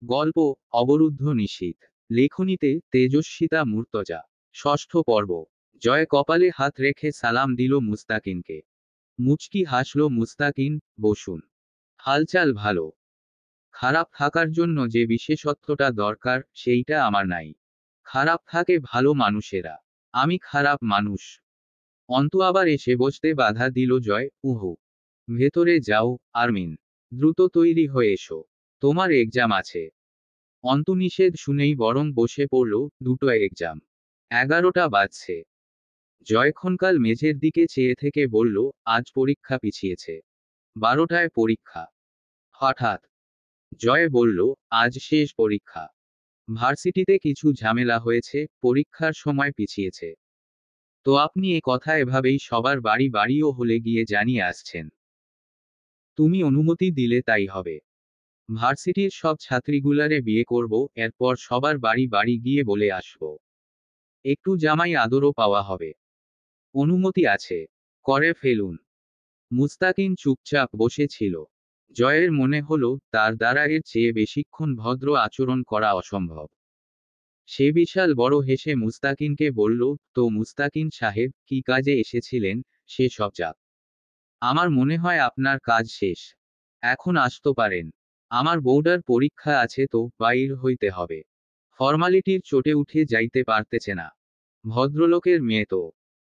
গল্প অবরুদ্ধ নিশীথ। লেখনীতে তেজস্বিতা মুর্তজা। ষষ্ঠ পর্ব। জয় কপালে হাত রেখে সালাম দিল মুস্তাকিনকে। মুচকি হাসল মুস্তাকিন। বসুন। হালচাল ভালো। খারাপ থাকার জন্য যে বিশেষত্বটা দরকার সেইটা আমার নাই। খারাপ থাকে ভালো মানুষেরা। আমি খারাপ মানুষ। অন্তু আবার এসে বসতে বাধা দিল জয়। উহু। ভেতরে যাও, আরমিন। দ্রুত তৈরি হয়ে এসো। তোমার এক্সাম আছে। অন্তনিষেধ শুনেই বরং বসে পড়ল। দুটো এক্সাম। 11টা বাজছে। জয়ক্ষণকাল মেঝের দিকে চেয়ে থেকে বলল, আজ পরীক্ষা পিছিয়েছে। 12টায় পরীক্ষা। হঠাৎ জয় বলল, আজ শেষ পরীক্ষা। ভার্সিটিতে কিছু ঝামেলা হয়েছে, পরীক্ষার সময় পিছিয়েছে। তো আপনি এ কথা এভাবেই সবার বাড়ি বাড়িও হলে গিয়ে জানিয়ে আসছেন। তুমি অনুমতি দিলে তাই হবে। ভার্সিটির সব ছাত্রীগুলারে বিয়ে করব, এরপর সবার বাড়ি বাড়ি গিয়ে বলে আসব। একটু জামাই আদরও পাওয়া হবে। অনুমতি আছে। করে ফেলুন। মুস্তাকিন চুপচাপ বসে ছিল। জয়ের মনে হলো তার দ্বারা এর চেয়ে বেশিক্ষণ ভদ্র আচরণ করা অসম্ভব। সে বিশাল বড় হেসে মুস্তাকিনকে বলল, তো মুস্তাকিন সাহেব, কি কাজে এসেছিলেন, সে সব যাক। আমার মনে হয় আপনার কাজ শেষ। এখন আসতে পারেন। আমার বউডার পরীক্ষা আছে, তো বাইর হইতে হবে। ফর্মালিটির চোটে উঠে যাইতে পারতেছে না। ভদ্রলোকের মেয়ে তো।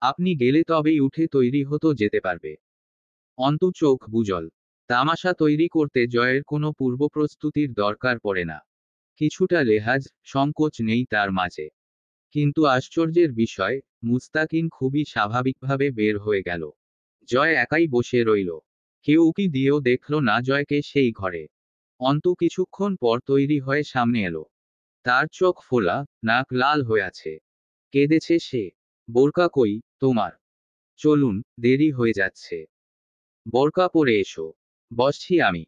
আপনি গেলে তবেই উঠে তৈরি হতো যেতে পারবে। অন্তু চোখ বুজল। তামাশা তৈরি করতে জয়ের কোনো পূর্বপ্রস্তুতির দরকার পড়ে না। কিছুটা লেহাজ, সংকোচ নেই তার মাঝে। কিন্তু আশ্চর্যের বিষয়, মুস্তাকিন খুবই স্বাভাবিকভাবে বের হয়ে গেল। জয় একাই বসে রইল। কেউ উকি দিয়েও দেখল না জয়কে সেই ঘরে। অন্তু কিছুক্ষণ পর তৈরি হয়ে সামনে এলো। তার চোখ ফোলা, নাক লাল হয়ে আছে। কেঁদেছে সে। বোরকা কই তোমার? চলুন, দেরি হয়ে যাচ্ছে। বোরকা পরে এসো। বসছি আমি।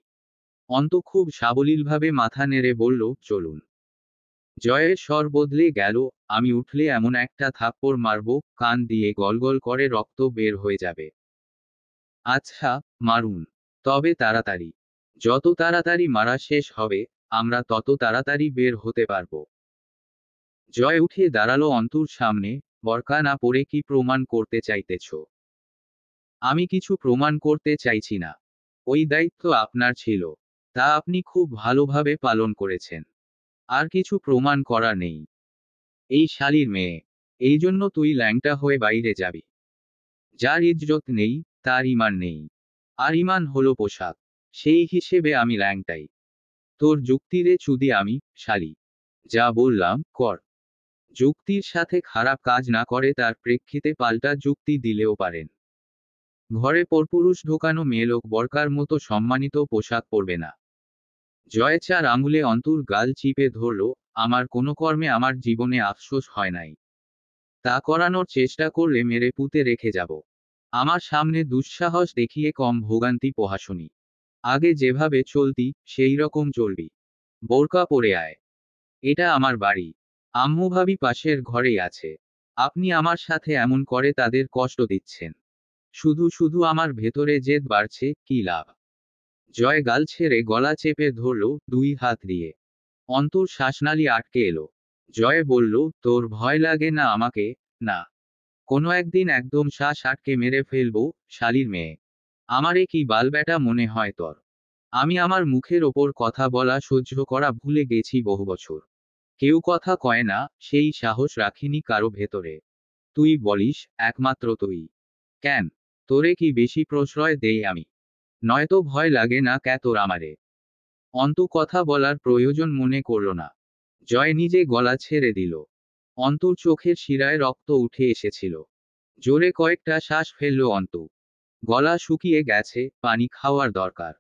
অন্তু খুব সাবলীলভাবে মাথা নেড়ে বলল, চলুন। জয়ের স্বর বদলে গেল। আমি উঠলে এমন একটা থাপ্পড় মারব, কান দিয়ে গলগল করে রক্ত বের হয়ে যাবে। আচ্ছা, মারুন। তবে তাড়াতাড়ি। যত তাড়াতাড়ি মারা শেষ হবে, আমরা তত তাড়াতাড়ি বের হতে পারব। জয় উঠে দাঁড়ালো অন্তুর সামনে। বরকা না পরে কি প্রমাণ করতে চাইতেছ? আমি কিছু প্রমাণ করতে চাইছি না। ওই দায়িত্ব আপনার ছিল। তা আপনি খুব ভালোভাবে পালন করেছেন। আর কিছু প্রমাণ করা নেই। এই শালীর মেয়ে। এই জন্য তুই ল্যাংটা হয়ে বাইরে যাবি। যার ইজ্জত নেই, তার ঈমান নেই। আর ঈমান হলো পোশাক। সেই হিসেবে আমি ল্যাংটাই। তোর যুক্তিরে চুদি আমি, শালী। যা বললাম, কর। যুক্তির সাথে খারাপ কাজ না করে তার প্রেক্ষিতে পাল্টা যুক্তি দিলেও পারেন। ঘরে পরপুরুষ ঢোকানো মেয়েলোক বরকার মতো সম্মানিত পোশাক পরবে না। জয় 4 আঙুলে অন্তুর গাল চিপে ধরল। আমার কোনো কর্মে আমার জীবনে আফসোস হয় নাই। তা করানোর চেষ্টা করলে মেরে পুঁতে রেখে যাব। আমার সামনে দুঃসাহস দেখিয়ে কম ভোগান্তি পোহাসনি। আগে যেভাবে চলতি, সেই রকম চলবি। বোরকা পরে আয়। এটা আমার বাড়ি। আম্মু ভাবি পাশের ঘরেই আছে। আপনি আমার সাথে এমন করে তাদের কষ্ট দিচ্ছেন। শুধু শুধু আমার ভেতরে জেদ বাড়ছে, কি লাভ? জয় গাল ছেড়ে গলা চেপে ধরল, 2 হাত দিয়ে। অন্তর শ্বাসনালী আটকে এলো। জয় বলল, তোর ভয় লাগে না আমাকে? না। কোনো একদিন একদম শ্বাস আটকে মেরে ফেলবো, শালীর মেয়ে। আমারে কি বালব্যাটা মনে হয় তোর? আমি আমার মুখের ওপর কথা বলা সহ্য করা ভুলে গেছি বহু বছর। কেউ কথা কয় না, সেই সাহস রাখিনি কারো ভেতরে। তুই বলিস, একমাত্র তুই। কেন? তোরে কি বেশি প্রশ্রয় দেই আমি? নয়তো ভয় লাগে না ক্যা তোর আমারে? অন্তু কথা বলার প্রয়োজন মনে করল না। জয় নিজে গলা ছেড়ে দিল। অন্তুর চোখের শিরায় রক্ত উঠে এসেছিল। জোরে কয়েকটা শ্বাস ফেলল অন্তু। গলা শুকিয়ে গেছে, পানি খাওয়ার দরকার।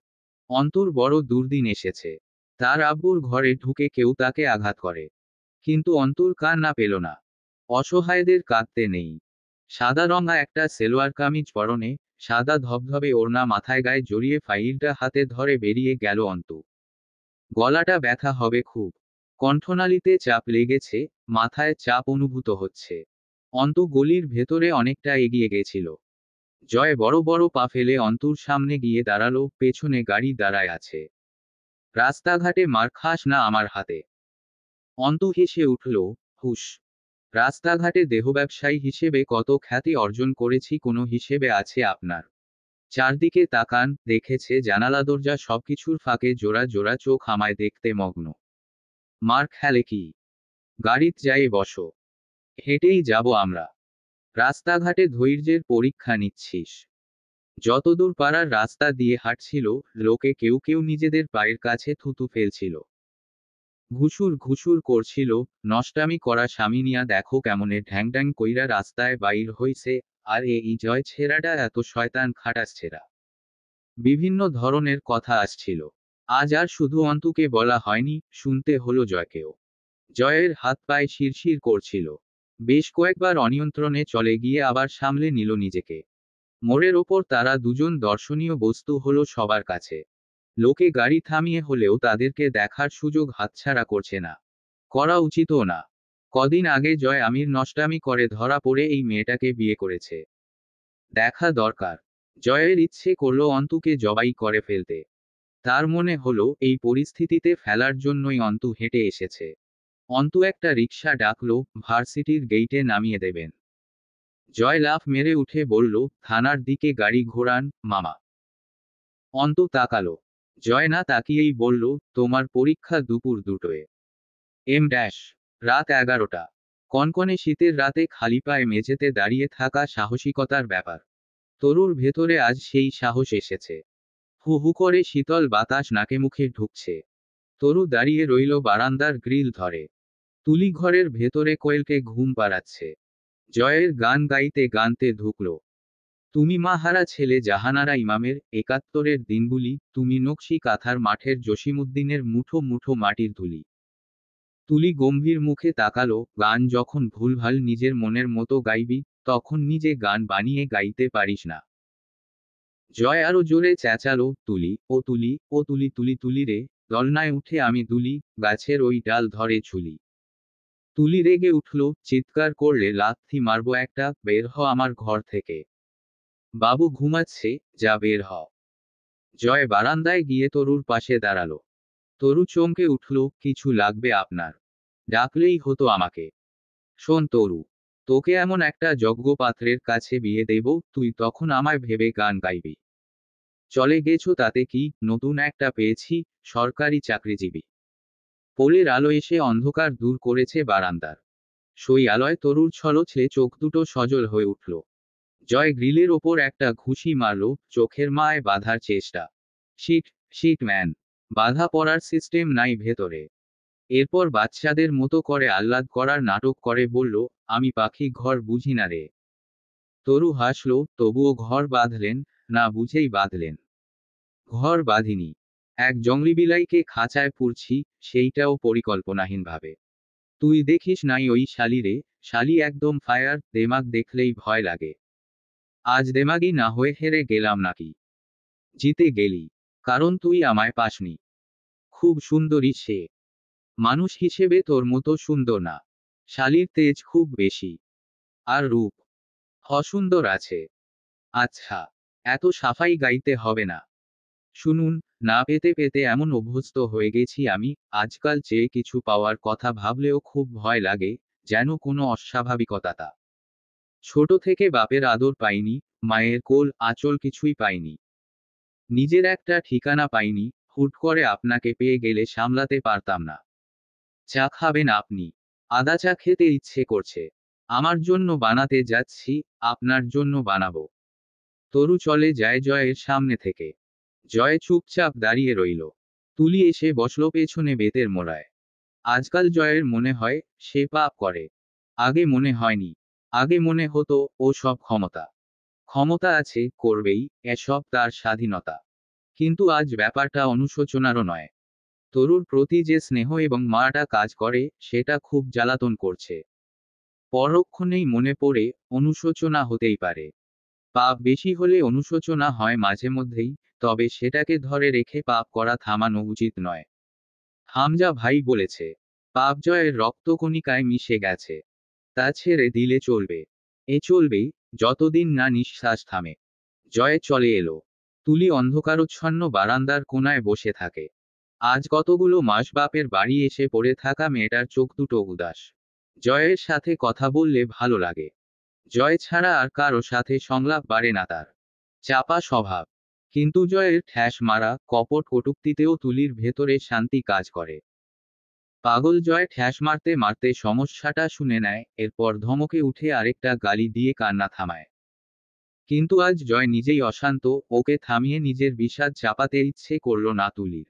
অন্তুর বড় দুর্দিন এসেছে। তার আব্বুর ঘরে ঢুকে কেউ তাকে আঘাত করে। কিন্তু অন্তুর কান্না পেল না। অসহায়দের কাঁদতে নেই। সাদা রঙা একটা সেলোয়ার কামিজ পরনে, সাদা ধবধবে ওড়না মাথায় গায়ে জড়িয়ে ফাইলটা হাতে ধরে বেরিয়ে গেল অন্তু। গলাটা ব্যথা হবে খুব। কণ্ঠনালীতে চাপ লেগেছে, মাথায় চাপ অনুভূত হচ্ছে। অন্তু গলির ভেতরে অনেকটা এগিয়ে গেছিল। জয় বড় বড় পা ফেলে অন্তুর সামনে গিয়ে দাঁড়ালো, পেছনে গাড়ি দাঁড়ায় আছে। রাস্তাঘাটে মার খাস না আমার হাতে। অন্তু হেসে উঠল, হুস। রাস্তাঘাটে দেহব্যবসায়ী হিসেবে কত খ্যাতি অর্জন করেছি কোনো হিসেবে আছে আপনার? চারদিকে তাকান, দেখেছে জানালা দরজা সবকিছুর ফাঁকে জোড়া জোড়া চোখ আমায় দেখতে মগ্ন। মার খেলে কি? গাড়িত যাই বসো। হেঁটেই যাব আমরা। রাস্তাঘাটে ধৈর্যের পরীক্ষা নিচ্ছিস? যতদূর পাড়ার রাস্তা দিয়ে হাঁটছিল, লোকে কেউ কেউ নিজেদের পায়ের কাছে থুতু ফেলছিল। ঘুষুর ঘুষুর করছিল, নষ্টামি করা স্বামীনিয়া দেখো কেমনে ঢ্যাংড্যাং কইরা রাস্তায় বাইর হইছে, আর এই জয় ছেড়াটা এত শয়তান খাটাস ছেড়া। বিভিন্ন ধরনের কথা আসছিল। আজ আর শুধু অন্তুকে বলা হয়নি, শুনতে হলো জয়কেও। জয়ের হাত পায়ে শিরশির করছিল। বেশ কয়েকবার অনিয়ন্ত্রণে চলে গিয়ে আবার সামলে নিল নিজেকে। মোড়ের ওপর তারা দুজন দর্শনীয় বস্তু হলো সবার কাছে। লোকে গাড়ি থামিয়ে হলেও তাদেরকে দেখার সুযোগ হাতছাড়া করছে না। করা উচিতও না। কদিন আগে জয় আমির নষ্টামি করে ধরা পড়ে এই মেয়েটাকে বিয়ে করেছে। দেখা দরকার। জয়ের ইচ্ছে করল অন্তুকে জবাই করে ফেলতে। তার মনে হলো এই পরিস্থিতিতে ফেলার জন্যই অন্তু হেঁটে এসেছে। অন্তু একটা রিকশা ডাকলো, ভার্সিটির গেইটে নামিয়ে দেবেন। জয় লাফ মেরে উঠে বলল, থানার দিকে গাড়ি ঘোরান, মামা। অন্তু তাকালো। জয় না তাকিয়েই বলল, তোমার পরীক্ষা দুপুর 2টোয়। M dash. রাত 11টা। কনকনে শীতের রাতে খালি পায়ে মেঝেতে দাঁড়িয়ে থাকা সাহসিকতার ব্যাপার। তরুর ভেতরে আজ সেই সাহস এসেছে। হু হু করে শীতল বাতাস নাকে মুখে ঢুকছে। তরু দাঁড়িয়ে রইল বারান্দার গ্রিল ধরে। তুলি ঘরের ভেতরে কোয়েলকে ঘুম পাড়াচ্ছে। জয়ের গান গাইতে গানতে ঢুকল। তুমি মাহারা ছেলে জাহানারা ইমামের, 71-এর দিনগুলি, তুমি নকশি কাঁথার মাঠের জসিমুদ্দিনের মুঠো মুঠো মাটির ধুলি। তুলি গম্ভীর মুখে তাকালো, গান যখন ভুলভাল নিজের মনের মতো গাইবি, তখন নিজে গান বানিয়ে গাইতে পারিস না। জয় আরো জোরে চেঁচালো, তুলি, ও তুলি, ও তুলি তুলি তুলি রে, দলনায় উঠে আমি দুলি, গাছের ওই ডাল ধরে ঝুলি। তুলি রেগে উঠল, চিৎকার করলে লাথি মারবো একটা, বের হ আমার ঘর থেকে। বাবু ঘুমাচ্ছে, যা বের হ। জয় বারান্দায় গিয়ে তরুর পাশে দাঁড়ালো। তরু চমকে উঠল, কিছু লাগবে আপনার? ডাকলেই হতো আমাকে। শোন তরু, তোকে এমন একটা যজ্ঞ পাত্রের কাছে বিয়ে দেব, তুই তখন আমায় ভেবে গান গাইবি। চলে গেছো তাতে কি, নতুন একটা পেয়েছি, সরকারি চাকরিজীবী। পোলের আলো এসে অন্ধকার দূর করেছে বারান্দার। সই আলোয় তরুর ছলছলে চোখ দুটো সজল হয়ে উঠল। জয় গ্রিলের ওপর একটা ঘুষি মারল, চোখের মায় বাঁধার চেষ্টা। Shit, shit man. বাধা পড়ার সিস্টেম নাই ভেতরে। এরপর বাচ্চাদের মতো করে আহ্লাদ করার নাটক করে বলল, আমি পাখি ঘর বুঝি না রে। তরু হাসল, তবুও ঘর বাঁধলেন? না বুঝেই বাঁধলেন। ঘর বাঁধিনি। এক জংলি বিলাইকে খাঁচায় পুরছি, সেইটাও পরিকল্পনাহীনভাবে। তুই দেখিস নাই ওই শালি রে, শালি একদম ফায়ার, দেমাগ দেখলেই ভয় লাগে। আজ দেমাগই না হয়ে হেরে গেলাম নাকি? জিতে গেলি। কারণ তুই আমায় পাসনি। খুব সুন্দরী সে। মানুষ হিসেবে তোর মতো সুন্দর না। শালির তেজ খুব বেশি। আর রূপ অসুন্দর আছে। আচ্ছা, এত সাফাই গাইতে হবে না। শুনুন, না পেতে পেতে এমন অভ্যস্ত হয়ে গেছি আমি, আজকাল চেয়ে কিছু পাওয়ার কথা ভাবলেও খুব ভয় লাগে, যেন কোনো অস্বাভাবিকতা। ছোট থেকে বাপের আদর পাইনি, মায়ের কোল আঁচল কিছুই পাইনি। নিজের একটা ঠিকানা পাইনি, হুট করে আপনাকে পেয়ে গেলে সামলাতে পারতাম না। চা খাবেন আপনি? আদা চা খেতে ইচ্ছে করছে। আমার জন্য বানাতে যাচ্ছি, আপনার জন্য বানাবো। তরু চলে যায় জয়ের সামনে থেকে। জয় চুপচাপ দাঁড়িয়ে রইল। তুলি এসে বসল পেছনে বেতের মোড়ায়। আজকাল জয়ের মনে হয়, সে পাপ করে। আগে মনে হয়নি। আগে মনে হতো, ও সব ক্ষমতা। ক্ষমতা আছে, করবেই, এসব তার স্বাধীনতা। কিন্তু আজ ব্যাপারটা অনুশোচনারও নয়। তরুর প্রতি যে স্নেহ এবং মায়াটা কাজ করে, সেটা খুব জ্বালাতন করছে। পরক্ষণেই মনে পড়ে, অনুশোচনা হতেই পারে। পাপ বেশি হলে অনুশোচনা হয় মাঝে মধ্যেই, তবে সেটাকে ধরে রেখে পাপ করা থামানো উচিত নয়। হামজা ভাই বলেছে, পাপ জয়ের রক্তকণিকায় মিশে গেছে। তা ছেড়ে দিলে চলবে। এ চলবে, যতদিন না নিঃশ্বাস থামে। জয় চলে এলো। তুলি অন্ধকারচ্ছন্ন বারান্দার কোনায় বসে থাকে। আজ কতগুলো মাস বাপের বাড়ি এসে পড়ে থাকা মেয়েটার চোখ দুটো উদাস। জয়ের সাথে কথা বললে ভালো লাগে। জয় ছাড়া আর কারো সাথে সংলাপ বাড়ে না তার। চাপা স্বভাব। কিন্তু জয়ের ঠ্যাস মারা কপট কটূক্তিতেও তুলির ভেতরে শান্তি কাজ করে। পাগল জয় ঠ্যাস মারতে মারতে সমস্যাটা শুনে নেয়, এরপর ধমকে উঠে আরেকটা গালি দিয়ে কান্না থামায়। কিন্তু আজ জয় নিজেই অশান্ত, ওকে থামিয়ে নিজের বিষাদ চাপাতে ইচ্ছে করল না তুলির।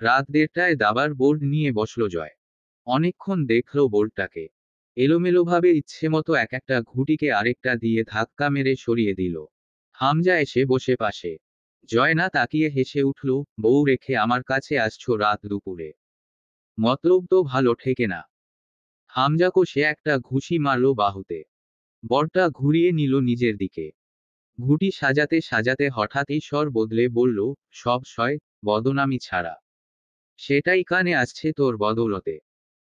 রাত 1:30টায় দাবার বোর্ড নিয়ে বসল জয়। অনেকক্ষণ দেখল বোর্ডটাকে। এলোমেলোভাবে ইচ্ছেমতো এক একটা ঘুঁটিকে আরেকটা দিয়ে ধাক্কা মেরে সরিয়ে দিল। হামজা এসে বসে পাশে। জয় না তাকিয়ে হেসে উঠল, বউ রেখে আমার কাছে আসছো রাত দুপুরে? মতলব তো ভালো ঠেকে না। হামজা কষে একটা ঘুষি মারল বাহুতে। বরটা ঘুরিয়ে নিল নিজের দিকে। ঘুঁটি সাজাতে সাজাতে হঠাৎই স্বর বদলে বলল, সব সয়, বদনামি ছাড়া। সেটাই কানে আসছে তোর বদৌলতে।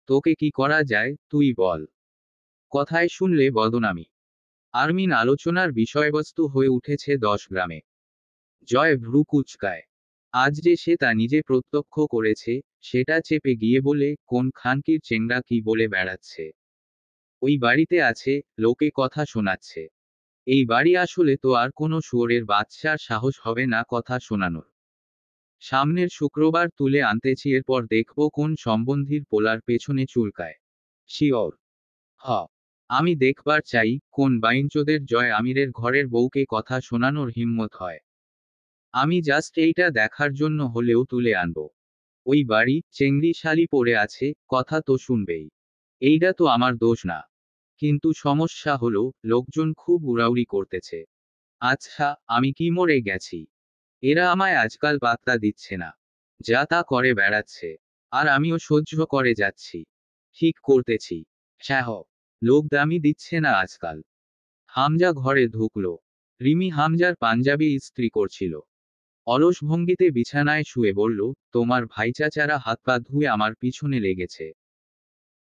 তোকে কি করা যায় তুই বল। কথায় শুনলে বদনামি। আরমিন আলোচনার বিষয়বস্তু হয়ে উঠেছে 10 গ্রামে। জয় ভ্রু কুঁচকায়। আজ যে সে তা নিজে প্রত্যক্ষ করেছে, সেটা চেপে গিয়ে বলে, কোন খানকির চেংড়া কি বলে বেড়াচ্ছে। ওই বাড়িতে আছে, লোকে কথা শোনাচ্ছে। এই বাড়ি আসলে তো আর কোনো শুয়োরের বাচ্চার সাহস হবে না কথা শোনানোর। সামনের শুক্রবার তুলে আনতেছি, এরপর দেখব কোন সম্বন্ধীর পোলার পেছনে চুলকায়। শিওর। হ। আমি দেখবার চাই, কোন বাইনচোদের জয় আমিরের ঘরের বউকে কথা শোনানোর হিম্মত হয়। আমি জাস্ট এইটা দেখার জন্য হলেও তুলে আনব। ওই বাড়ি চেংড়ি শালি পড়ে আছে, কথা তো শুনবেই। এইটা তো আমার দোষ না। কিন্তু সমস্যা হলো, লোকজন খুব উড়াউড়ি করতেছে। আচ্ছা, আমি কি মরে গেছি? এরা আমায় আজকাল পাত্তা দিচ্ছে না। যা তা করে বেড়াচ্ছে। আর আমিও সহ্য করে যাচ্ছি। ঠিক করতেছি। হ্যাঁ, লোক দামি দিচ্ছে না আজকাল। হামজা ঘরে ঢুকলো। রিমি হামজার পাঞ্জাবি ইস্ত্রি করছিল। অলস ভঙ্গিতে বিছানায় শুয়ে বলল, তোমার ভাইচাচারা হাত পা ধুয়ে আমার পিছনে লেগেছে।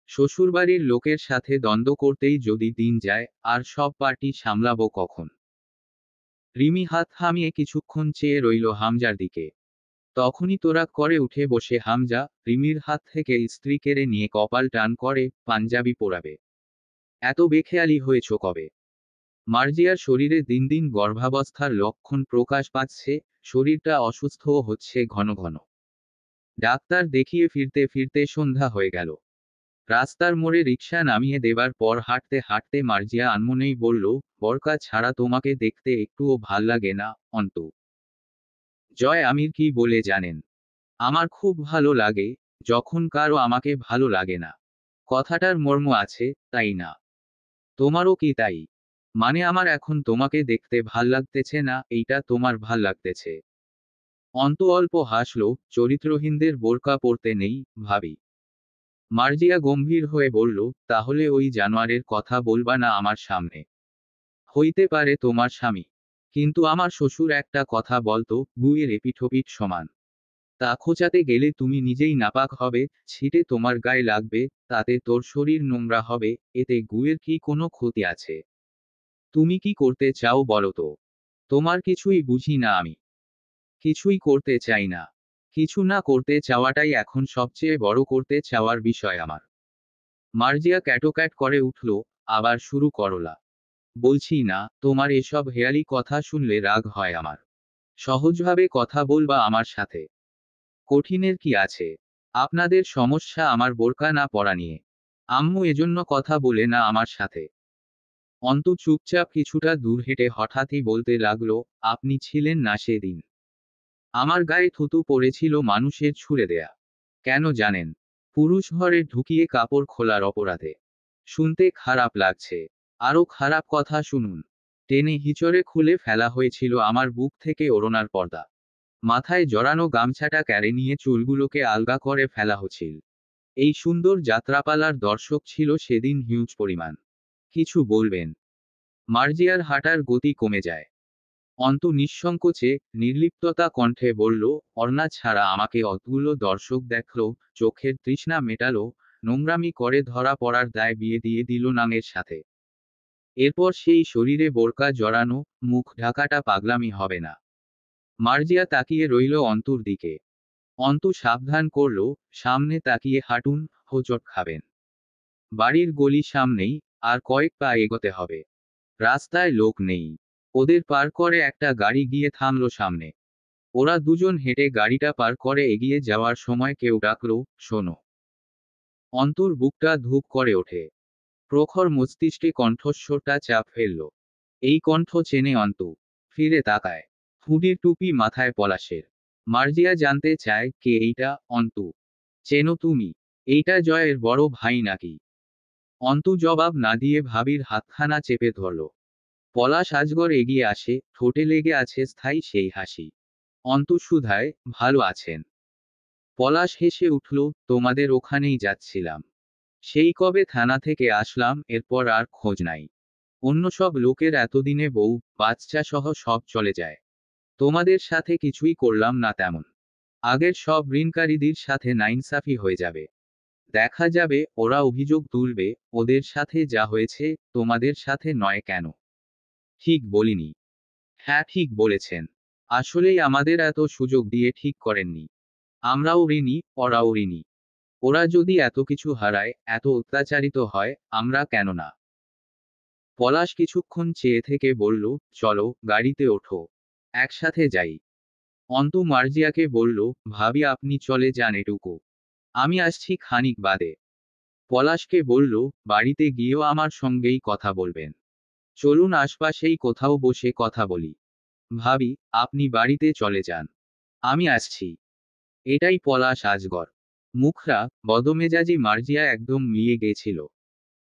শ্বশুরবাড়ির লোকের সাথে দ্বন্দ্ব করতেই যদি দিন যায়, আর সব পার্টি সামলাবো কখন? রিমি হাত থামিয়ে কিছুক্ষণ চেয়ে রইল হামজার দিকে। তখনই তোরাক করে উঠে বসে হামজা, রিমির হাত থেকে ইস্ত্রি কেড়ে নিয়ে কপাল টান করে, পাঞ্জাবি পরাবে। এত বেখেয়ালি হয়েছ কবে? মার্জিয়ার শরীরে দিন দিন গর্ভাবস্থার লক্ষণ প্রকাশ পাচ্ছে, শরীরটা অসুস্থও হচ্ছে ঘন ঘন। ডাক্তার দেখিয়ে ফিরতে ফিরতে সন্ধ্যা হয়ে গেল। রাস্তার মোড়ে রিকশা নামিয়ে দেবার পর হাঁটতে হাঁটতে মার্জিয়া আনমনেই বলল, বরকা ছাড়া তোমাকে দেখতে একটুও ভাল লাগে না, অন্তু। জয় আমির কি বলে জানেন? আমার খুব ভালো লাগে, যখন কারো আমাকে ভালো লাগে না। কথাটার মর্ম আছে, তাই না? তোমারও কি তাই? মানে আমার এখন তোমাকে দেখতে ভাল লাগতেছে না, এইটা তোমার ভাল লাগতেছে। অন্ত অল্প হাসল, চরিত্রহীনদের বোরকা পরতে নেই, ভাবি। মার্জিয়া গম্ভীর হয়ে বলল, তাহলে ওই জানোয়ারের কথা বলবা না আমার সামনে। হইতে পারে তোমার স্বামী। কিন্তু আমার শ্বশুর একটা কথা বলতো, গুয়ের এপিঠোপিঠ সমান। তা খোঁচাতে গেলে তুমি নিজেই নাপাক হবে, ছিটে তোমার গায়ে লাগবে, তাতে তোর শরীর নোংরা হবে, এতে গুয়ের কি কোনো ক্ষতি আছে? তুমি কি করতে চাও বলো তো? তোমার কিছুই বুঝি না আমি। কিছুই করতে চাই না। কিছু না করতে চাওয়াটাই এখন সবচেয়ে বড় করতে চাওয়ার বিষয় আমার। মার্জিয়া ক্যাটোক্যাট করে উঠল, আবার শুরু করলা। বলছি না, তোমার এসব হেয়ালি কথা শুনলে রাগ হয় আমার। সহজভাবে কথা বলবা আমার সাথে। কঠিনের কি আছে? আপনাদের সমস্যা আমার বোরকা না পরা নিয়ে। আম্মু এজন্য কথা বলে না আমার সাথে। অন্তু চুপচাপ কিছুটা দূর হেঁটে হঠাৎই বলতে লাগলো, আপনি ছিলেন না সেদিন। আমার গায়ে থুতু পড়েছিল মানুষের ছুঁড়ে দেয়া। কেন জানেন? পুরুষ ঘরে ঢুকিয়ে কাপড় খোলার অপরাধে। শুনতে খারাপ লাগছে। আরো খারাপ কথা শুনুন। টেনে হিচড়ে খুলে ফেলা হয়েছিল আমার বুক থেকে ওড়নার পর্দা। মাথায় জড়ানো গামছাটা ক্যারে নিয়ে চুলগুলোকে আলগা করে ফেলা হচ্ছিল। এই সুন্দর যাত্রাপালার দর্শক ছিল সেদিন হিউজ পরিমাণ। কিছু বলবেন? মার্জিয়ার হাঁটার গতি কমে যায়। অন্তু নিঃসংকোচে, নির্লিপ্ততা কণ্ঠে বলল, অর্ণা ছাড়া আমাকে অতগুলো দর্শক দেখলো, চোখের তৃষ্ণা মেটালো, নোংরামি করে ধরা পড়ার দায় বিয়ে দিয়ে দিল নাঙের সাথে। এরপর সেই শরীরে বোরকা জড়ানো, মুখ ঢাকাটা পাগলামি হবে না। মার্জিয়া তাকিয়ে রইল অন্তুর দিকে। অন্তু সাবধান করল, সামনে তাকিয়ে হাঁটুন, হোঁচট খাবেন। বাড়ির গলি সামনেই, আর কয়েক পা এগোতে হবে। রাস্তায় লোক নেই। ওদের পার করে একটা গাড়ি গিয়ে থামলো সামনে। ওরা দুজন হেঁটে গাড়িটা পার করে এগিয়ে যাওয়ার সময় কেউ ডাকলো, শোনো। অন্তুর বুকটা ধুপ করে ওঠে। প্রখর মস্তিষ্কে কণ্ঠস্বরটা চাপ ফেলল। এই কণ্ঠ চেনে অন্তু। ফিরে তাকায়। হুডির টুপি মাথায় পলাশের। মার্জিয়া জানতে চায়, কে এইটা? অন্তু। চেনো তুমি? এইটা জয়ের বড় ভাই নাকি? অন্তু জবাব না দিয়ে ভাবির হাতখানা চেপে ধরল। পলাশ আজগর এগিয়ে আসে, ঠোঁটে লেগে আছে স্থায়ী সেই হাসি। অন্তু শুধায়, ভালো আছেন? পলাশ হেসে উঠল, তোমাদের ওখানেই যাচ্ছিলাম। সেই কবে থানা থেকে আসলাম, এরপর আর খোঁজ নাই। অন্য সব লোকের এতদিনে বউ বাচ্চা সহ সব চলে যায়। তোমাদের সাথে কিছুই করলাম না তেমন। আগের সব ঋণকারীদের সাথে নাইনসাফি হয়ে যাবে। দেখা যাবে ওরা অভিযোগ তুলবে, ওদের সাথে যা হয়েছে তোমাদের সাথে নয় কেন? ঠিক বলিনি? হ্যাঁ ঠিক বলেছেন। আসলেই আমাদের এত সুযোগ দিয়ে ঠিক করেননি। আমরাও ঋণী, ওরাও ঋণী। ওরা যদি এত কিছু হারায়, এত অত্যাচারিত হয়, আমরা কেন না? পলাশ কিছুক্ষণ চেয়ে থেকে বলল, চলো গাড়িতে ওঠো। একসাথে যাই। অন্তু মার্জিয়াকে বলল, ভাবি আপনি চলে যান এটুকু। আমি আসছি খানিক বাদে। পলাশকে বলল, বাড়িতে গিয়েও আমার সঙ্গেই কথা বলবেন। চলুন আশপাশেই কোথাও বসে কথা বলি। ভাবি, আপনি বাড়িতে চলে যান। আমি আসছি। এটাই পলাশ আজগর। মুখরা বদমেজাজি মার্জিয়া একদম মিয়ে গেছিল।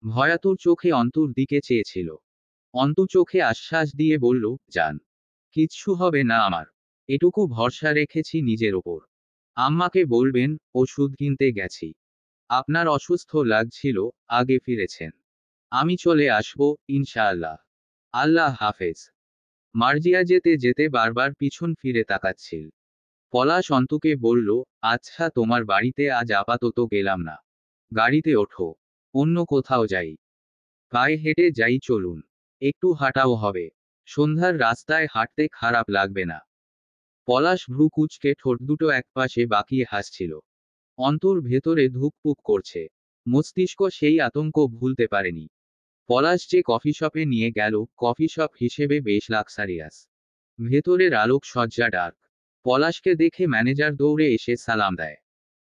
ভয়াতুর চোখে অন্তুর দিকে চেয়েছিল। অন্তু চোখে আশ্বাস দিয়ে বলল, যান। কিচ্ছু হবে না আমার। এটুকু ভরসা রেখেছি নিজের ওপর। আম্মাকে বলবেন, ওষুধ কিনতে গেছি। আপনার অসুস্থ লাগছিল, আগে ফিরেছেন। আমি চলে আসব, ইনশাআল্লাহ। আল্লাহ হাফেজ। মার্জিয়া যেতে যেতে বারবার পিছন ফিরে তাকাচ্ছিল। পলাশ অন্তুকে বলল, আচ্ছা তোমার বাড়িতে আজ আপাতত গেলাম না। গাড়িতে ওঠো। অন্য কোথাও যাই। পায়ে হেঁটে যাই চলুন। একটু হাঁটাও হবে। সন্ধ্যার রাস্তায় হাঁটতে খারাপ লাগবে না। পলাশ ভ্রু কুঁচকে ঠোঁট দুটো একপাশে বাঁকিয়ে হাসছিল। অন্তর ভেতরে ধুকপুক করছে। মস্তিষ্ক সেই আতঙ্ক ভুলতে পারেনি। পলাশ যে কফি শপে নিয়ে গেল, কফি শপ হিসেবে বেশ লাক্সারিয়াস। ভেতরের আলোক সজ্জা ডার্ক। পলাশকে দেখে ম্যানেজার দৌড়ে এসে সালাম দেয়।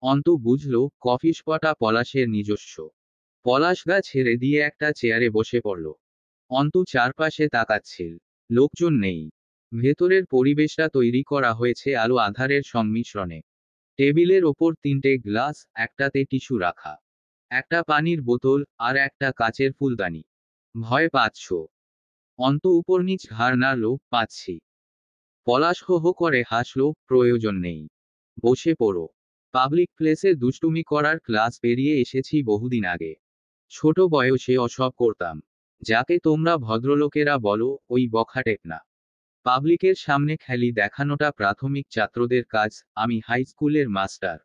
অন্তু বুঝল, কফি শপটা পলাশের নিজস্ব। পলাশ গা ছেড়ে দিয়ে একটা চেয়ারে বসে পড়ল। অন্তু চারপাশে তাকাচ্ছিল। লোকজন নেই। ভেতরের পরিবেশটা তৈরি করা হয়েছে আলো আধারের সংমিশ্রণে। টেবিলের ওপর তিনটে গ্লাস, একটাতে টিস্যু রাখা। একটা পানির বোতল, আর একটা কাচের ফুলদানি। ভয় পাচ্ছ? অন্ত উপর নিচ ঘাড় নাড়ল, পাচ্ছি। পলাশ হো হো করে হাসল, প্রয়োজন নেই। বসে পড়ো। পাবলিক প্লেসে দুষ্টুমি করার ক্লাস পেরিয়ে এসেছি বহুদিন আগে। ছোট বয়সে অসব করতাম। যাকে তোমরা ভদ্রলোকেরা বলো, ওই বখাটেপ না। পাবলিকের সামনে খেলি দেখানোটা প্রাথমিক ছাত্রদের কাজ, আমি হাই স্কুলের মাস্টার।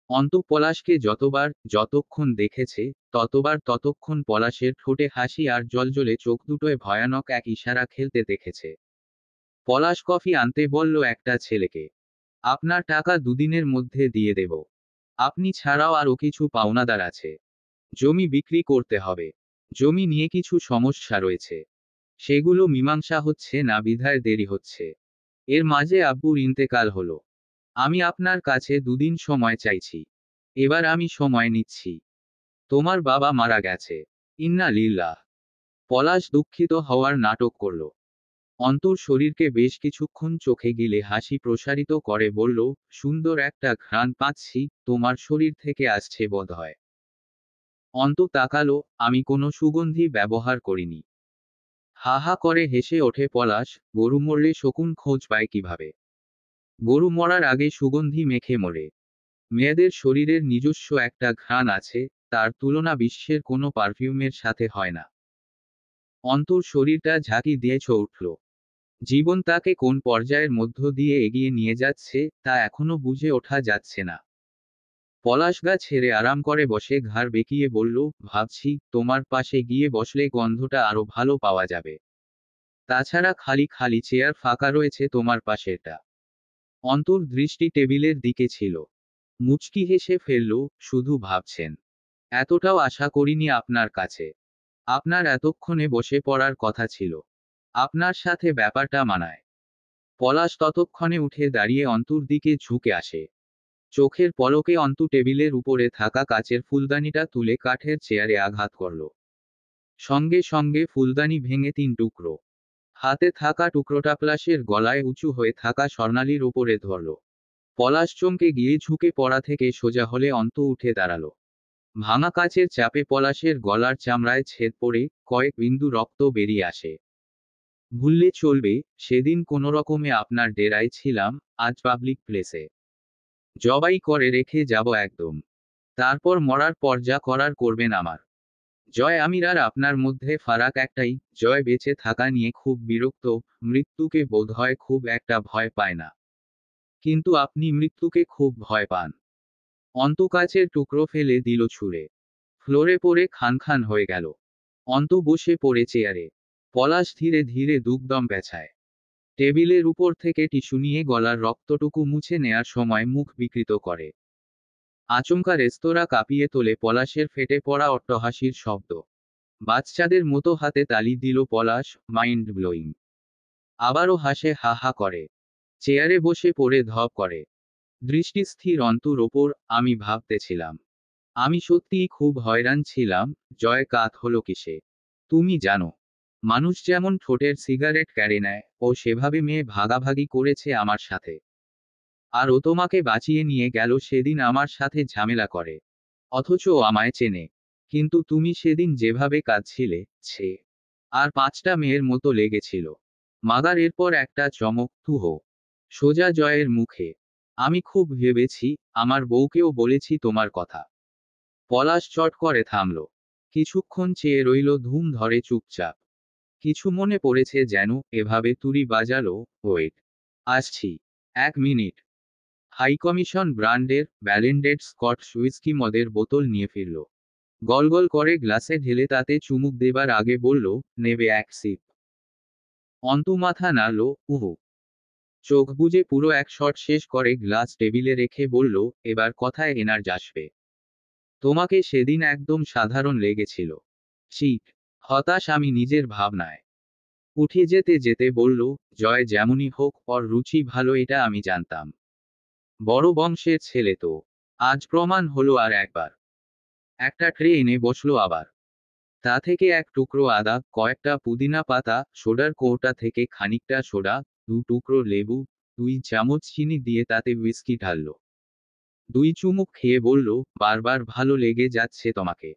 অন্তু পলাশকে যতবার যতক্ষণ দেখেছে, ততক্ষণ পলাশের ঠোঁটে হাসি আর জ্বলজ্বলে চোখ দুটোয় ভয়ানক এক ইশারা খেলতে দেখেছে। পলাশ কফি আনতে বলল একটা ছেলেকে। আপনার টাকা দুদিনের মধ্যে দিয়ে দেব। আপনি ছাড়াও আরও কিছু পাওনাদার আছে। জমি বিক্রি করতে হবে। জমি নিয়ে কিছু সমস্যা রয়েছে। সেগুলো মীমাংসা হচ্ছে না বিধায় দেরি হচ্ছে। এর মাঝে আব্বুর ইন্তেকাল হলো। আমি আপনার কাছে দুদিন সময় চাইছি। এবার আমি সময় নিচ্ছি। তোমার বাবা মারা গেছে। ইন্না লিল্লাহ। পলাশ দুঃখিত হওয়ার নাটক করল। অন্তর শরীরকে বেশ কিছুক্ষণ চোখে গিলে হাসি প্রসারিত করে বলল, সুন্দর একটা ঘ্রাণ পাচ্ছি, তোমার শরীর থেকে আসছে বোধহয়। অন্ত তাকালো, আমি কোনো সুগন্ধি ব্যবহার করিনি। হা হা করে হেসে ওঠে পলাশ, গরু মরলে শকুন খোঁজ পায় কিভাবে? গরু মরার আগে সুগন্ধি মেখে মরে। মেয়েদের শরীরের নিজস্ব একটা ঘ্রাণ আছে, তার তুলনা বিশ্বের কোনো পারফিউমের সাথে হয় না। অন্তর শরীরটা ঝাঁকি দিয়ে উঠল। জীবন তাকে কোন পর্যায়ের মধ্য দিয়ে এগিয়ে নিয়ে যাচ্ছে, তা এখনো বুঝে ওঠা যাচ্ছে না। পলাশ গা ছেড়ে আরাম করে বসে ঘাড় বেঁকিয়ে বলল, ভাবছি তোমার পাশে গিয়ে বসলে গন্ধটা আরো ভালো পাওয়া যাবে। তাছাড়া খালি খালি চেয়ার ফাঁকা রয়েছে তোমার পাশেরটা। অন্তর দৃষ্টি টেবিলের দিকে ছিল। মুচকি হেসে ফেলল, শুধু ভাবছেন। এতটাও আশা করিনি আপনার কাছে। আপনার এতক্ষণে বসে পড়ার কথা ছিল। আপনার সাথে ব্যাপারটা মানায়। পলাশ ততক্ষণে উঠে দাঁড়িয়ে অন্তুর দিকে ঝুঁকে আসে। চোখের পলকে অন্তু টেবিলের উপরে থাকা কাচের ফুলদানিটা তুলে কাঠের চেয়ারে আঘাত করল। সঙ্গে সঙ্গে ফুলদানি ভেঙে 3 টুকরো। হাতে থাকা টুকরোটা পলাশের গলায় উঁচু হয়ে থাকা স্বর্ণালীর ওপরে ধরল। পলাশ চমকে গিয়ে ঝুঁকে পড়া থেকে সোজা হলে অন্তু উঠে দাঁড়ালো। ভাঙা কাচের চাপে পলাশের গলার চামড়ায় ছেদ পড়ে কয়েক বিন্দু রক্ত বেরিয়ে আসে। ভুললে চলবে, সেদিন কোনোরকমে আপনার ডেরায় ছিলাম, আজ পাবলিক প্লেসে জবাই করে রেখে যাব একদম। তারপর মরার পর যা করার করবেন আমার। জয় আমির আর আপনার মধ্যে ফারাক একটাই, জয় বেঁচে থাকা নিয়ে খুব বিরক্ত, মৃত্যুকে বোধহয় খুব একটা ভয় পায় না। কিন্তু আপনি মৃত্যুকে খুব ভয় পান। অন্তু কাচের টুকরো ফেলে দিল ছুঁড়ে। ফ্লোরে পড়ে খান খান হয়ে গেল। অন্তু বসে পড়ে চেয়ারে। পলাশ ধীরে ধীরে দুগদম পেঁচায়। টেবিলের উপর থেকে টিস্যু নিয়ে গলার রক্তটুকু মুছে নেয়ার সময় মুখ বিকৃত করে। আচমকা রেস্তোরাঁ কাঁপিয়ে তোলে পলাশের ফেটে পড়া অট্টহাসির শব্দ। বাচ্চাদের মতো হাতে তালি দিল পলাশ, মাইন্ড ব্লোয়িং। আবারও হাসে, হা হা করে। চেয়ারে বসে পড়ে ধপ করে। দৃষ্টি স্থির অন্তুর ওপর। আমি ভাবতেছিলাম, আমি সত্যিই খুব হয়রান ছিলাম। জয়, কাত হলো কিসে? তুমি জানো, মানুষ যেমন ঠোঁটের সিগারেট কেড়ে নেয়, ও সেভাবে মেয়ে ভাগাভাগি করেছে আমার সাথে। আর ও তোমাকে বাঁচিয়ে নিয়ে গেল সেদিন আমার সাথে ঝামেলা করে। অথচ ও আমায় চেনে। কিন্তু তুমি সেদিন যেভাবে কাঁদছিলে, ছে। আর 5টা মেয়ের মতো লেগেছিল। মাগার এরপর একটা চমক, তুহো। সোজা জয়ের মুখে। আমি খুব ভেবেছি, আমার বউকেও বলেছি তোমার কথা। পলাশ চট করে থামল। কিছুক্ষণ চেয়ে রইল ধুম ধরে চুপচাপ। কিছু মনে পড়েছে যেন, এভাবে তুড়ি বাজালো। ওয়েট, আসছি। 1 মিনিট। হাই কমিশন ব্র্যান্ডের ব্যালেন্ডেড স্কটস হুইস্কি মদের বোতল নিয়ে ফিরল। গলগল করে গ্লাসে ঢেলে তাতে চুমুক দেবার আগে বলল, নেবে 1 সিপ? অন্তু মাথা নাড়ল, উহু। চোখ বুজে পুরো 1 শট শেষ করে গ্লাস টেবিলে রেখে বলল, এবার কথায় এনার্জ আসবে। তোমাকে সেদিন একদম সাধারণ লেগেছিল। চিট। হতাশ আমি নিজের ভাবনায়। উঠে যেতে যেতে বলল, জয় যেমনই হোক, ওর রুচি ভালো এটা আমি জানতাম। বড় বংশের ছেলে তো। আজ প্রমাণ হলো আর একবার। একটা ট্রে এনে বসলো আবার। তা থেকে 1 টুকরো আদা, কয়েকটা পুদিনা পাতা, সোডার কৌটা থেকে খানিকটা সোডা, 2 টুকরো লেবু, 2 চামচ চিনি দিয়ে তাতে হুইস্কি ঢালল। 2 চুমুক খেয়ে বলল, বারবার ভালো লেগে যাচ্ছে তোমাকে।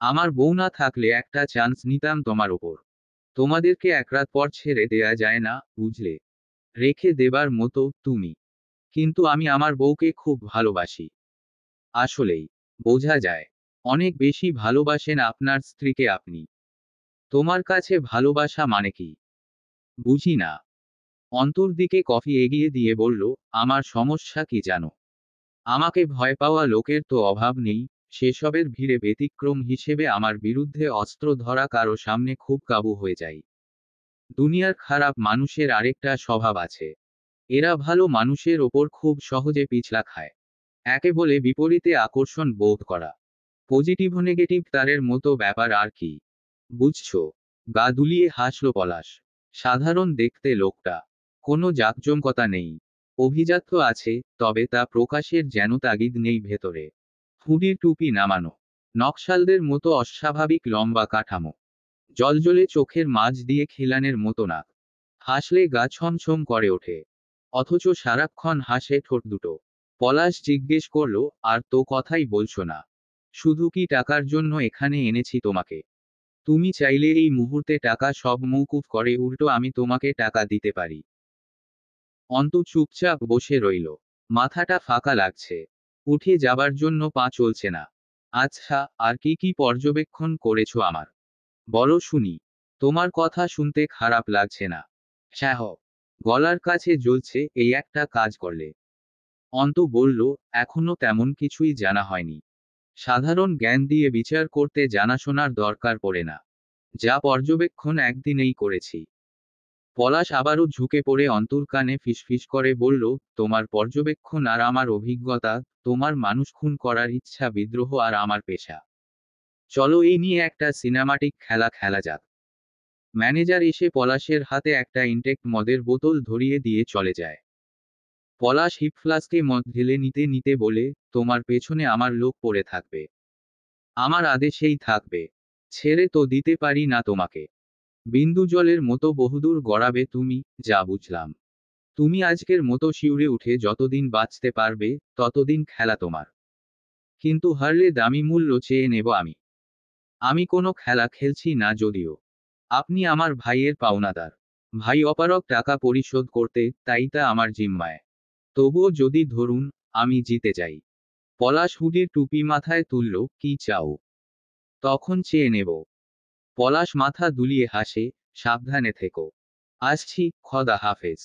আমার বউ না থাকলে একটা চান্স নিতাম তোমার ওপর। তোমাদেরকে 1 রাত পর ছেড়ে দেয়া যায় না, বুঝলে? রেখে দেবার মতো তুমি। কিন্তু আমি আমার বউকে খুব ভালোবাসি। আসলেই। বোঝা যায়। অনেক বেশি ভালোবাসেন আপনার স্ত্রীকে আপনি। তোমার কাছে ভালোবাসা মানে কি? বুঝি না। অন্তর দিকে কফি এগিয়ে দিয়ে বলল, আমার সমস্যা কি জানো? আমাকে ভয় পাওয়া লোকের তো অভাব নেই। সেসবের ভিড়ে ব্যতিক্রম হিসেবে আমার বিরুদ্ধে অস্ত্র ধরা কারো সামনে খুব কাবু হয়ে যাই। দুনিয়ার খারাপ মানুষের আরেকটা স্বভাব আছে। এরা ভালো মানুষের ওপর খুব সহজে পিছলা খায়। একে বলে বিপরীতে আকর্ষণ বোধ করা। পজিটিভ নেগেটিভ তারের মতো ব্যাপার আর কি। বুঝছো? গা দুলিয়ে হাসল পলাশ। সাধারণ দেখতে লোকটা। কোনো জাকজমকতা নেই। অভিজাত্য আছে, তবে তা প্রকাশের যেন তাগিদ নেই ভেতরে। হুডির টুপি নামানো। নকশালদের মতো অস্বাভাবিক লম্বা কাঠামো। জলজলে চোখের মাঝ দিয়ে খিলানের মতো নাক। হাসলে গা ছমছম করে ওঠে। অথচ সারাক্ষণ হাসে ঠোঁট দুটো। পলাশ জিজ্ঞেস করল, আর তো কথাই বলছো না। শুধু কি টাকার জন্য এখানে এনেছি তোমাকে? তুমি চাইলে এই মুহূর্তে টাকা সব মৌকুফ করে উল্টো আমি তোমাকে টাকা দিতে পারি। অন্তু চুপচাপ বসে রইল। মাথাটা ফাঁকা লাগছে। উঠে যাবার জন্য পা চলছে না। আচ্ছা, আর কি কি পর্যবেক্ষণ করেছো আমার? বলো শুনি। তোমার কথা শুনতে খারাপ লাগছে না। স্যাহ। গলার কাছে জ্বলছে, এই একটা কাজ করলে। অন্তু বলল, এখনো তেমন কিছুই জানা হয়নি। সাধারণ জ্ঞান দিয়ে বিচার করতে জানাশোনার দরকার পড়ে না। যা পর্যবেক্ষণ একদিনেই করেছি। পলাশ আবারও ঝুঁকে পড়ে অন্তর কানে ফিসফিস করে বলল, তোমার পর্যবেক্ষণ আর আমার অভিজ্ঞতা, তোমার মানুষ খুন করার ইচ্ছা, বিদ্রোহ আর আমার পেশা। চলো এই নিয়ে একটা সিনেমাটিক খেলা খেলা যাক। ম্যানেজার এসে পলাশের হাতে একটা ইনটেক্ট মদের বোতল ধরিয়ে দিয়ে চলে যায়। পলাশ হিপ ফ্লাস্কে মদ ঢেলে নিতে নিতে বলে, তোমার পেছনে আমার লোক পড়ে থাকবে, আমার আদেশেই থাকবে, ছেড়ে তো দিতে পারি না তোমাকে। বিন্দু জলের মতো বহুদূর গড়াবে তুমি, যা বুঝলাম। তুমি আজকের মতো শিউরে উঠে যতদিন বাঁচতে পারবে, ততদিন খেলা তোমার। কিন্তু হারলে দামি মূল্য চেয়ে নেব আমি। আমি কোনো খেলা খেলছি না যদিও। আপনি আমার ভাইয়ের পাওনাদার। ভাই অপারগ টাকা পরিশোধ করতে, তাই তা আমার জিম্মায়। তবুও যদি ধরুন, আমি জিতে যাই। পলাশ হুডির টুপি মাথায় তুলল, কি চাও? তখন চেয়ে নেব। পলাশ মাথা দুলিয়ে হাসে, সাবধানে থেকো। আসছি, খোদা হাফেজ।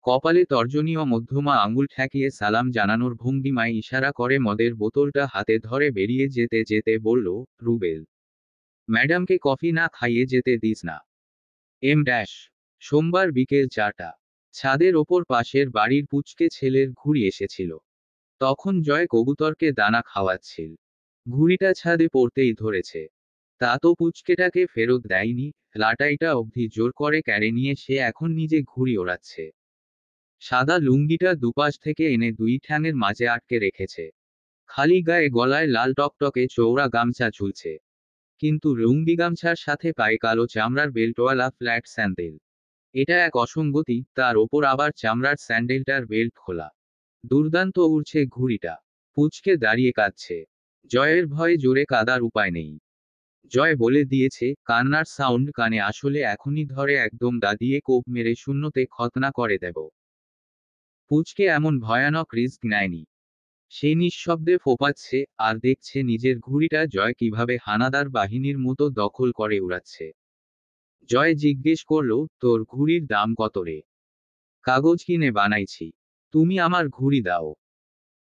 কপালে তর্জনীয় মধ্যমা আঙুল ঠেকিয়ে সালাম জানানোর ভঙ্গিমায় ইশারা করে মদের বোতলটা হাতে ধরে বেরিয়ে যেতে যেতে বলল, রুবেল ম্যাডামকে কফি না খাইয়ে যেতে দিস না। Em dash. সোমবার বিকেল 4টা। ছাদের ওপর পাশের বাড়ির পুচকে ছেলের ঘুড়ি এসেছিল। তখন জয় কবুতরকে দানা খাওয়াচ্ছিল। ঘুড়িটা ছাদে পড়তেই ধরেছে। তা তো পুচকেটাকে ফেরত দেয়নি, লাটাইটা অবধি জোর করে ক্যারে নিয়ে সে এখন নিজে ঘুড়ি ওড়াচ্ছে। সাদা লুঙ্গিটা দুপাশ থেকে এনে দুই ঠ্যাঙের মাঝে আটকে রেখেছে। খালি গায়ে গলায় লাল টকটকে চৌড়া গামছা ঝুলছে। কিন্তু লুঙ্গি গামছার সাথে পায়ে কালো চামড়ার বেল্টওয়ালা ফ্ল্যাট স্যান্ডেল। এটা এক অসঙ্গতি, তার ওপর আবার চামড়ার স্যান্ডেলটার বেল্ট খোলা। দুর্দান্ত উড়ছে ঘুড়িটা। পুচকে দাঁড়িয়ে কাঁদছে। জয়ের ভয়ে জোরে কাদার উপায় নেই। জয় বলে দিয়েছে, কান্নার সাউন্ড কানে আসলে এখনই ধরে একদম দাঁড়িয়ে কোপ মেরে শূন্যতে খতনা করে দেব। পুচকে এমন ভয়ানক রিস্ক নেয়নি। সে নিঃশব্দে ফোপাচ্ছে, আর দেখছে নিজের ঘুড়িটা জয় কিভাবে হানাদার বাহিনীর মতো দখল করে উড়াচ্ছে। জয় জিজ্ঞেস করল, তোর ঘুড়ির দাম কত রে? কাগজ কিনে বানাইছি। তুমি আমার ঘুড়ি দাও।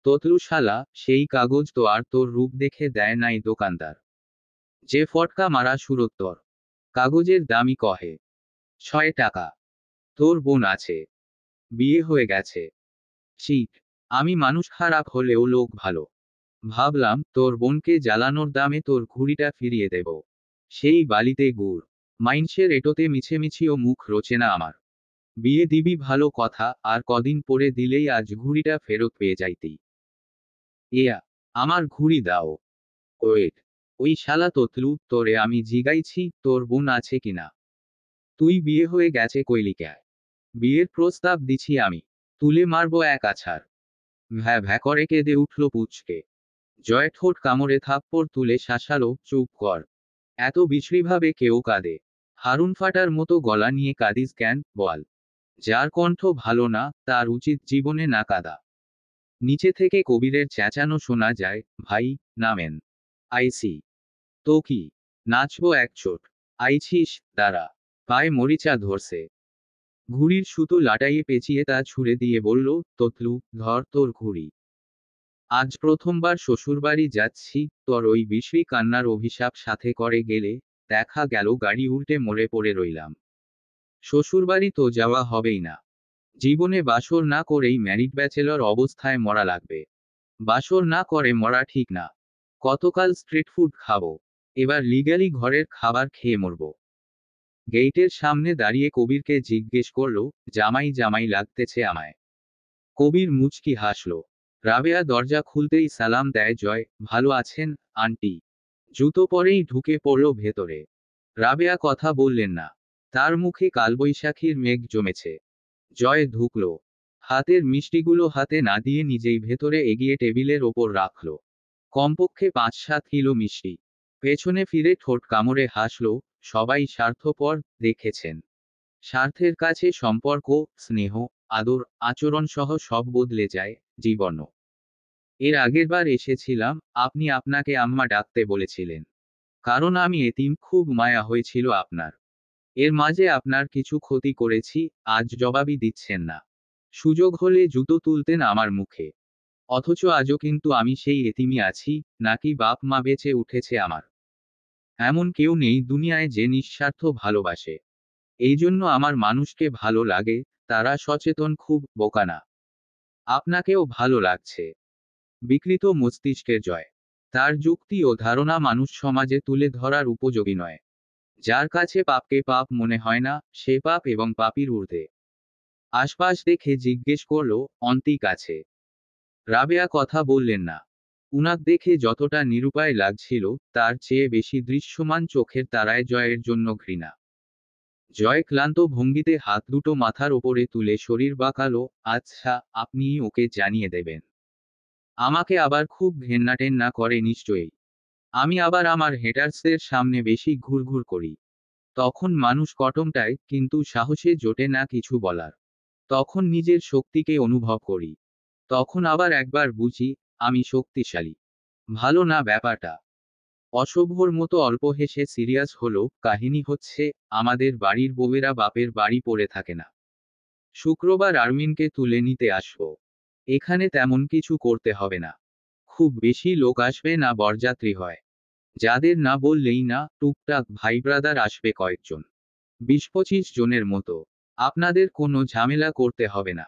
ততলু শালা, সেই কাগজ তো আর তোর রূপ দেখে দেয় নাই দোকানদার। যে ফটকা মারা সুরোত্তর। কাগজের দামই কহে 6 টাকা। তোর বোন আছে? বিয়ে হয়ে গেছে? চিট। আমি মানুষ খারাপ হলেও লোক ভালো। ভাবলাম তোর বোনকে জ্বালানোর দামে তোর ঘুড়িটা ফিরিয়ে দেব। সেই বালিতে গুড়। মাইনষের এটোতে মিছেমিছিও মুখ রোচে না আমার। বিয়ে দিবি ভালো কথা, আর কদিন পরে দিলেই আজ ঘুড়িটা ফেরত পেয়ে যাইতি। ইয়া। আমার ঘুড়ি দাও। ওয়েট। ওই শালা ততলু, তোরে আমি জিগাইছি তোর বোন আছে কিনা। তুই বিয়ে হয়ে গেছে কইলি ক্যা? বিয়ের প্রস্তাব দিছি আমি। তুলে মারবো এক আছাড়। ভ্যা ভ্যা করে কেঁদে উঠল পুচকে। জয় ঠোঁট কামড়ে থাপ্পড় তুলে শাসালো, চুপ কর। এত বিশ্রীভাবে কেউ কাঁদে? হারুন ফাটার মতো গলা নিয়ে কাঁদিস কেন, বল। যার কণ্ঠ ভালো না, তার উচিত জীবনে না কাঁদা। নিচে থেকে কবিরের চেঁচানো শোনা যায়, ভাই, নামেন। আইসি। তো কি? নাচবো একচোট। আইছিস, দাঁড়া। পায়ে মরিচা ধরছে। ঘুড়ির সুতো লাটাইয়ে পেঁচিয়ে তা ছুঁড়ে দিয়ে বলল, ততলু, ধর তোর ঘুড়ি। আজ প্রথমবার শ্বশুরবাড়ি যাচ্ছি, তোর ওই বিশ্রী কান্নার অভিশাপ সাথে করে গেলে, দেখা গেল গাড়ি উল্টে মরে পড়ে রইলাম। শ্বশুরবাড়ি তো যাওয়া হবেই না। জীবনে বাসর না করেই ম্যারিড ব্যাচেলর অবস্থায় মরা লাগবে। বাসর না করে মরা ঠিক না। কতকাল স্ট্রিট ফুড খাবো। এবার লিগ্যালি ঘরের খাবার খেয়ে মরব। গেইটের সামনে দাঁড়িয়ে কবিরকে জিজ্ঞেস করল, জামাই জামাই লাগতেছে আমায়। কবির মুচকি হাসল। রাবেয়া দরজা খুলতেই সালাম দেয় জয়, ভালো আছেন, আন্টি? জুতো পরেই ঢুকে পড়ল ভেতরে। রাবেয়া কথা বললেন না। তার মুখে কালবৈশাখীর মেঘ জমেছে। জয় ঢুকল। হাতের মিষ্টিগুলো হাতে না দিয়ে নিজেই ভেতরে এগিয়ে টেবিলের ওপর রাখল। কমপক্ষে 5-7 কিলো মিষ্টি। পেছনে ফিরে ঠোঁট কামড়ে হাসল, সবাই স্বার্থপর, দেখেছেন। স্বার্থের কাছে সম্পর্ক, স্নেহ, আদর, আচরণ সহ সব বদলে যায়, জীবনও। এর আগেরবার এসেছিলাম, আপনি আপনাকে আম্মা ডাকতে বলেছিলেন। কারণ আমি এতিম, খুব মায়া হয়েছিল আপনার। এর মাঝে আপনার কিছু ক্ষতি করেছি, আজ জবাবই দিচ্ছেন না। সুযোগ হলে জুতো তুলতেন আমার মুখে। অথচ আজও কিন্তু আমি সেই এতিমই আছি, নাকি বাপ মা বেঁচে উঠেছে আমার। এমন কেউ নেই দুনিয়ায় যে নিঃস্বার্থ ভালোবাসে। এই জন্য আমার মানুষকে ভালো লাগে, তারা সচেতন, খুব বোকা না। আপনাকেও ভালো লাগছে। বিকৃত মস্তিষ্কের জয়। তার যুক্তি ও ধারণা মানুষ সমাজে তুলে ধরার উপযোগী নয়। যার কাছে পাপকে পাপ মনে হয় না, সে পাপ এবং পাপীর ঊর্ধ্বে। আশপাশ দেখে জিজ্ঞেস করল, অন্তিক আছে? রাবেয়া কথা বললেন না। উনাক দেখে যতটা নিরুপায় লাগছিল, তার চেয়ে বেশি দৃশ্যমান চোখের তারায় জয়ের জন্য ঘৃণা। জয় ক্লান্ত ভঙ্গিতে হাত দুটো মাথার ওপরে তুলে শরীর বাঁকালো। আচ্ছা, আপনিই ওকে জানিয়ে দেবেন। আমাকে আবার খুব ঘেন্না করে নিশ্চয়ই। আমি আবার আমার হেটার্সদের সামনে বেশি ঘুরঘুর করি। তখন মানুষ কটমটায়, কিন্তু সাহসে জোটে না কিছু বলার। তখন নিজের শক্তিকে অনুভব করি। তখন আবার একবার বুঝি, আমি শক্তিশালী। ভালো না ব্যাপারটা? অসভ্যর মতো অল্প হেসে সিরিয়াস হলো, কাহিনী হচ্ছে, আমাদের বাড়ির বউয়েরা বাপের বাড়ি পড়ে থাকে না। শুক্রবার আর্মিনকে তুলে নিতে আসবো। এখানে তেমন কিছু করতে হবে না। খুব বেশি লোক আসবে না, বরযাত্রী হয় যাদের, না বললেই না, টুকটাক ভাই ব্রাদার আসবে কয়েকজন। 20-25 জনের মতো। আপনাদের কোনো ঝামেলা করতে হবে না।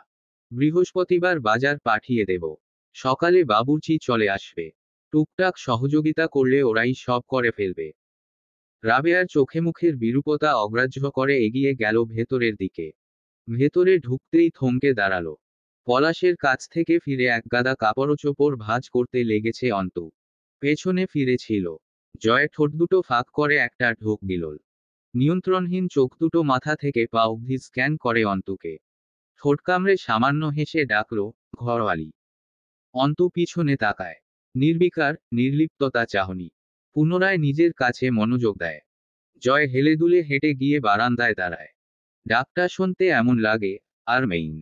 বৃহস্পতিবার বাজার পাঠিয়ে দেব। সকালে বাবুর্চি চলে আসবে। টুকটাক সহযোগিতা করলে ওরাই সব করে ফেলবে। রাবেয়ার চোখে মুখের বিরূপতা অগ্রাহ্য করে এগিয়ে গেল ভেতরের দিকে। ভেতরে ঢুকতেই থমকে দাঁড়ালো। পলাশের কাছ থেকে ফিরে একগাদা কাপড়চোপড় ভাঁজ করতে লেগেছে অন্তু। পেছনে ফিরেছিল। জয় ঠোঁট দুটো ফাঁক করে একটা ঢোক গিলল। নিয়ন্ত্রণহীন চোখ দুটো মাথা থেকে পা অবধি স্ক্যান করে অন্তুকে। ঠোঁট কামড়ে সামান্য হেসে ডাকল, ঘরওয়ালি। অন্তু পিছনে তাকায়। নির্বিকার, নির্লিপ্ততা চাহনি। পুনরায় নিজের কাছে মনোযোগ দেয়। জয় হেলে দুলে হেঁটে গিয়ে বারান্দায় দাঁড়ায়। ডাকটা শুনতে এমন লাগে, আর মেইন।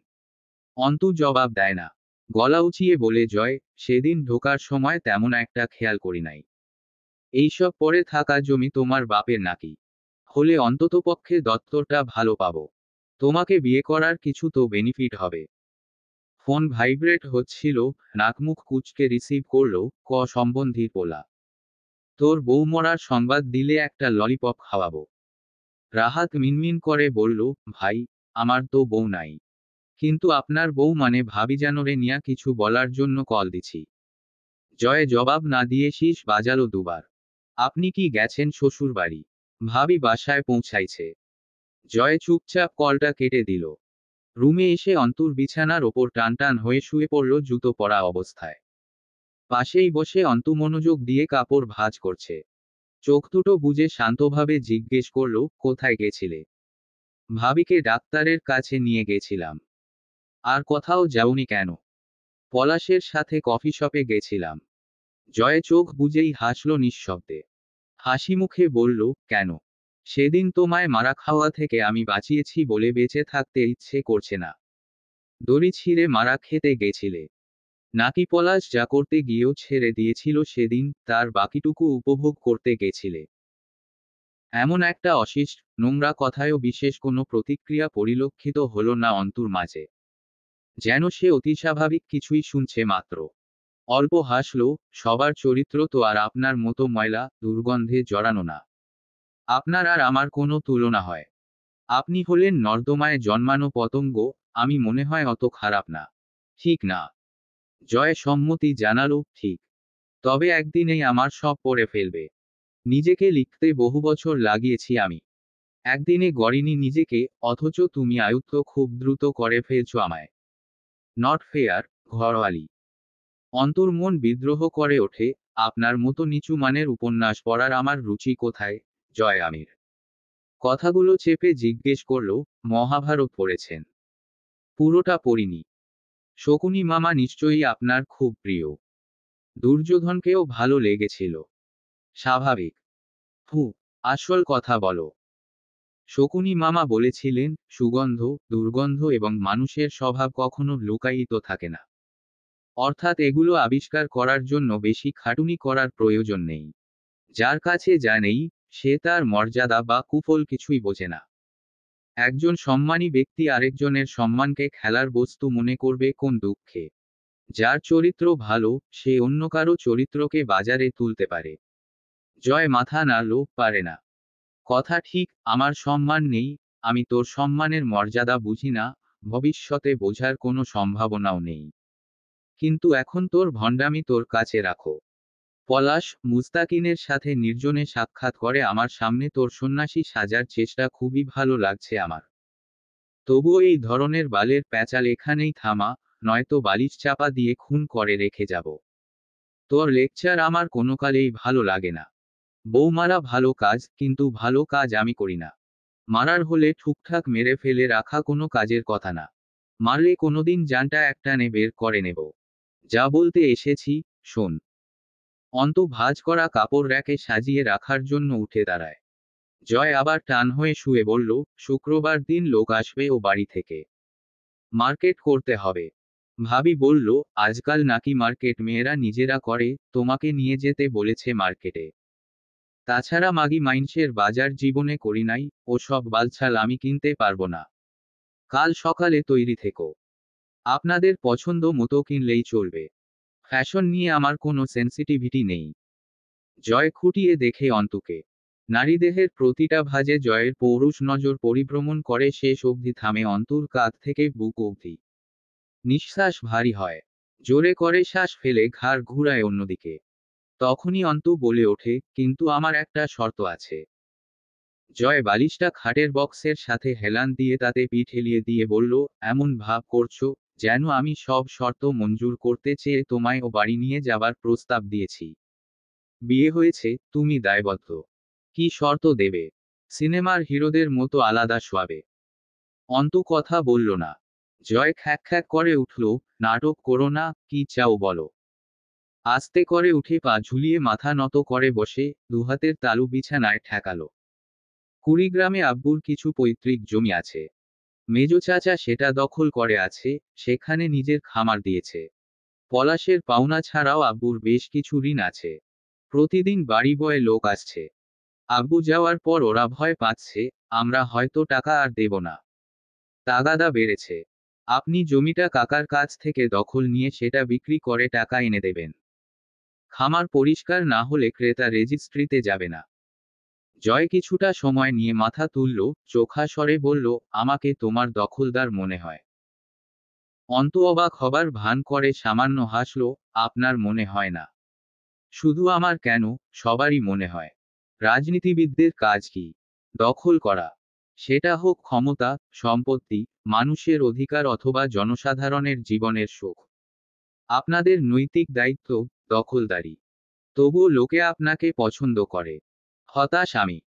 অন্তু জবাব দেয় না। গলা উঁচিয়ে বলে, জয়, সেদিন ঢোকার সময় তেমন একটা খেয়াল করি নাই। এইসব পড়ে থাকা জমি তোমার বাপের নাকি? হলে অন্ততপক্ষে দত্তরটা ভালো পাবো। তোমাকে বিয়ে করার কিছু তো বেনিফিট হবে। ফোন ভাইব্রেট হচ্ছিল, নাকমুখ কুঁচকে রিসিভ করলো, সম্বন্ধী পোলা। তোর বউ মরার সংবাদ দিলে একটা ললিপপ খাওয়াবো। রাহাত মিনমিন করে বলল, ভাই, আমার তো বউ নাই। কিন্তু আপনার বউ মানে ভাবিজানরে নিয়া কিছু বলার জন্য কল দিছি। জয় জবাব না দিয়ে শীষ বাজালো দুবার। আপনি কি গেছেন শ্বশুর বাড়ি? ভাবি বাসায় পৌঁছাইছে। জয় চুপচাপ কলটা কেটে দিল। রুমে এসে অন্তুর বিছানার ওপর টানটান হয়ে শুয়ে পড়ল জুতো পরা অবস্থায়। পাশেই বসে অন্তু মনোযোগ দিয়ে কাপড় ভাঁজ করছে। চোখ দুটো বুজে শান্তভাবে জিজ্ঞেস করল, কোথায় গেছিলে? ভাবিকে ডাক্তারের কাছে নিয়ে গেছিলাম। আর কোথাও যাওনি কেন? পলাশের সাথে কফি শপে গেছিলাম। জয় চোখ বুজেই হাসল নিঃশব্দে। হাসি মুখে বলল, কেন? সেদিন তোমায় মারা খাওয়া থেকে আমি বাঁচিয়েছি বলে বেঁচে থাকতে ইচ্ছে করছে না? দড়ি ছিঁড়ে মারা খেতে গেছিলে? নাকি পলাশ যা করতে গিয়েও ছেড়ে দিয়েছিল সেদিন, তার বাকিটুকু উপভোগ করতে গেছিলে? এমন একটা অশিষ্ট, নোংরা কথায়ও বিশেষ কোনো প্রতিক্রিয়া পরিলক্ষিত হলো না অন্তুর মাঝে। যেন সে অতি স্বাভাবিক কিছুই শুনছে মাত্র। অল্প হাসল, সবার চরিত্র তো আর আপনার মতো ময়লা, দুর্গন্ধে জড়ানো না। আপনার আর আমার কোনো তুলনা হয়? আপনি হলেন নর্দমায় জন্মানো পতঙ্গ, আমি মনে হয় অত খারাপ না। ঠিক না? জয় সম্মতি জানালো, ঠিক। তবে একদিনেই আমার সব পড়ে ফেলবে। নিজেকে লিখতে বহু বছর লাগিয়েছি আমি। একদিনে গড়িনি নিজেকে, অথচ তুমি আয়ত্ত খুব দ্রুত করে ফেলছো আমায়। নট ফেয়ার, ঘরওয়ালি। অন্তর মন বিদ্রোহ করে ওঠে, আপনার মতো নিচু মানের উপন্যাস পড়ার আমার রুচি কোথায়? জয় আমির কথাগুলো চেপে জিজ্ঞেস করল, মহাভারত পড়েছেন? পুরোটা পড়িনি। শকুনি মামা নিশ্চয়ই আপনার খুব প্রিয়। দুর্যোধনকেও ভালো লেগেছিল। স্বাভাবিক। হু, আসল কথা বলো। শকুনি মামা বলেছিলেন, সুগন্ধ, দুর্গন্ধ এবং মানুষের স্বভাব কখনো লুকায়িত থাকে না। অর্থাৎ এগুলো আবিষ্কার করার জন্য বেশি খাটুনি করার প্রয়োজন নেই। যার কাছে যা নেই, সে তার মর্যাদা বা কুফল কিছুই বোঝে না। একজন সম্মানী ব্যক্তি আরেকজনের সম্মানকে খেলার বস্তু মনে করবে কোন দুঃখে? যার চরিত্র ভালো, সে অন্য কারো চরিত্রকে বাজারে তুলতে পারে। জয় মাথা নাড়ল, পারে না। কথা ঠিক, আমার সম্মান নেই, আমি তোর সম্মানের মর্যাদা বুঝি না, ভবিষ্যতে বোঝার কোনো সম্ভাবনাও নেই। কিন্তু এখন তোর ভণ্ডামি তোর কাছে রাখো। পলাশ, মুস্তাকিনের সাথে নির্জনে সাক্ষাৎ করে আমার সামনে তোর সন্ন্যাসী সাজার চেষ্টা খুবই ভালো লাগছে আমার। তবুও এই ধরনের বালের প্যাচাল এখানেই থামা, নয়তো বালিশ চাপা দিয়ে খুন করে রেখে যাব। তোর লেকচার আমার কোনোকালেই ভালো লাগে না। বউ মারা ভালো কাজ, কিন্তু ভালো কাজ আমি করি না। মারার হলে ঠুকঠাক মেরে ফেলে রাখা কোনো কাজের কথা না। মারলে কোনোদিন জানটা একটানে বের করে নেব। যা বলতে এসেছি, শোন। অন্তু ভাঁজ করা কাপড় র্যাকে সাজিয়ে রাখার জন্য উঠে দাঁড়ায়। জয় আবার টান হয়ে শুয়ে বলল, শুক্রবার দিন লোক আসবে ও বাড়ি থেকে। মার্কেট করতে হবে। ভাবি বলল, আজকাল নাকি মার্কেট মেয়েরা নিজেরা করে, তোমাকে নিয়ে যেতে বলেছে মার্কেটে। তাছাড়া মাগি মাইনষের বাজার জীবনে করি নাই, ও সব বালছাল আমি কিনতে পারবো না। কাল সকালে তৈরি থেকো। আপনাদের পছন্দ মতো কিনলেই চলবে। ফ্যাশন নিয়ে আমার কোনো সেন্সিটিভিটি নেই। জয় খুঁটিয়ে দেখে অন্তুকে। নারীদেহের প্রতিটা ভাঁজে জয়ের পৌরুষ নজর পরিভ্রমণ করে, শেষ অবধি থামে অন্তুর কাঁধ থেকে বুক অবধি। নিঃশ্বাস ভারী হয়। জোরে করে শ্বাস ফেলে ঘাড় ঘুরায় অন্যদিকে। তখনই অন্তু বলে ওঠে, কিন্তু আমার একটা শর্ত আছে। জয় বালিশটা খাটের বক্সের সাথে হেলান দিয়ে তাতে পিঠ হেলিয়ে দিয়ে বলল, এমন ভাব করছো যেন আমি সব শর্ত মঞ্জুর করতে চেয়ে তোমায় ও বাড়ি নিয়ে যাবার প্রস্তাব দিয়েছি। বিয়ে হয়েছে, তুমি দায়বদ্ধ। কি শর্ত দেবে? সিনেমার হিরোদের মতো আলাদা শোয়াবে? অন্তু কথা বলল না। জয় খ্যাক খ্যাক করে উঠল, নাটক করো না, কি চাও বলো। আস্তে করে উঠে পা ঝুলিয়ে মাথা নত করে বসে, দুহাতের তালু বিছানায় ঠেকালো। কুড়িগ্রামে আব্বুর কিছু পৈতৃক জমি আছে। মেজো চাচা সেটা দখল করে আছে, সেখানে নিজের খামার দিয়েছে। পলাশের পাওনা ছাড়াও আব্বুর বেশ কিছু ঋণ আছে। প্রতিদিন বাড়ি বয়ে লোক আসছে। আব্বু যাওয়ার পর ওরা ভয় পাচ্ছে, আমরা হয়তো টাকা আর দেব না। তাগাদা বেড়েছে। আপনি জমিটা কাকার কাছ থেকে দখল নিয়ে সেটা বিক্রি করে টাকা এনে দেবেন। খামার পরিষ্কার না হলে ক্রেতা রেজিস্ট্রিতে যাবে না। জয় কিছুটা সময় নিয়ে মাথা তুলল, চোখা স্বরে বলল, আমাকে তোমার দখলদার মনে হয়। অন্তু অবাক হবার ভান করে সামান্য হাসল, আপনার মনে হয় না? শুধু আমার কেন, সবারই মনে হয়। রাজনীতিবিদদের কাজ কি? দখল করা। সেটা হোক ক্ষমতা, সম্পত্তি, মানুষের অধিকার অথবা জনসাধারণের জীবনের সুখ। আপনাদের নৈতিক দায়িত্ব দখলদারি। তবুও লোকে আপনাকে পছন্দ করে। হতাশ আমি।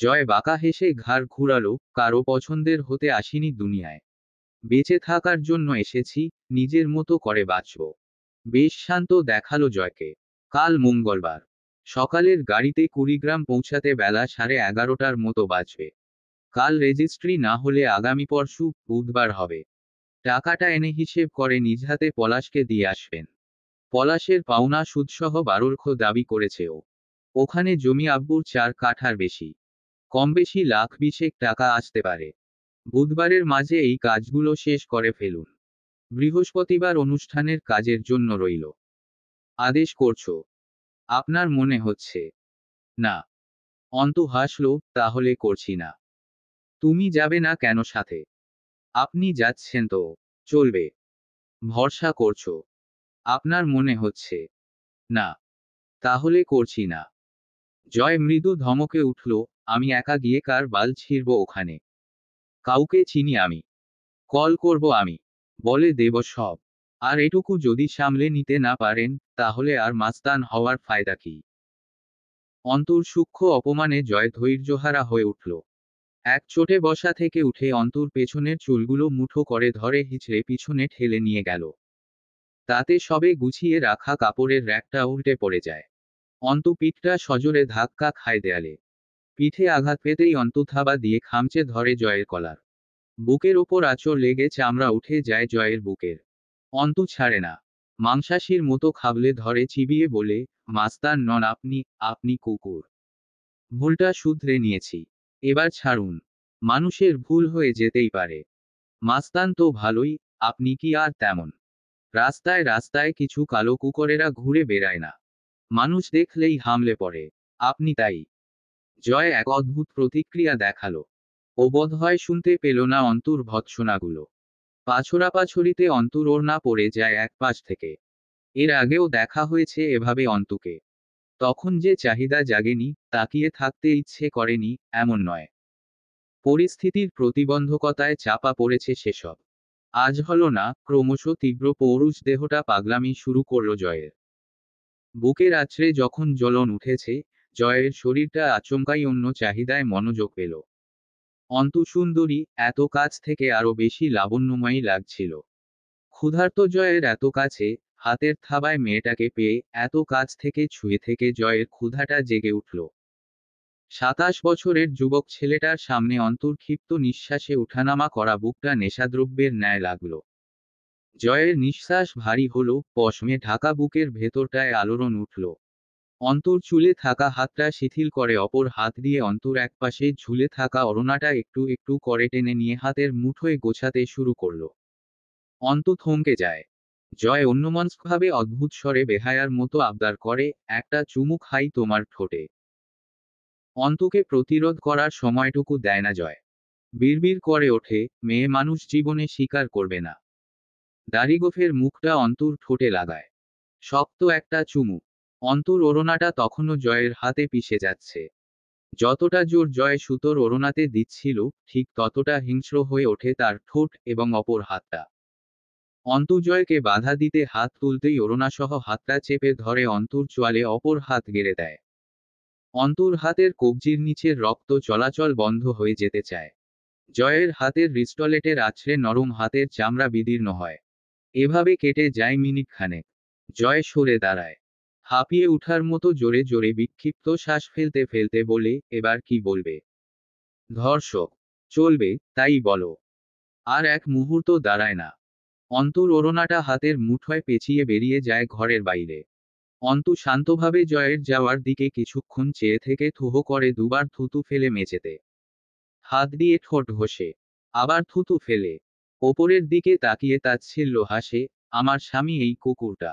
জয় বাঁকা হেসে ঘাড় ঘুরালো, কারো পছন্দের হতে আসিনি দুনিয়ায়। বেঁচে থাকার জন্য এসেছি, নিজের মতো করে বাঁচব। বেশ শান্ত দেখালো জয়কে। কাল মঙ্গলবার। সকালের গাড়িতে কুড়িগ্রাম পৌঁছাতে বেলা 11:30টার মতো বাজবে। কাল রেজিস্ট্রি না হলে আগামী পরশু, বুধবার হবে। টাকাটা এনে হিসেব করে নিজ হাতে পলাশকে দিয়ে আসবেন। পলাশের পাওনা সুদসহ 12 লাখ দাবি করেছে ও। ওখানে জমি আব্বুর 4 কাঠার বেশি। কম বেশি লাখ 20 টাকা আসতে পারে। বুধবারের মাঝে এই কাজগুলো শেষ করে ফেলুন। বৃহস্পতিবার অনুষ্ঠানের কাজের জন্য রইল। আদেশ করছো? আপনার মনে হচ্ছে? না। অন্তু হাসল, তাহলে করছি না। তুমি যাবে না কেন সাথে? আপনি যাচ্ছেন তো? চলবে। ভরসা করছো? আপনার মনে হচ্ছে? না। তাহলে করছি না। জয় মৃদু ধমকে উঠল, আমি একা গিয়ে কার বাল ছিঁড়ব ওখানে? কাউকে চিনি আমি? কল করব আমি? বলে দেব সব। আর এটুকু যদি সামলে নিতে না পারেন, তাহলে আর মাস্তান হওয়ার ফায়দা কি? অন্তর সূক্ষ্ম অপমানে জয় ধৈর্যহারা হয়ে উঠল। এক চোটে বসা থেকে উঠে অন্তর পেছনের চুলগুলো মুঠো করে ধরে হিচড়ে পিছনে ঠেলে নিয়ে গেল। তাতে সবে গুছিয়ে রাখা কাপড়ের র্যাকটা উল্টে পড়ে যায়। অন্তু পিঠটা সজোরে ধাক্কা খায় দেয়ালে। পিঠে আঘাত পেতেই অন্তু থাবা দিয়ে খামচে ধরে জয়ের কলার। বুকের ওপর আঁচড় লেগে চামড়া উঠে যায় জয়ের বুকের। অন্তু ছাড়ে না। মাংসাশীর মতো খাবলে ধরে চিবিয়ে বলে, মাস্তান নন আপনি, আপনি কুকুর। ভুলটা শুধরে নিয়েছি। এবার ছাড়ুন। মানুষের ভুল হয়ে যেতেই পারে। মাস্তান তো ভালোই, আপনি কি আর তেমন? রাস্তায় রাস্তায় কিছু কালো কুকুরেরা ঘুরে বেড়ায় না? মানুষ দেখলেই হামলে পড়ে। আপনি তাই। জয় এক অদ্ভুত প্রতিক্রিয়া দেখালো। ও বোধহয় শুনতে পেল না অন্তুর ভৎসনাগুলো। পাছড়াপাছড়িতে অন্তুর ওড়না পড়ে যায় এক পাশ থেকে। এর আগেও দেখা হয়েছে এভাবে অন্তুকে। তখন যে চাহিদা জাগেনি, তাকিয়ে থাকতে ইচ্ছে করেনি, এমন নয়। পরিস্থিতির প্রতিবন্ধকতায় চাপা পড়েছে সেসব। আজ হলো না, ক্রমশ তীব্র পৌরুষ দেহটা পাগলামি শুরু করল জয়ের। বুকের আঁচড়ে যখন জ্বলন উঠেছে, জয়ের শরীরটা আচমকাই অন্য চাহিদায় মনোযোগ পেল। অন্তঃসুন্দরী, এত কাছ থেকে আরো বেশি লাবণ্যময়ী লাগছিল। ক্ষুধার্ত জয়ের এত কাছে, হাতের থাবায় মেয়েটাকে পেয়ে, এত কাছ থেকে ছুঁয়ে থেকে জয়ের ক্ষুধাটা জেগে উঠল। ২৭ বছরের যুবক ছেলেটার সামনে অন্তর্ক্ষিপ্ত নিঃশ্বাসে উঠানামা করা বুকটা নেশাদ্রব্যের ন্যায় লাগল। জয়ের নিঃশ্বাস ভারী হলো, পশমে ঢাকা বুকের ভেতরটায় আলোড়ন উঠল। অন্তর চুলে থাকা হাতটা শিথিল করে অপর হাত দিয়ে অন্তর একপাশে ঝুলে থাকা ওড়নাটা একটু একটু করে টেনে নিয়ে হাতের মুঠোয় গোছাতে শুরু করল। অন্তু থমকে যায়। জয় অন্যমনস্কভাবে অদ্ভুত স্বরে বেহায়ার মতো আবদার করে, একটা চুমু খাই তোমার ঠোঁটে। অন্তুকে প্রতিরোধ করার সময়টুকু দেয় না জয়। বিড়বিড় করে ওঠে, মেয়ে মানুষ জীবনে স্বীকার করবে না। দাড়িগোফের মুখটা অন্তুর ঠোঁটে লাগায়। শক্ত একটা চুমু। অন্তুর ওড়নাটা তখনও জয়ের হাতে পিষে যাচ্ছে। যতটা জোর জয় সুতোর ওড়নাতে দিচ্ছিল, ঠিক ততটা হিংস্র হয়ে ওঠে তার ঠোঁট এবং অপর হাতটা। অন্তু জয়কে বাধা দিতে হাত তুলতেই ওড়নাসহ হাতটা চেপে ধরে অন্তুর চোয়ালে অপর হাত গেড়ে দেয়। অন্তুর হাতের কবজির নিচের রক্ত চলাচল বন্ধ হয়ে যেতে চায়। জয়ের হাতের রিস্টলেটের আছড়ে নরম হাতের চামড়া বিদীর্ণ হয়। এভাবে কেটে যায় মিনিট খানেক। জয় সরে দাঁড়ায়। হাঁপিয়ে উঠার মতো জোরে জোরে বিক্ষিপ্ত শ্বাস ফেলতে ফেলতে বলে, এবার কি বলবে? ধর্ষক। চলবে, তাই বলো। আর এক মুহূর্ত দাঁড়ায় না। অন্তুর ওড়নাটা হাতের মুঠোয় পেঁচিয়ে বেরিয়ে যায় ঘরের বাইরে। অন্তু শান্তভাবে জয়ের যাওয়ার দিকে কিছুক্ষণ চেয়ে থেকে থুহো করে দুবার থুতু ফেলে মেঝেতে। হাত দিয়ে ঠোঁট ঘষে। আবার থুতু ফেলে। ওপরের দিকে তাকিয়ে তাচ্ছিল্য হাসে, আমার স্বামী এই কুকুরটা।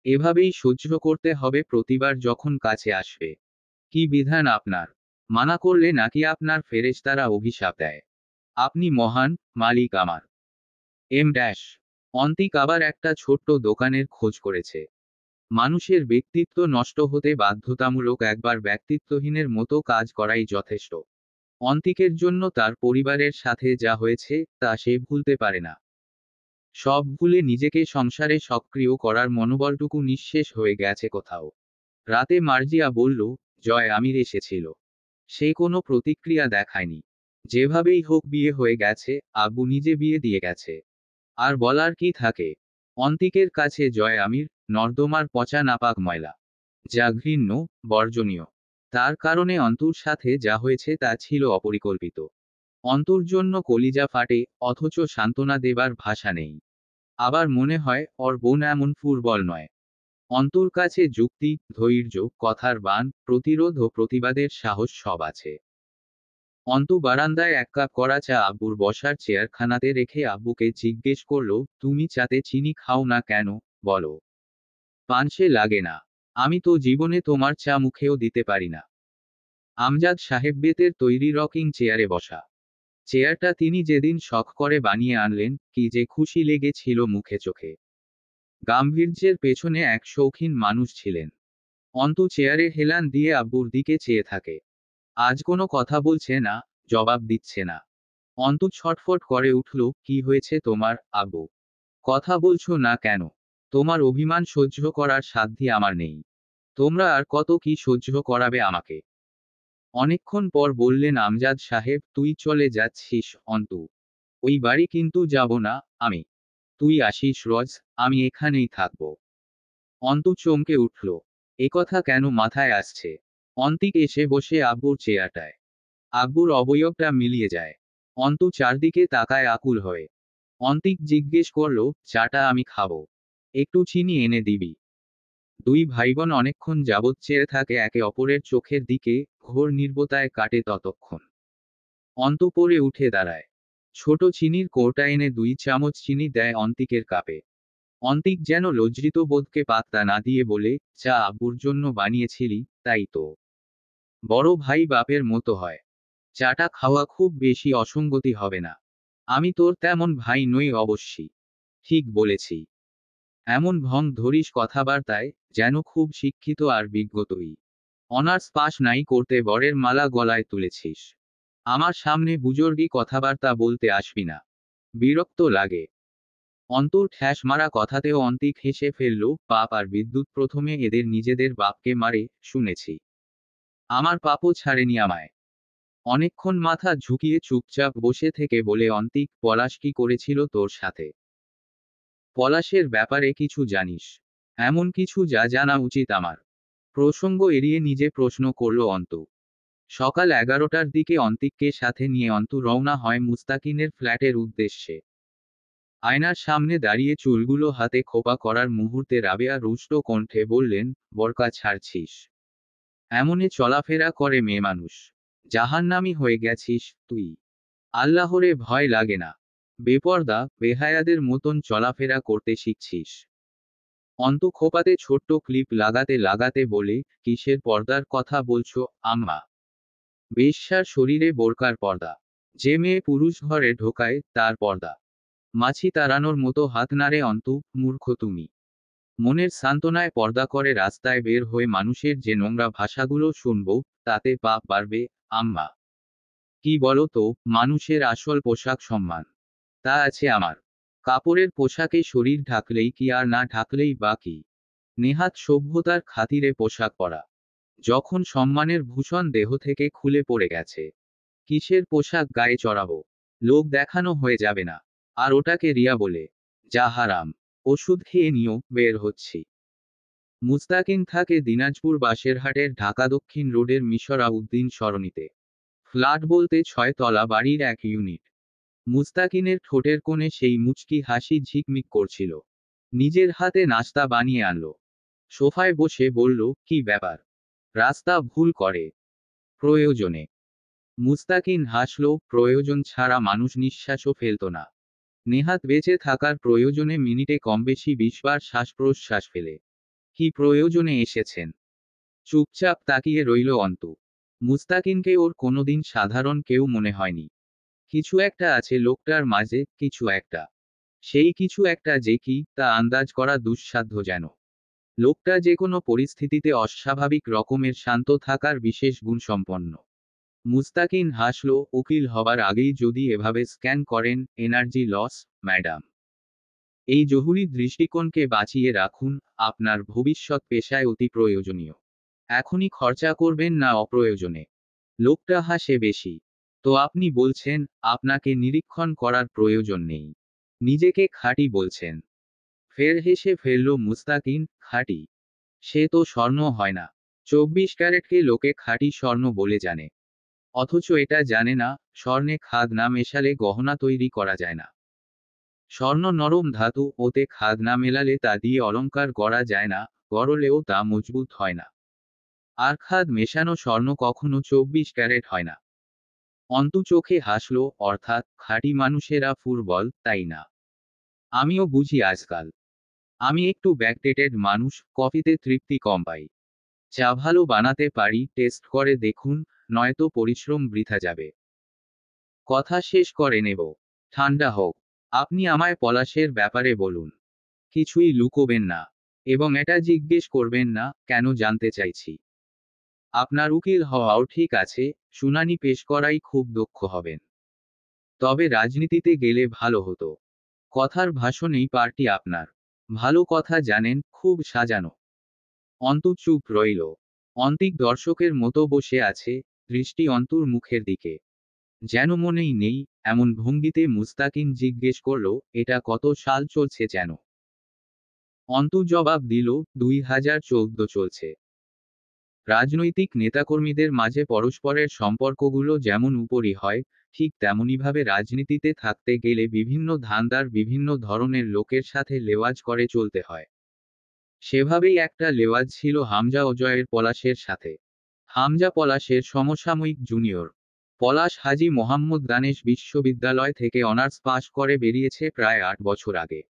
এভাবেই সহ্য করতে হবে প্রতিবার যখন কাছে আসবে। কি বিধান আপনার? মানা করলে নাকি আপনার ফেরেশতারা অভিশাপ দেয়? আপনি মহান, মালিক আমার। M dash. অন্তিক আবার একটা ছোট্ট দোকানের খোঁজ করেছে। মানুষের ব্যক্তিত্ব নষ্ট হতে বাধ্যতামূলক একবার ব্যক্তিত্বহীনের মতো কাজ করাই যথেষ্ট। অন্তিকের জন্য তার পরিবারের সাথে যা হয়েছে, তা সে ভুলতে পারে না। সব ভুলে নিজেকে সংসারে সক্রিয় করার মনোবলটুকু নিঃশেষ হয়ে গেছে কোথাও। রাতে মার্জিয়া বলল, জয় আমির এসেছিল। সে কোনো প্রতিক্রিয়া দেখায়নি। যেভাবেই হোক বিয়ে হয়ে গেছে, আব্বু নিজে বিয়ে দিয়ে গেছে। আর বলার কি থাকে? অন্তিকের কাছে জয় আমির, নর্দমার পচা নাপাক ময়লা। যা ঘৃণ্য, বর্জনীয়। তার কারণে অন্তুর সাথে যা হয়েছে তা ছিল অপরিকল্পিত। অন্তুর জন্য কলিজা ফাটে, অথচ সান্ত্বনা দেবার ভাষা নেই। আবার মনে হয়, ওর বোন এমন ফুরবল নয়। অন্তুর কাছে যুক্তি, ধৈর্য, কথার বান, প্রতিরোধ ও প্রতিবাদের সাহস সব আছে। অন্তু বারান্দায় এক কাপ করা চা আব্বুর বসার চেয়ারখানাতে রেখে আব্বুকে জিজ্ঞেস করল, তুমি চাতে চিনি খাও না কেন, বলো। পানসে লাগে না। আমি তো জীবনে তোমার চা মুখেও দিতে পারি না। আমজাদ সাহেব বেতের তৈরি রকিং চেয়ারে বসা। চেয়ারটা তিনি যেদিন শখ করে বানিয়ে আনলেন, কি যে খুশি লেগেছিল মুখে চোখে। গাম্ভীর্যের পেছনে এক শৌখিন মানুষ ছিলেন। অন্তু চেয়ারে হেলান দিয়ে আব্বুর দিকে চেয়ে থাকে। আজ কোনো কথা বলছে না, জবাব দিচ্ছে না। অন্তু ছটফট করে উঠল, কি হয়েছে তোমার, আব্বু? কথা বলছো না কেন? তোমার অভিমান সহ্য করার সাধ্যি আমার নেই। তোমরা আর কত কি সহ্য করাবে আমাকে? অনেকক্ষণ পর বললেন আমজাদ সাহেব, তুই চলে যাচ্ছিস, অন্তু। ওই বাড়ি কিন্তু যাব না, আমি। তুই আসিস রোজ, আমি এখানেই থাকব। অন্তু চমকে উঠল। একথা কেন মাথায় আসছে? অন্তিক এসে বসে আব্বুর চেয়ারটায়। আব্বুর অবয়বটা মিলিয়ে যায়। অন্তু চারদিকে তাকায় আকুল হয়ে। অন্তিক জিজ্ঞেস করল, চাটা আমি খাবো। একটু চিনি এনে দিবি? দুই ভাইবোন অনেকক্ষণ যাবৎ চেয়ে থাকে একে অপরের চোখের দিকে, ঘোর নির্বতায় কাটে ততক্ষণ। অন্তু পড়ে উঠে দাঁড়ায়। ছোট চিনির কৌটা এনে 2 চামচ চিনি দেয় অন্তিকের কাপে। অন্তিক যেন লজ্জিত বোধকে পাত্তা না দিয়ে বলে, চা আব্বুর জন্য বানিয়েছিলি, তাই তো। বড় ভাই বাপের মতো হয়। চাটা খাওয়া খুব বেশি অসঙ্গতি হবে না। আমি তোর তেমন ভাই নই অবশ্যই। ঠিক বলেছি। এমন ভং ধরিস কথাবার্তায়, যেন খুব শিক্ষিত আর বিজ্ঞতই। অনার্স পাশ নাই করতে বরের মালা গলায় তুলেছিস। আমার সামনে বুজুর্গি কথাবার্তা বলতে আসবি না। বিরক্ত লাগে। অন্তর ঠ্যাস মারা কথাতেও অন্তিক হেসে ফেলল। পাপ আর বিদ্যুৎ প্রথমে এদের নিজেদের বাপকে মারে, শুনেছি। আমার পাপও ছাড়েনি আমায়। অনেকক্ষণ মাথা ঝুঁকিয়ে চুপচাপ বসে থেকে বলে অন্তিক, পলাশ কি করেছিল তোর সাথে? পলাশের ব্যাপারে কিছু জানিস? এমন কিছু যা জানা উচিত আমার। প্রসঙ্গ এড়িয়ে নিজে প্রশ্ন করল অন্তু। সকাল 11টার দিকে অন্তিককে সাথে নিয়ে অন্তু রওনা হয় মুস্তাকিনের ফ্ল্যাটের উদ্দেশ্যে। আয়নার সামনে দাঁড়িয়ে চুলগুলো হাতে খোপা করার মুহূর্তে রাবেয়া রুষ্ট কণ্ঠে বললেন, বরকা ছাড়ছিস? এমনে চলাফেরা করে মেয়ে মানুষ? জাহান্নামী হয়ে গেছিস তুই। আল্লাহরে ভয় লাগে না? বেপর্দা বেহায়াদের মতন চলাফেরা করতে শিখছিস। অন্তু খোপাতে ছোট্ট ক্লিপ লাগাতে লাগাতে বলে, কিসের পর্দার কথা বলছো আম্মা? বেশ্যার শরীরে বোরকার পর্দা। যে মেয়ে পুরুষ ঘরে ঢোকায় তার পর্দা। মাছি তাড়ানোর মতো হাত নাড়ে অন্তু, মূর্খ তুমি। মনের সান্ত্বনায় পর্দা করে রাস্তায় বের হয়ে মানুষের যে নোংরা ভাষাগুলো শুনব, তাতে পাপ বাড়বে আম্মা। কি বলো তো, মানুষের আসল পোশাক সম্মান। তা আছে আমার। কাপড়ের পোশাকে শরীর ঢাকলেই কি আর না ঢাকলেই বা কি? নেহাত সভ্যতার খাতিরে পোশাক পরা। যখন সম্মানের ভূষণ দেহ থেকে খুলে পড়ে গেছে, কিসের পোশাক গায়ে চড়াবো? লোক দেখানো হয়ে যাবে না? আর ওটাকে রিয়া বলে? যা হারাম। ওষুধ খেয়ে নিও, বের হচ্ছি। মুস্তাকিন থাকে দিনাজপুর বাসেরহাটের ঢাকা দক্ষিণ রোডের মিশরা উদ্দিন সরণিতে। ফ্ল্যাট বলতে 6 তলা বাড়ির এক ইউনিট। মুস্তাকিনের ঠোঁটের কোণে সেই মুচকি হাসি ঝিকমিক করছিল। নিজের হাতে নাস্তা বানিয়ে আনলো। সোফায় বসে বলল, কি ব্যাপার? রাস্তা ভুল করে? প্রয়োজনে। মুস্তাকিন হাসল। প্রয়োজন ছাড়া মানুষ নিঃশ্বাসও ফেলত না। নেহাত বেঁচে থাকার প্রয়োজনে মিনিটে কমবেশি 20 বার শ্বাস প্রশ্বাস ফেলে। কি প্রয়োজনে এসেছেন? চুপচাপ তাকিয়ে রইল অন্তু। মুস্তাকিনকে ওর কোনোদিন সাধারণ কেউ মনে হয়নি। কিছু একটা আছে লোকটার মাঝে, কিছু একটা। সেই কিছু একটা যে কি, তা আন্দাজ করা দুঃসাধ্য যেন। লোকটা যে কোনো পরিস্থিতিতে অস্বাভাবিক রকমের শান্ত থাকার বিশেষ গুণসম্পন্ন। মুস্তাকিন হাসল। উকিল হবার আগেই যদি এভাবে স্ক্যান করেন, এনার্জি লস, ম্যাডাম। এই জহুরি দৃষ্টিকোণকে বাঁচিয়ে রাখুন, আপনার ভবিষ্যৎ পেশায় অতি প্রয়োজনীয়। এখনই খরচা করবেন না অপ্রয়োজনে। লোকটা হাসে বেশি। তো আপনি বলছেন, আপনাকে নিরীক্ষণ করার প্রয়োজন নেই? নিজেকে খাঁটি বলছেন? ফের হেসে ফেলল মুস্তাকিন। খাঁটি? সে তো স্বর্ণ হয় না। 24 ক্যারেটকে লোকে খাঁটি স্বর্ণ বলে জানে। অথচ এটা জানে না, স্বর্ণে খাদ না মেশালে গহনা তৈরি করা যায় না। স্বর্ণ নরম ধাতু, ওতে খাদ না মেলালে তা দিয়ে অলংকার গড়া যায় না, গড়লেও তা মজবুত হয় না। আর খাদ মেশানো স্বর্ণ কখনো 24 ক্যারেট হয় না। অন্তু চোখে হাসল। অর্থাৎ খাঁটি মানুষেরা ফুরবল, তাই না? আমিও বুঝি আজকাল। আমি একটু ব্যাকডেটেড মানুষ, কফিতে তৃপ্তি কম পাই। চা ভালো বানাতে পারি, টেস্ট করে দেখুন, নয়তো পরিশ্রম বৃথা যাবে। কথা শেষ করে নেব। ঠান্ডা হোক। আপনি আমায় পলাশের ব্যাপারে বলুন। কিছুই লুকোবেন না। এবং এটা জিজ্ঞেস করবেন না, কেন জানতে চাইছি। আপনার উকিল হওয়াও ঠিক আছে, শুনানি পেশ করাই খুব দক্ষ হবেন। তবে রাজনীতিতে গেলে ভালো হতো। কথার ভাষণেই পার্টি আপনার। ভালো কথা জানেন, খুব সাজানো। অন্তু চুপ রইল। অন্তিক দর্শকের মতো বসে আছে, দৃষ্টি অন্তুর মুখের দিকে। যেন মনেই নেই, এমন ভঙ্গিতে মুস্তাকিন জিজ্ঞেস করল, এটা কত সাল চলছে যেন? অন্তু জবাব দিল, 2014 চলছে। রাজনৈতিক নেতাকর্মীদের মাঝে পরস্পরের সম্পর্কগুলো যেমন উপরি হয়, ঠিক তেমনিভাবে রাজনীতিতে থাকতে গেলে বিভিন্ন ধান্দার বিভিন্ন ধরনের লোকের সাথে লেওয়াজ করে চলতে হয়। সেভাবেই একটা লেওয়াজ ছিল হামজা অজয়ের পলাশের সাথে। হামজা পলাশের সমসাময়িক জুনিয়র। পলাশ হাজী মোহাম্মদ দানেশ বিশ্ববিদ্যালয় থেকে অনার্স পাশ করে বেরিয়েছে প্রায় 8 বছর আগে।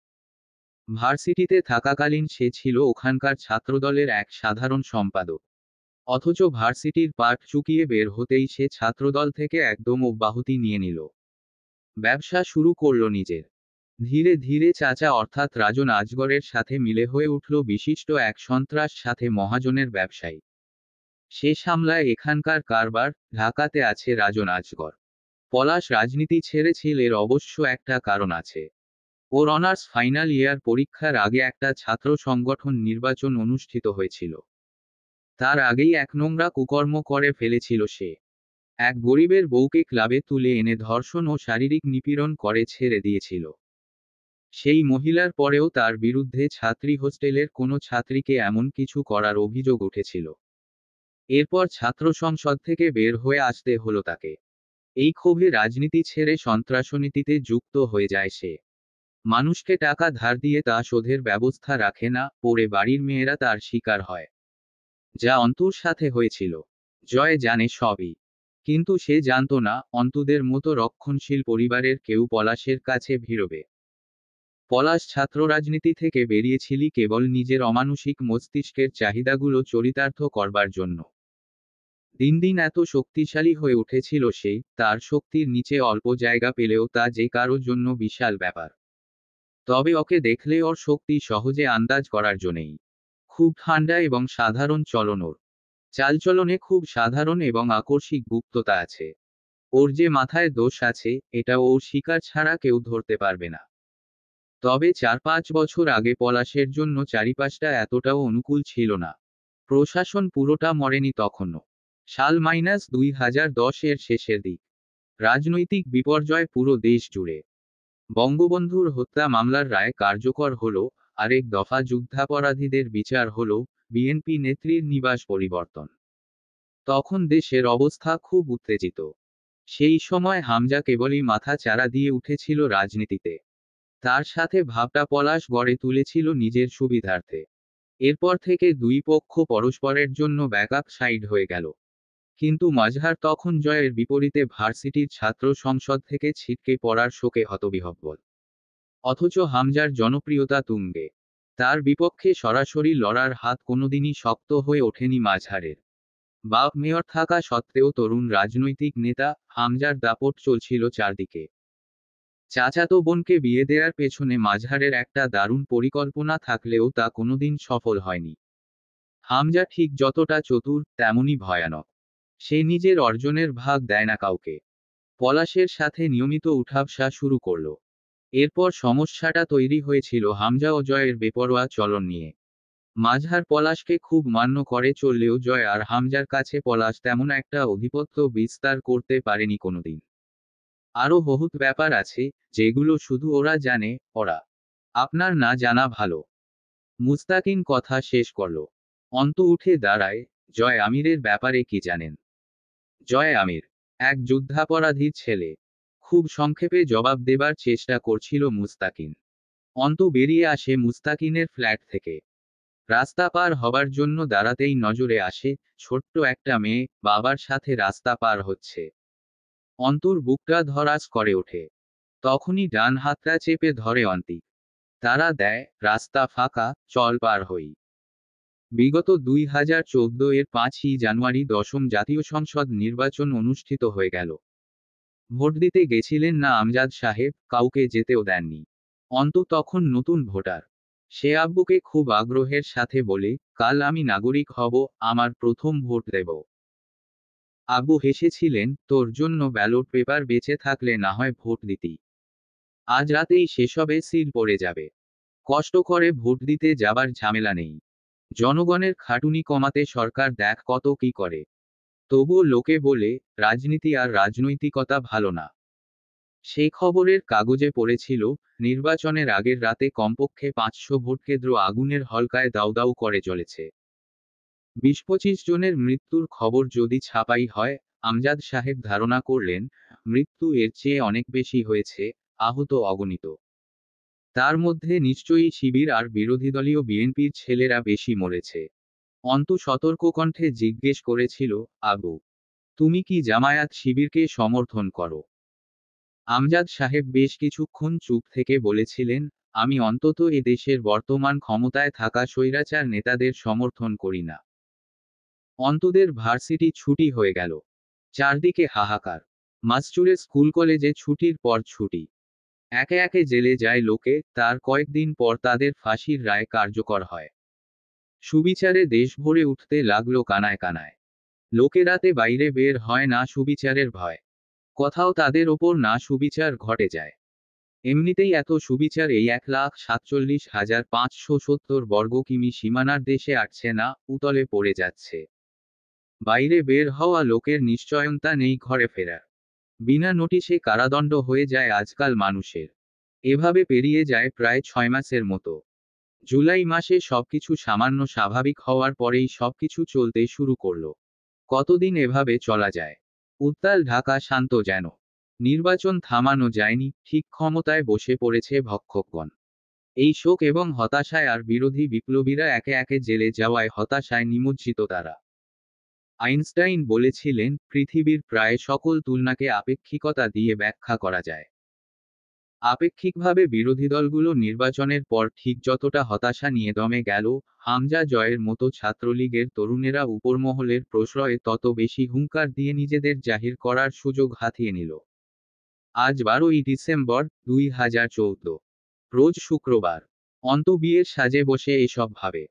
ভার্সিটিতে থাকাকালীন সে ছিল ওখানকার ছাত্রদলের এক সাধারণ সম্পাদক। অথচ ভার্সিটির পাঠ চুকিয়ে বের হতেই সে ছাত্রদল থেকে একদম অব্যাহতি নিয়ে নিল। ব্যবসা শুরু করল নিজের। ধীরে ধীরে চাচা অর্থাৎ রাজন আজগরের সাথে মিলে হয়ে উঠল বিশিষ্ট এক সন্ত্রাস সাথে মহাজনের ব্যবসায়ী। সে সামলায় এখানকার কারবার। ঢাকাতে আছে রাজন আজগর। পলাশ রাজনীতি ছেড়েছিল, এর অবশ্য একটা কারণ আছে। ওর অনার্স ফাইনাল ইয়ার পরীক্ষার আগে একটা ছাত্র সংগঠন নির্বাচন অনুষ্ঠিত হয়েছিল। তার আগেই এক নোংরা কুকর্ম করে ফেলেছিল সে। এক গরিবের বউকে ক্লাবে তুলে এনে ধর্ষণ ও শারীরিক নিপীড়ন করে ছেড়ে দিয়েছিল। সেই মহিলার পরেও তার বিরুদ্ধে ছাত্রী হোস্টেলের কোনো ছাত্রীকে এমন কিছু করার অভিযোগ উঠেছিল। এরপর ছাত্র সংসদ থেকে বের হয়ে আসতে হলো তাকে। এই ক্ষোভে রাজনীতি ছেড়ে সন্ত্রাসনীতিতে যুক্ত হয়ে যায় সে। মানুষকে টাকা ধার দিয়ে তা শোধের ব্যবস্থা রাখে না, পরে বাড়ির মেয়েরা তার শিকার হয়। যা অন্তুর সাথে হয়েছিল, জয় জানে সবই। কিন্তু সে জানত না অন্তুদের মতো রক্ষণশীল পরিবারের কেউ পলাশের কাছে ভিড়বে। পলাশ ছাত্র রাজনীতি থেকে বেরিয়েছিলি কেবল নিজের অমানুষিক মস্তিষ্কের চাহিদাগুলো চরিতার্থ করবার জন্য। দিন দিন এত শক্তিশালী হয়ে উঠেছিল সে, তার শক্তির নিচে অল্প জায়গা পেলেও তা যে কারো জন্য বিশাল ব্যাপার। তবে ওকে দেখলে ওর শক্তি সহজে আন্দাজ করার জন্যেই। খুব ঠান্ডা এবং সাধারণ চলন ওর। চালচলনে খুব সাধারণ এবং আকস্মিক গুপ্ততা আছে। ওর যে মাথায় দোষ আছে, এটা ওর শিকার ছাড়া কেউ ধরতে পারবে না। তবে 4-5 বছর আগে পলাশের জন্য চারিপাশটা এতটাও অনুকূল ছিল না। প্রশাসন পুরোটা মরেনি তখনও। সাল -2010 এর শেষের দিক। রাজনৈতিক বিপর্যয় পুরো দেশ জুড়ে। বঙ্গবন্ধুর হত্যা মামলার রায় কার্যকর হলো, আরেক দফা যুদ্ধাপরাধীদের বিচার হলো, বিএনপি নেত্রীর নিবাস পরিবর্তন। তখন দেশের অবস্থা খুব উত্তেজিত। সেই সময় হামজা কেবলই মাথা চারা দিয়ে উঠেছিল রাজনীতিতে। তার সাথে ভাবটা পলাশ গড়ে তুলেছিল নিজের সুবিধার্থে। এরপর থেকে দুই পক্ষ পরস্পরের জন্য ব্যাকআপ সাইড হয়ে গেল। কিন্তু মাজহার তখন জয়ের বিপরীতে ভার্সিটির ছাত্র সংসদ থেকে ছিটকে পড়ার শোকে হতবিহ্বল। অথচ হামজার জনপ্রিয়তা তুঙ্গে। তার বিপক্ষে সরাসরি লড়ার হাত কোনোদিনই শক্ত হয়ে ওঠেনি মাজহারের। বাপ মেয়র থাকা সত্ত্বেও তরুণ রাজনৈতিক নেতা, হামজার দাপট চলছিল চারদিকে। চাচাতো বোনকে বিয়ে দেওয়ার পেছনে মাজহারের একটা দারুণ পরিকল্পনা থাকলেও তা কোনোদিন সফল হয়নি। হামজা ঠিক যতটা চতুর, তেমনই ভয়ানক। সে নিজের অর্জনের ভাগ দেয় না কাউকে। পলাশের সাথে নিয়মিত উঠাবসা শুরু করল। এরপর সমস্যাটা তৈরি হয়েছিল হামজা ও জয়ের বেপরোয়া চলন নিয়ে। মাজহার পলাশকে খুব মান্য করে চললেও জয় আর হামজার কাছে পলাশ তেমন একটা আধিপত্য বিস্তার করতে পারেনি কোনোদিন। আরও বহুত ব্যাপার আছে, যেগুলো শুধু ওরা জানে, ওরা আপনার না জানা ভালো। মুস্তাকিন কথা শেষ করল। অন্তু উঠে দাঁড়ায়। জয় আমিরের ব্যাপারে কি জানেন? জয় আমির এক যুদ্ধাপরাধীর ছেলে। খুব সংক্ষেপে জবাব দেবার চেষ্টা করছিল মুস্তাকিন। অন্তু বেরিয়ে আসে মুস্তাকিনের ফ্ল্যাট থেকে। রাস্তা পার হবার জন্য দাঁড়াতেই নজরে আসে ছোট্ট একটা মেয়ে বাবার সাথে রাস্তা পার হচ্ছে। অন্তুর বুকটা ধড়াস করে ওঠে। তখনই ডান হাতটা চেপে ধরে অন্তিক। তারা দেয়, রাস্তা ফাঁকা, চল পার হই। বিগত 2014 এর 5ই জানুয়ারি 10ম জাতীয় সংসদ নির্বাচন অনুষ্ঠিত হয়ে গেল। ভোট দিতে গেছিলেন না আমজাদ সাহেব, কাউকে যেতেও দেননি। অন্তু তখন নতুন ভোটার। সে আব্বুকে খুব আগ্রহের সাথে বলে, কাল আমি নাগরিক হব, আমার প্রথম ভোট দেব। আব্বু হেসেছিলেন, তোর জন্য ব্যালট পেপার বেঁচে থাকলে না হয় ভোট দিতি। আজ রাতেই সেসবে সিল পড়ে যাবে। কষ্ট করে ভোট দিতে যাবার ঝামেলা নেই। জনগণের খাটুনি কমাতে সরকার দেখ কত কি করে। তবুও লোকে বলে, রাজনীতি আর রাজনৈতিকতা ভালো না। সে খবরের কাগজে পড়েছিল, নির্বাচনের আগের রাতে কমপক্ষে 500 ভোটকেন্দ্র আগুনের হলকায় দাউ দাউ করে জ্বলেছে। 20-25 জনের মৃত্যুর খবর যদি ছাপাই হয়, আমজাদ সাহেব ধারণা করলেন, মৃত্যু এর চেয়ে অনেক বেশি হয়েছে, আহত অগণিত। তার মধ্যে নিশ্চয়ই শিবির আর বিরোধীদলীয় বিএনপির ছেলেরা বেশি মরেছে। অন্তু সতর্ক কণ্ঠে জিজ্ঞেস করেছিল, আবু, তুমি কি জামায়াত শিবিরকে সমর্থন করো? আমজাদ সাহেব বেশ কিছুক্ষণ চুপ থেকে বলেছিলেন, আমি অন্তত এ দেশের বর্তমান ক্ষমতায় থাকা স্বৈরাচার নেতাদের সমর্থন করি না। অন্তুদের ভার্সিটি ছুটি হয়ে গেল। চারদিকে হাহাকার। মাসজুরে স্কুল কলেজে ছুটির পর ছুটি। একে একে জেলে যায় লোকে, তার কয়েকদিন পর তাদের ফাঁসির রায় কার্যকর হয়। সুবিচারে দেশ ভরে উঠতে লাগলো কানায় কানায়। লোকেরাতে বাইরে বের হয় না সুবিচারের ভয়। কোথাও তাদের ওপর না সুবিচার ঘটে যায়। এমনিতেই এত সুবিচার এই 1,47,570 বর্গ কিমি সীমানার দেশে আটছে না, উতলে পড়ে যাচ্ছে। বাইরে বের হওয়া লোকের নিশ্চয়তা নেই ঘরে ফেরার। বিনা নোটিশে কারাদণ্ড হয়ে যায় আজকাল মানুষের। এভাবে পেরিয়ে যায় প্রায় 6 মাসের মতো। জুলাই মাসে সবকিছু সামান্য স্বাভাবিক হওয়ার পরেই সবকিছু চলতে শুরু করলো। কতদিন এভাবে চলা যায়? উত্তাল ঢাকা শান্ত যেন। নির্বাচন থামানো যায়নি, ঠিক ক্ষমতায় বসে পড়েছে ভক্ষকগণ। এই শোক এবং হতাশায় আর বিরোধী বিপ্লবীরা একে একে জেলে যাওয়ায় হতাশায় নিমজ্জিত তারা। আইনস্টাইন বলেছিলেন, পৃথিবীর প্রায় সকল তুলনাকে আপেক্ষিকতা দিয়ে ব্যাখ্যা করা যায়। আপেক্ষিকভাবে বিরোধী দলগুলো নির্বাচনের পর ঠিক যতটা হতাশা নিয়ে দমে গেল, হামজা জয়ের মতো ছাত্রলীগের তরুণেরা উপরমহলের প্রশ্রয়ে তত বেশি হুঙ্কার দিয়ে নিজেদের জাহির করার সুযোগ হাতিয়ে নিল। আজ 12ই ডিসেম্বর, 2014। রোজ শুক্রবার। অন্তু বিয়ের সাজে বসে এসব ভাবে।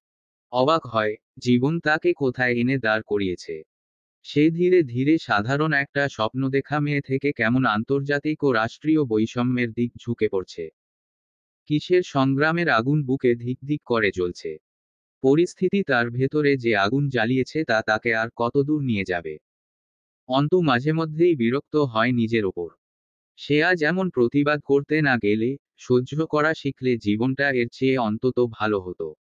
অবাক হয়, জীবন তাকে কোথায় এনে দাঁড় করিয়েছে। সে ধীরে ধীরে সাধারণ একটা স্বপ্ন দেখা মেয়ে থেকে কেমন আন্তর্জাতিক ও রাষ্ট্রীয় বৈষম্যের দিক ঝুঁকে পড়ছে। কিসের সংগ্রামের আগুন বুকে ধিক ধিক করে জ্বলছে। পরিস্থিতি তার ভেতরে যে আগুন জ্বালিয়েছে তা তাকে আর কতদূর নিয়ে যাবে। অন্তু মাঝেমধ্যেই বিরক্ত হয় নিজের ওপর। সে আজ এমন প্রতিবাদ করতে না গেলে, সহ্য করা শিখলে জীবনটা এর চেয়ে অন্তত ভালো হতো।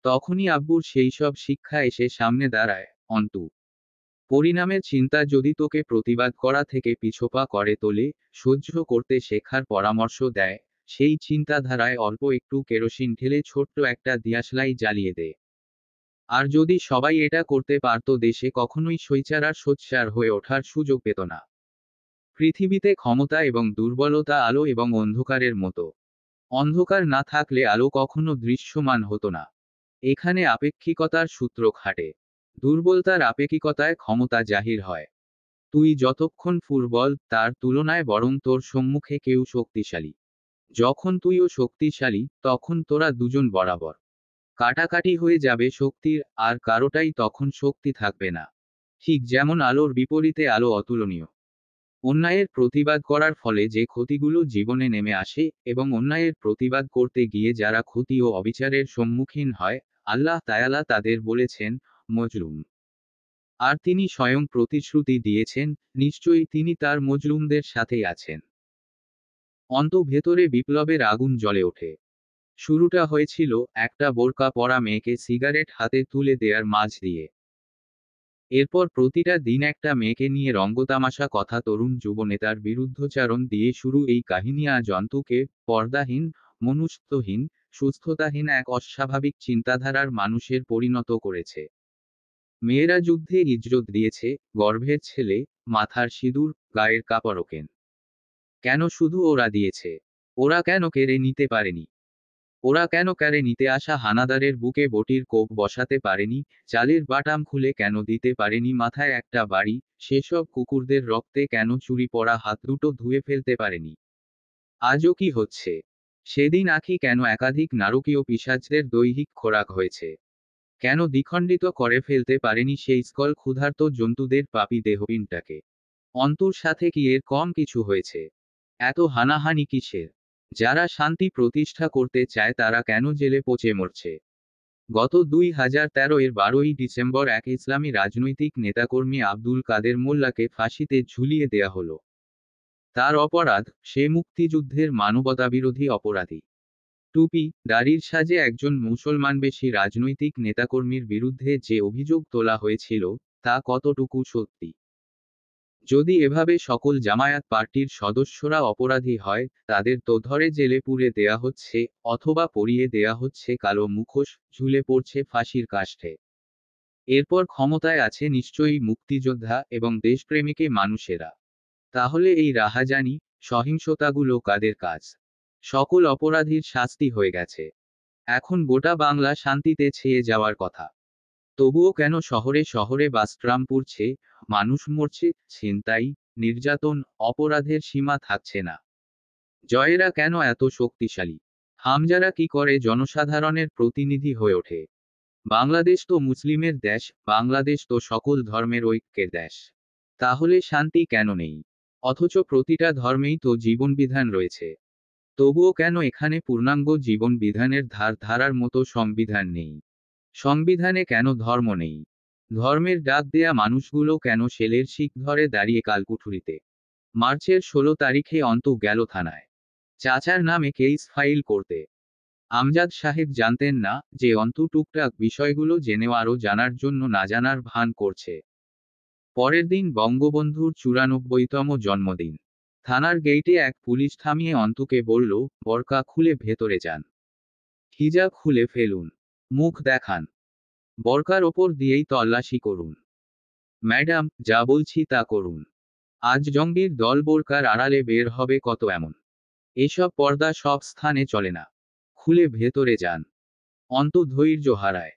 তখনই আব্বুর সেই সব শিক্ষা এসে সামনে দাঁড়ায়, অন্তু। পরিণামের চিন্তা যদি তোকে প্রতিবাদ করা থেকে পিছপা করে তোলে, সহ্য করতে শেখার পরামর্শ দেয়, সেই চিন্তাধারায় অল্প একটু কেরোসিন ঢেলে ছোট্ট একটা দিয়াশলাই জ্বালিয়ে দে। আর যদি সবাই এটা করতে পারত, দেশে কখনোই স্বৈরাচার আর সোচ্চার হয়ে ওঠার সুযোগ পেত না। পৃথিবীতে ক্ষমতা এবং দুর্বলতা আলো এবং অন্ধকারের মতো। অন্ধকার না থাকলে আলো কখনো দৃশ্যমান হতো না। এখানে আপেক্ষিকতার সূত্র খাটে। দুর্বলতার আপেক্ষিকতায় ক্ষমতা জাহির হয়। তুই যতক্ষণ ফুটবল, তার তুলনায় বরং তোর সম্মুখে কেউ শক্তিশালী। যখন তুইও শক্তিশালী, তখন তোরা দুজন বরাবর। কাটাকাটি হয়ে যাবে শক্তির, আর কারোটাই তখন শক্তি থাকবে না। ঠিক যেমন আলোর বিপরীতে আলো অতুলনীয়। অন্যায়ের প্রতিবাদ করার ফলে যে ক্ষতিগুলো জীবনে নেমে আসে, এবং অন্যায়ের প্রতিবাদ করতে গিয়ে যারা ক্ষতি ও অবিচারের সম্মুখীন হয়, আল্লাহ তায়ালা তাদের বলেছেন মজলুম। আর তিনি স্বয়ং প্রতিশ্রুতি দিয়েছেন, নিশ্চয়ই তিনি তার মজলুমদের সাথেই আছেন। অন্তু ভেতরে বিপ্লবের আগুন জ্বলে ওঠে। শুরুটা হয়েছিল একটা বোরকা পরা মেয়েকে সিগারেট হাতে তুলে দেয়ার মাঝ দিয়ে। এরপর প্রতিটা দিন একটা মেয়েকে নিয়ে রঙ্গতামাশা কথা, তরুণ যুব নেতার বিরুদ্ধচারণ দিয়ে শুরু এই কাহিনী। আজ অন্তুকে পর্দাহীন, মনুষ্যত্বহীন, সুস্থতাহীন এক অস্বাভাবিক চিন্তাধারার মানুষের পরিণত করেছে। মেয়েরা যুদ্ধে ইজ্জত দিয়েছে, গর্ভের ছেলে, মাথার সিঁদুর, গায়ের কাপড় কেন কেন শুধু ওরা দিয়েছে? ওরা কেন কেড়ে নিতে পারেনি? ওরা কেন কেড়ে নিতে আসা হানাদারের বুকে বটির কোপ বসাতে পারেনি? চালের বাটাম খুলে কেন দিতে পারেনি মাথায় একটা বাড়ি? সেসব কুকুরদের রক্তে কেন চুরি পড়া হাত দুটো ধুয়ে ফেলতে পারেনি? আজও কি হচ্ছে? সেদিন আঁখি কেন একাধিক নারকীয় পিশাচদের দৈহিক খোরাক হয়েছে? কেন দ্বিখণ্ডিত করে ফেলতে পারেনি সেই স্কল ক্ষুধার্ত জন্তুদের পাপী দেহপিনটাকে? অন্তুর সাথে কি এর কম কিছু হয়েছে? এত হানাহানি কিসের? যারা শান্তি প্রতিষ্ঠা করতে চায় তারা কেন জেলে পচে মরছে? গত 2013 এর 12ই ডিসেম্বর এক ইসলামী রাজনৈতিক নেতাকর্মী আব্দুল কাদের মোল্লাকে ফাঁসিতে ঝুলিয়ে দেয়া হলো। তার অপরাধ, সে মুক্তিযুদ্ধের মানবতাবিরোধী অপরাধী। টুপি, দাড়ির সাজে একজন মুসলমানবেশী রাজনৈতিক নেতাকর্মীর বিরুদ্ধে যে অভিযোগ তোলা হয়েছিল, তা কতটুকু সত্যি? যদি এভাবে সকল জামায়াত পার্টির সদস্যরা অপরাধী হয়, তাদের তো ধরে জেলে পুরে দেয়া হচ্ছে, অথবা পরিয়ে দেয়া হচ্ছে কালো মুখোশ, ঝুলে পড়ছে ফাঁসির কাষ্ঠে। এরপর ক্ষমতায় আছে নিশ্চয়ই মুক্তিযোদ্ধা এবং দেশপ্রেমিকে মানুষেরা। তাহলে এই রাহাজানি, সহিংসতাগুলো কাদের কাজ? সকল অপরাধীর শাস্তি হয়ে গেছে। এখন গোটা বাংলা শান্তিতে ছেয়ে যাওয়ার কথা। তবুও কেন শহরে শহরে বাস-ট্রাম পুড়ছে, মানুষ মরছে, ছিনতাই, নির্যাতন, অপরাধের সীমা থাকছে না? জয়েরা কেন এত শক্তিশালী? হামজারা কি করে জনসাধারণের প্রতিনিধি হয়ে ওঠে? বাংলাদেশ তো মুসলিমের দেশ, বাংলাদেশ তো সকল ধর্মের ঐক্যের দেশ। তাহলে শান্তি কেন নেই? অথচ প্রতিটা ধর্মেই তো জীবনবিধান রয়েছে। তবুও কেন এখানে পূর্ণাঙ্গ জীবন বিধানের ধারার মতো সংবিধান নেই? সংবিধানে কেন ধর্ম নেই? ধর্মের ডাক দেয়া মানুষগুলো কেন শেলের শিক ধরে দাঁড়িয়ে কালকুঠুরিতে? মার্চের 16 তারিখে অন্তু গেল থানায় চাচার নামে কেস ফাইল করতে। আমজাদ সাহেব জানতেন না যে অন্তু টুকটাক বিষয়গুলো জেনেও আরও জানার জন্য না জানার ভান করছে। পরের দিন বঙ্গবন্ধুর 94তম জন্মদিন। থানার গেইটে এক পুলিশ থামিয়ে অন্তুকে বলল, বরকা খুলে ভেতরে যান। হিজাব খুলে ফেলুন। মুখ দেখান। বরকার ওপর দিয়েই তল্লাশি করুন। ম্যাডাম, যা বলছি তা করুন। আজ জঙ্গির দল বোরকার আড়ালে বের হবে কত এমন। এসব পর্দা সব স্থানে চলে না। খুলে ভেতরে যান। অন্তু ধৈর্য হারায়।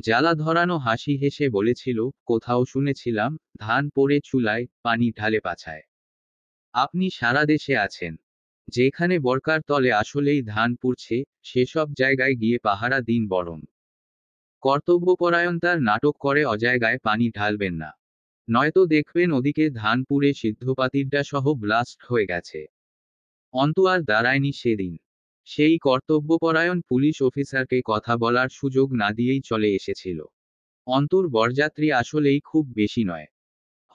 জ্বালা ধরানো হাসি হেসে বলেছিল, কোথাও শুনেছিলাম, ধান পড়ে চুলায়, পানি ঢালে পাছায়। আপনি সারা দেশে আছেন। যেখানে বরকার তলে আসলেই ধান পুড়ছে, সেসব জায়গায় গিয়ে পাহারা দিন বরং। কর্তব্যপরায়ণ তার নাটক করে অজায়গায় পানি ঢালবেন না। নয়তো দেখবেন ওদিকে ধান পুড়ে সিদ্ধপাতিরটা সহ ব্লাস্ট হয়ে গেছে। অন্তু আর দাঁড়ায়নি সেদিন। সেই কর্তব্যপরায়ণ পুলিশ অফিসারকে কথা বলার সুযোগ না দিয়েই চলে এসেছিল। অন্তুর বরযাত্রী আসলেই খুব বেশি নয়।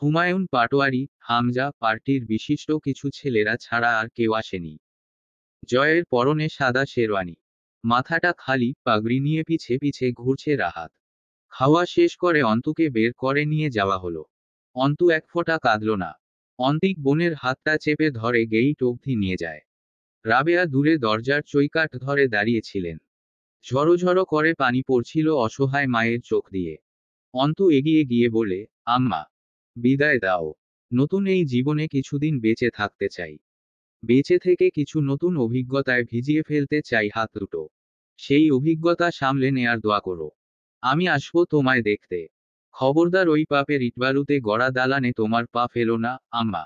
হুমায়ুন পাটোয়ারি, হামজা, পার্টির বিশিষ্ট কিছু ছেলেরা ছাড়া আর কেউ আসেনি। জয়ের পরনে সাদা শেরওয়ানি। মাথাটা খালি, পাগড়ি নিয়ে পিছে পিছে ঘুরছে রাহাত। খাওয়া শেষ করে অন্তুকে বের করে নিয়ে যাওয়া হলো। অন্তু এক ফোঁটা কাঁদল না। অন্তিক বোনের হাতটা চেপে ধরে গেইট অবধি নিয়ে যায়। রাবেয়া দূরে দরজার চৌকাঠ ধরে দাঁড়িয়েছিলেন। ঝড়ো ঝড়ো করে পানি পড়ছিল অসহায় মায়ের চোখ দিয়ে। অন্তু এগিয়ে গিয়ে বলে, আম্মা, বিদায় দাও। নতুন এই জীবনে কিছুদিন বেঁচে থাকতে চাই। বেঁচে থেকে কিছু নতুন অভিজ্ঞতায় ভিজিয়ে ফেলতে চাই হাত দুটো। সেই অভিজ্ঞতা সামলে নেয়ার দোয়া করো। আমি আসবো তোমায় দেখতে। খবরদার ওই পাপের ইটবালুতে গড়া দালানে তোমার পা ফেলো না, আম্মা।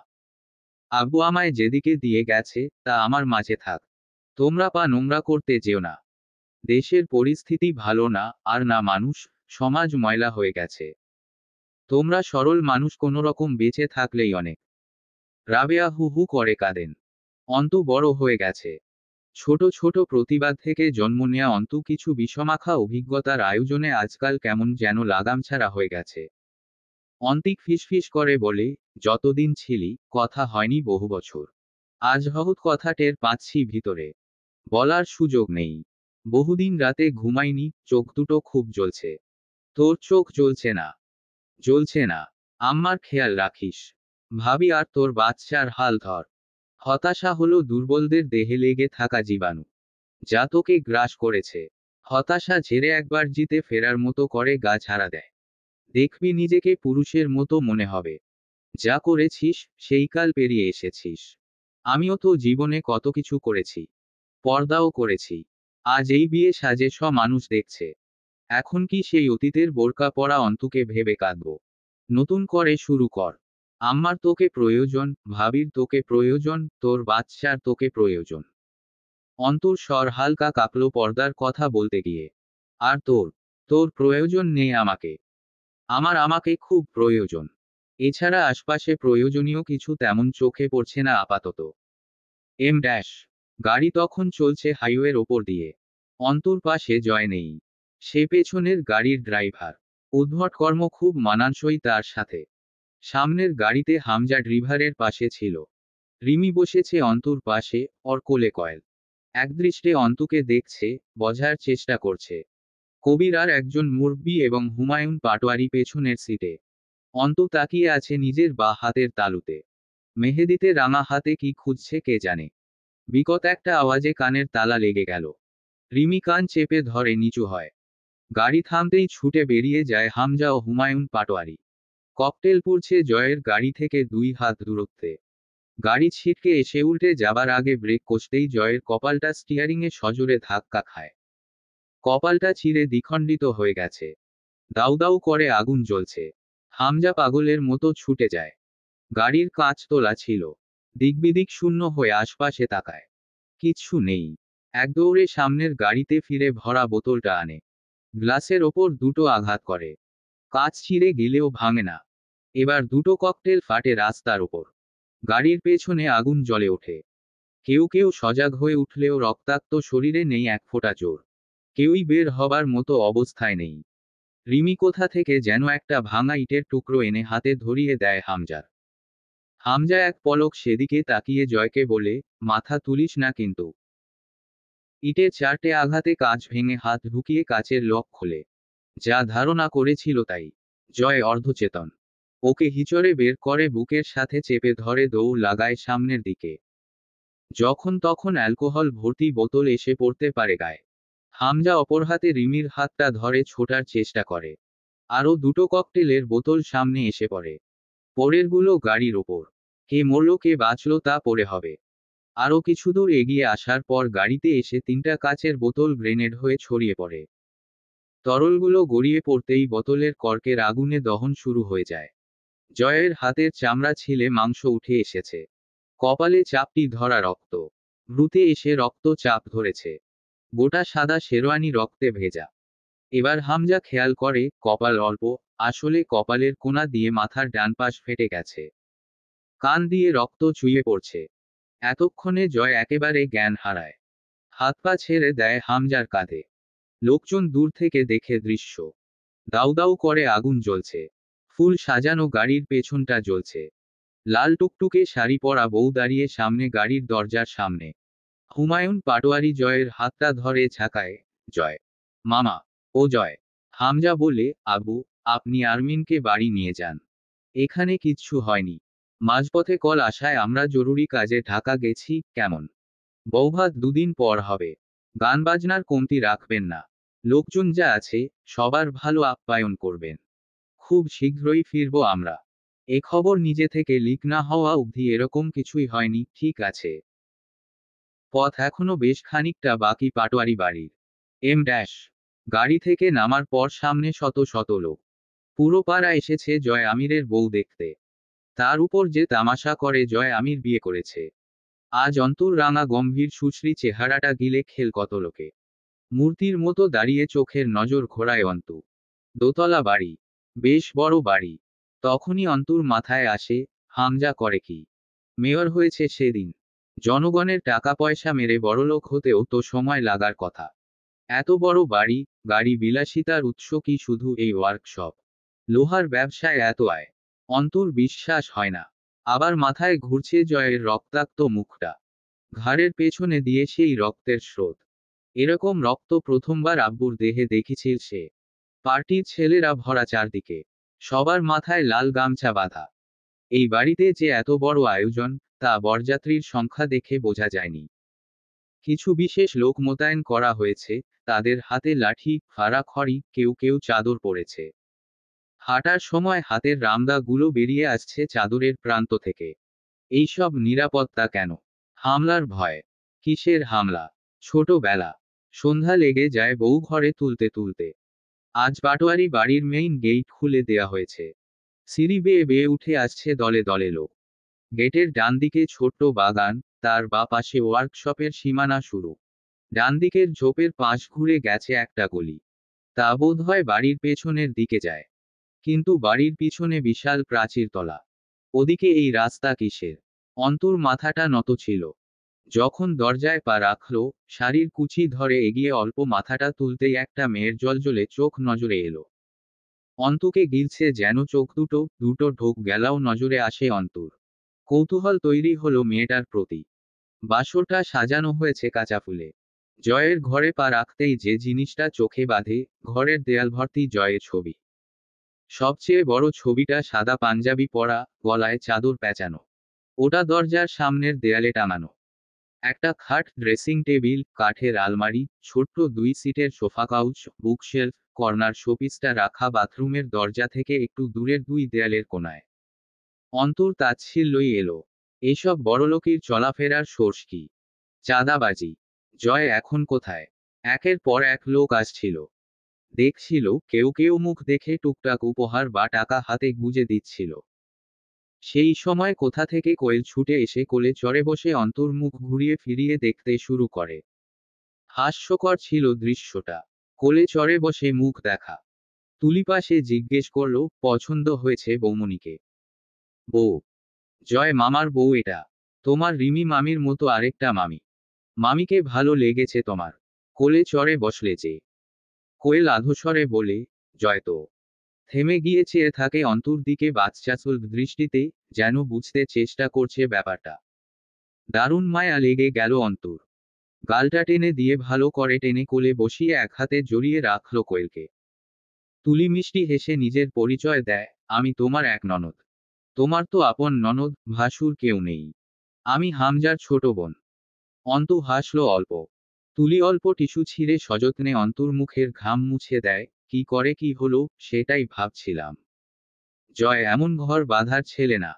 আব্বু আমায় যেদিকে দিয়ে গেছে, তা আমার মাঝে থাক। তোমরা পা নোংরা করতে যেও না। দেশের পরিস্থিতি ভালো না, আর না মানুষ, সমাজ ময়লা হয়ে গেছে। তোমরা সরল মানুষ কোনোরকম বেঁচে থাকলেই অনেক। রাবেয়া হু হু করে কাঁদেন। অন্তু বড় হয়ে গেছে। ছোট ছোট প্রতিবাদ থেকে জন্ম নেয়া অন্তু কিছু বিষমাখা অভিজ্ঞতার আয়োজনে আজকাল কেমন যেন লাগামছাড়া হয়ে গেছে। অন্তিক ফিসফিস করে বলে, যতদিন ছিলি, কথা হয়নি বহু বছর। আজ হঠাৎ কথা টের পাচ্ছি ভিতরে। বলার সুযোগ নেই। বহুদিন রাতে ঘুমাইনি, চোখ দুটো খুব জ্বলছে। তোর চোখ জ্বলছে না? জ্বলছে না। আম্মার খেয়াল রাখিস। ভাবি আর তোর বাচ্চার হাল ধর। হতাশা হলো দুর্বলদের দেহে লেগে থাকা জীবাণু, যা তোকে গ্রাস করেছে। হতাশা ঝেড়ে একবার জিতে ফেরার মতো করে গা ঝাড়া দেয়। দেখবি নিজেকে পুরুষের মতো মনে হবে। যা করেছিস, সেই কাল পেরিয়ে এসেছিস। আমিও তো জীবনে কত কিছু করেছি। পর্দাও করেছি। আজ এই বিয়ে সাজে মানুষ দেখছে। এখন কি সেই অতীতের বোরকা পরা অন্তুকে ভেবে কাঁদব? নতুন করে শুরু কর। আম্মার তোকে প্রয়োজন, ভাবির তোকে প্রয়োজন, তোর বাচ্চার তোকে প্রয়োজন। অন্তুর স্বর হালকা কাঁপল পর্দার কথা বলতে গিয়ে। আর তোর? তোর প্রয়োজন নেই আমাকে। আমাকে খুব প্রয়োজন। এছাড়া আশপাশে প্রয়োজনীয় কিছু তেমন চোখে পড়ছে না আপাতত। Em dash. গাড়ি তখন চলছে হাইওয়ের ওপর দিয়ে। অন্তুর পাশে জয় নেই। সে পেছনের গাড়ির ড্রাইভার। উদ্ভট কর্ম খুব মানানসই তার সাথে। সামনের গাড়িতে হামজা ড্রিভারের পাশে ছিল। রিমি বসেছে অন্তুর পাশে, ওর কোলে কয়েল। একদৃষ্টে অন্তুকে দেখছে, বোঝার চেষ্টা করছে। কবির আর একজন মুরব্বি এবং হুমায়ুন পাটোয়ারি পেছনের সিটে। অন্তু তাকিয়ে আছে নিজের বা হাতের তালুতে। মেহেদিতে রাঙা হাতে কি খুঁজছে কে জানে। বিকট একটা আওয়াজে কানের তালা লেগে গেল। রিমি কান চেপে ধরে নিচু হয়। গাড়ি থামতেই ছুটে বেরিয়ে যায় হামজা ও হুমায়ুন পাটোয়ারি। ককটেল পুড়ছে জয়ের গাড়ি থেকে 2 হাত দূরত্বে। গাড়ি ছিটকে এসে উল্টে যাবার আগে ব্রেক কষতেই জয়ের কপালটা স্টিয়ারিংয়ে সজোরে ধাক্কা খায়। কপালটা চিরে দ্বিখণ্ডিত হয়ে গেছে। দাউ দাউ করে আগুন জ্বলছে। হামজা পাগলের মতো ছুটে যায়। গাড়ির কাঁচ তোলা ছিল। দিকবিদিক শূন্য হয়ে আশপাশে তাকায়। কিচ্ছু নেই। এক দৌড়ে সামনের গাড়িতে ফিরে ভরা বোতলটা আনে। গ্লাসের ওপর দুটো আঘাত করে। কাঁচ ছিঁড়ে গেলেও ভাঙে না। এবার দুটো ককটেল ফাটে রাস্তার ওপর। গাড়ির পেছনে আগুন জ্বলে ওঠে। কেউ কেউ সজাগ হয়ে উঠলেও রক্তাক্ত শরীরে নেই এক ফোঁটা জোর। কেউই বের হবার মতো অবস্থায় নেই। রিমি কোথা থেকে যেন একটা ভাঙা ইটের টুকরো এনে হাতে ধরিয়ে দেয় হামজার। হামজা এক পলক সেদিকে তাকিয়ে জয়কে বলে, মাথা তুলিস না কিন্তু। ইটের চারটে আঘাতে কাঁচ ভেঙে হাত ঢুকিয়ে কাচের লক খোলে। যা ধারণা করেছিল তাই। জয় অর্ধচেতন। ওকে হিচড়ে বের করে বুকের সাথে চেপে ধরে দৌড় লাগায় সামনের দিকে। যখন তখন অ্যালকোহল ভর্তি বোতল এসে পড়তে পারে গায়ে। হামজা অপর হাতে রিমির হাতটা ধরে ছোটার চেষ্টা করে। আরও দুটো ককটেলের বোতল সামনে এসে পড়ে। পরেরগুলো গাড়ির ওপর। কে মরল কে বাঁচল তা পরে হবে। আরও কিছুদূর এগিয়ে আসার পর গাড়িতে এসে তিনটা কাচের বোতল গ্রেনেড হয়ে ছড়িয়ে পড়ে। তরলগুলো গড়িয়ে পড়তেই বোতলের কর্কের আগুনে দহন শুরু হয়ে যায়। জয়ের হাতের চামড়া ছিলে মাংস উঠে এসেছে। কপালে চাপটি ধরা রক্ত। ভ্রুতে এসে রক্ত চাপ ধরেছে। গোটা সাদা শেরওয়ানি রক্তে ভেজা। এবার হামজা খেয়াল করে কপাল অল্প, আসলে কপালের কোণা দিয়ে মাথার ডান পাশ ফেটে গেছে। কান দিয়ে রক্ত চুইয়ে পড়ছে। এতক্ষণে জয় একেবারে জ্ঞান হারায়। হাত পা ছেড়ে দেয় হামজার কাঁধে। লোকজন দূর থেকে দেখে দৃশ্য। দাউ দাউ করে আগুন জ্বলছে। ফুল সাজানো গাড়ির পেছনটা জ্বলছে। লাল টুকটুকে শাড়ি পরা বউ দাঁড়িয়ে সামনে গাড়ির দরজার সামনে। হুমায়ুন পাটোয়ারি জয়ের হাতটা ধরে ঝাঁকায়। জয় মামা। ও জয়। হামজা বলে, আবু, আপনি আরমিনকে বাড়ি নিয়ে যান। এখানে কিচ্ছু হয়নি। মাঝপথে কল আসায় আমরা জরুরি কাজে ঢাকা গেছি। কেমন? বৌভাত দুদিন পর হবে। গান বাজনার কমতি রাখবেন না। লোকজন যা আছে সবার ভালো আপ্যায়ন করবেন। খুব শীঘ্রই ফিরব আমরা। এ খবর নিজে থেকে লিক না হওয়া অবধি এরকম কিছুই হয়নি, ঠিক আছে? পথ এখনো বেশ খানিকটা বাকি পাটোয়ারি বাড়ির। Em dash. গাড়ি থেকে নামার পর সামনে শত শত লোক। পুরো পাড়া এসেছে জয় আমিরের বউ দেখতে। তার উপর যে তামাশা করে জয় আমির বিয়ে করেছে। আজ অন্তর রাঙা গম্ভীর সুশ্রী চেহারাটা গিলে খেল কত লোকে। মূর্তির মতো দাঁড়িয়ে চোখের নজর ঘোরায় অন্তু। দোতলা বাড়ি। বেশ বড় বাড়ি। তখনই অন্তুর মাথায় আসে, হামজা করে কি? মেয়র হয়েছে সেদিন। জনগণের টাকা পয়সা মেরে বড়লোক হতেও তো সময় লাগার কথা। এত বড় বাড়ি, গাড়ি বিলাসিতার উৎস কি শুধু এই ওয়ার্কশপ? লোহার ব্যবসায় এত আয়। অন্তুর বিশ্বাস হয় না। আবার মাথায় ঘুরছে জয়ের রক্তাক্ত মুখটা। ঘাড়ের পেছনে দিয়ে সেই রক্তের স্রোত। এরকম রক্ত প্রথমবার আব্বুর দেহে দেখেছিল সে। পার্টির ছেলেরা ভরা চারদিকে। সবার মাথায় লাল গামছা বাঁধা। এই বাড়িতে যে এত বড় আয়োজন, তা বরযাত্রীর সংখ্যা দেখে বোঝা যায়নি। কিছু বিশেষ লোক মোতায়েন করা হয়েছে। তাদের হাতে লাঠি, ফাড়া খড়ি, কেউ কেউ চাদর পরেছে। হাঁটার সময় হাতের রামদাগুলো বেরিয়ে আসছে চাদরের প্রান্ত থেকে। এইসব নিরাপত্তা কেন? হামলার ভয়। কিসের হামলা? ছোটবেলা। সন্ধ্যা লেগে যায় বউ ঘরে তুলতে তুলতে। আজ পাটোয়ারি বাড়ির মেইন গেট খুলে দেয়া হয়েছে। সিঁড়ি বেয়ে বেয়ে উঠে আসছে দলে দলে লোক। গেটের ডান দিকে ছোট্ট বাগান, তার বা পাশে ওয়ার্কশপের সীমানা শুরু। ডান দিকের ঝোপের পাশ ঘুরে গেছে একটা গলি। তা বোধহয় বাড়ির পেছনের দিকে যায়। কিন্তু বাড়ির পিছনে বিশাল প্রাচীরতলা। ওদিকে এই রাস্তা কিসের? অন্তুর মাথাটা নত ছিল। যখন দরজায় পা রাখল, শাড়ির কুচি ধরে এগিয়ে অল্প মাথাটা তুলতেই একটা মেয়ের জলজলে চোখ নজরে এলো। অন্তুকে গিলছে যেন চোখ দুটো, দুটো ঢোক গেলাও নজরে আসে অন্তুর। কৌতূহল তৈরি হলো মেয়েটার প্রতি। বাসরটা সাজানো হয়েছে কাঁচা ফুলে। জয়ের ঘরে পা রাখতেই যে জিনিসটা চোখে বাঁধে, ঘরের দেয়াল ভর্তি জয়ের ছবি। সবচেয়ে বড় ছবিটা সাদা পাঞ্জাবি পরা, গলায় চাদর পেঁচানো। ওটা দরজার সামনের দেয়ালে টাঙানো। একটা খাট, ড্রেসিং টেবিল, কাঠের আলমারি, ছোট্ট 2 সিটের সোফা কাউচ, বুকশেলফ, কর্নার শোপিসটা রাখা বাথরুমের দরজা থেকে একটু দূরের 2 দেয়ালের কোণায়। অন্তর তাচ্ছিল্যই এলো। এসব বড়লোকির চলাফেরার সোর্স কি? চাঁদাবাজি। জয় এখন কোথায়? একের পর এক লোক আসছিল। দেখছিল কেউ কেউ মুখ দেখে টুকটাক উপহার বা টাকা হাতে গুজে দিচ্ছিল। সেই সময় কোথা থেকে কোয়েল ছুটে এসে কোলে চড়ে বসে অন্তর মুখ ঘুরিয়ে ফিরিয়ে দেখতে শুরু করে। হাস্যকর ছিল দৃশ্যটা। কোলে চড়ে বসে মুখ দেখা। তুলি পাশে জিজ্ঞেস করলো, পছন্দ হয়েছে বৌমনিকে? বউ? জয় মামার বউ এটা? তোমার রিমি মামির মতো আরেকটা মামি? মামিকে ভালো লেগেছে তোমার? কোলে চড়ে বসলে যে? কোয়েল আধস্বরে বলে, জয় তো থেমে গিয়ে চেয়ে থাকে অন্তর দিকে বাচ্চাসুল দৃষ্টিতে, যেন বুঝতে চেষ্টা করছে ব্যাপারটা। দারুণ মায়া লেগে গেল অন্তর। গালটা টেনে দিয়ে ভালো করে টেনে কোলে বসিয়ে এক হাতে জড়িয়ে রাখলো কোয়েলকে। তুলি মিষ্টি হেসে নিজের পরিচয় দেয়, আমি তোমার এক ননদ। তোমার তো আপন ননদ, ভাসুর কেউ নেই। আমি হামজার ছোট বোন। অন্তু হাসল অল্প। তুলি অল্প টিস্যু ছিঁড়ে সযত্নে অন্তর মুখের ঘাম মুছে দেয়, কি করে কি হলো সেটাই ভাবছিলাম। জয় এমন ঘর বাঁধার ছেলে না।